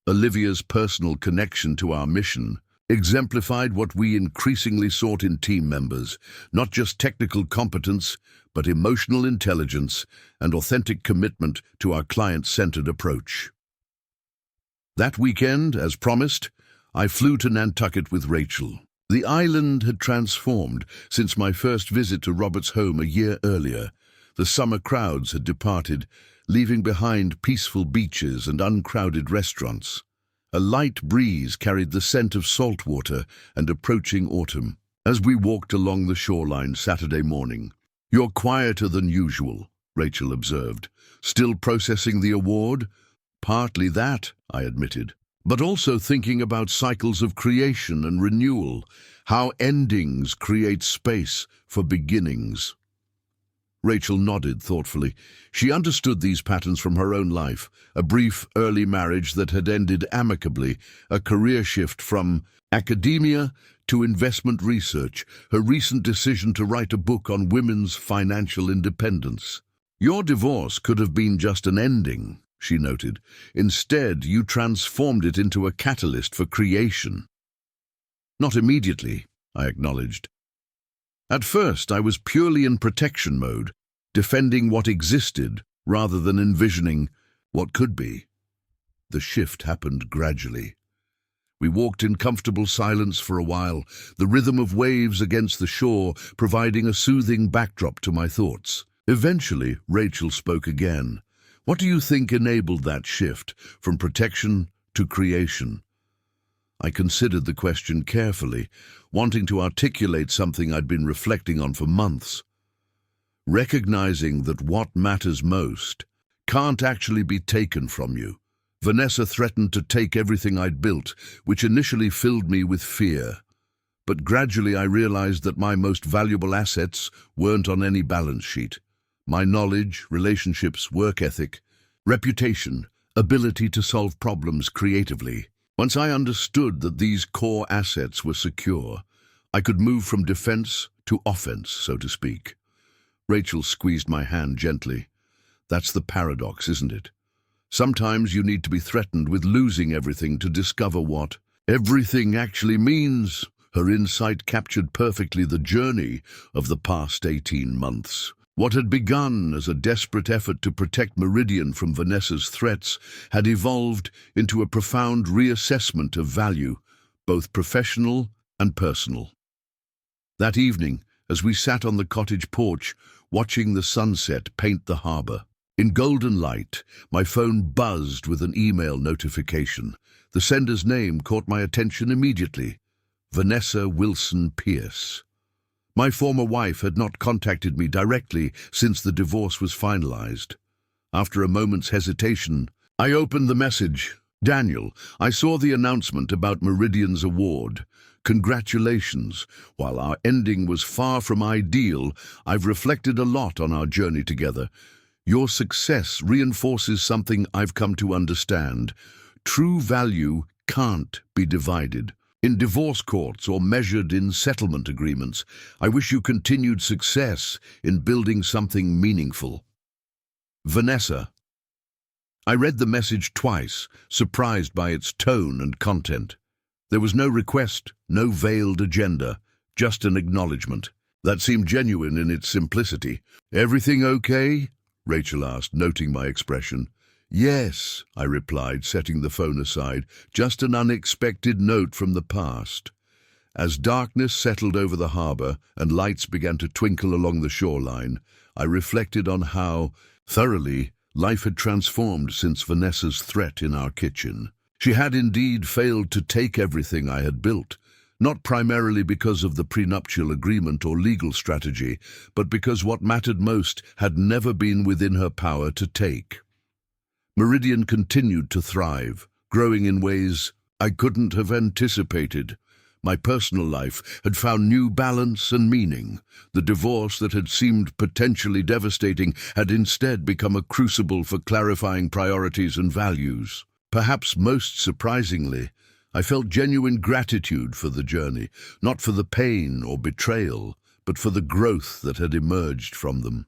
Olivia's personal connection to our mission exemplified what we increasingly sought in team members, not just technical competence, but emotional intelligence and authentic commitment to our client-centered approach. That weekend, as promised, I flew to Nantucket with Rachel. The island had transformed since my first visit to Robert's home a year earlier. The summer crowds had departed, leaving behind peaceful beaches and uncrowded restaurants. A light breeze carried the scent of salt water and approaching autumn. As we walked along the shoreline Saturday morning, "You're quieter than usual," Rachel observed. "Still processing the award?" "Partly that," I admitted, "but also thinking about cycles of creation and renewal, how endings create space for beginnings." Rachel nodded thoughtfully. She understood these patterns from her own life: a brief early marriage that had ended amicably, a career shift from academia to investment research, her recent decision to write a book on women's financial independence. "Your divorce could have been just an ending," she noted. "Instead, you transformed it into a catalyst for creation." "Not immediately," I acknowledged. "At first, I was purely in protection mode, defending what existed rather than envisioning what could be." The shift happened gradually. We walked in comfortable silence for a while, the rhythm of waves against the shore providing a soothing backdrop to my thoughts. Eventually, Rachel spoke again. "What do you think enabled that shift from protection to creation?" I considered the question carefully, wanting to articulate something I'd been reflecting on for months. Recognizing that what matters most can't actually be taken from you. Vanessa threatened to take everything I'd built, which initially filled me with fear. But gradually I realized that my most valuable assets weren't on any balance sheet. My knowledge, relationships, work ethic, reputation, ability to solve problems creatively. Once I understood that these core assets were secure, I could move from defense to offense, so to speak. Rachel squeezed my hand gently. "That's the paradox, isn't it? Sometimes you need to be threatened with losing everything to discover what everything actually means." Her insight captured perfectly the journey of the past 18 months. What had begun as a desperate effort to protect Meridian from Vanessa's threats had evolved into a profound reassessment of value, both professional and personal. That evening, as we sat on the cottage porch, watching the sunset paint the harbor, in golden light, my phone buzzed with an email notification. The sender's name caught my attention immediately: Vanessa Wilson Pierce. My former wife had not contacted me directly since the divorce was finalized. After a moment's hesitation, I opened the message. "Daniel, I saw the announcement about Meridian's award. Congratulations. While our ending was far from ideal, I've reflected a lot on our journey together. Your success reinforces something I've come to understand. True value can't be divided in divorce courts or measured in settlement agreements. I wish you continued success in building something meaningful. Vanessa." I read the message twice, surprised by its tone and content. There was no request, no veiled agenda, just an acknowledgement that seemed genuine in its simplicity. "Everything okay?" Rachel asked, noting my expression. "Yes," I replied, setting the phone aside, "just an unexpected note from the past." As darkness settled over the harbor and lights began to twinkle along the shoreline, I reflected on how thoroughly life had transformed since Vanessa's threat in our kitchen. She had indeed failed to take everything I had built, not primarily because of the prenuptial agreement or legal strategy, but because what mattered most had never been within her power to take. Meridian continued to thrive, growing in ways I couldn't have anticipated. My personal life had found new balance and meaning. The divorce that had seemed potentially devastating had instead become a crucible for clarifying priorities and values. Perhaps most surprisingly, I felt genuine gratitude for the journey, not for the pain or betrayal, but for the growth that had emerged from them.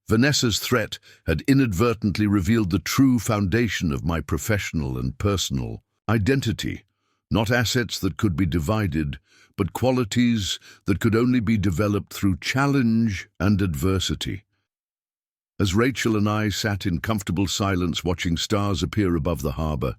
Vanessa's threat had inadvertently revealed the true foundation of my professional and personal identity. Not assets that could be divided, but qualities that could only be developed through challenge and adversity. As Rachel and I sat in comfortable silence watching stars appear above the harbor,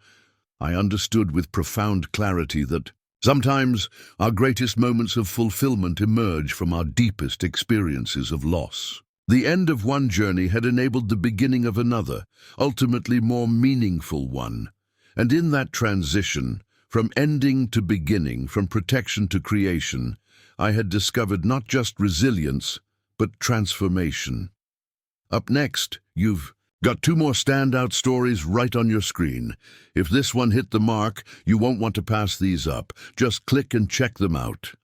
I understood with profound clarity that sometimes our greatest moments of fulfillment emerge from our deepest experiences of loss. The end of one journey had enabled the beginning of another, ultimately more meaningful one. And in that transition, from ending to beginning, from protection to creation, I had discovered not just resilience, but transformation. Up next, you've got 2 more standout stories right on your screen. If this one hit the mark, you won't want to pass these up. Just click and check them out.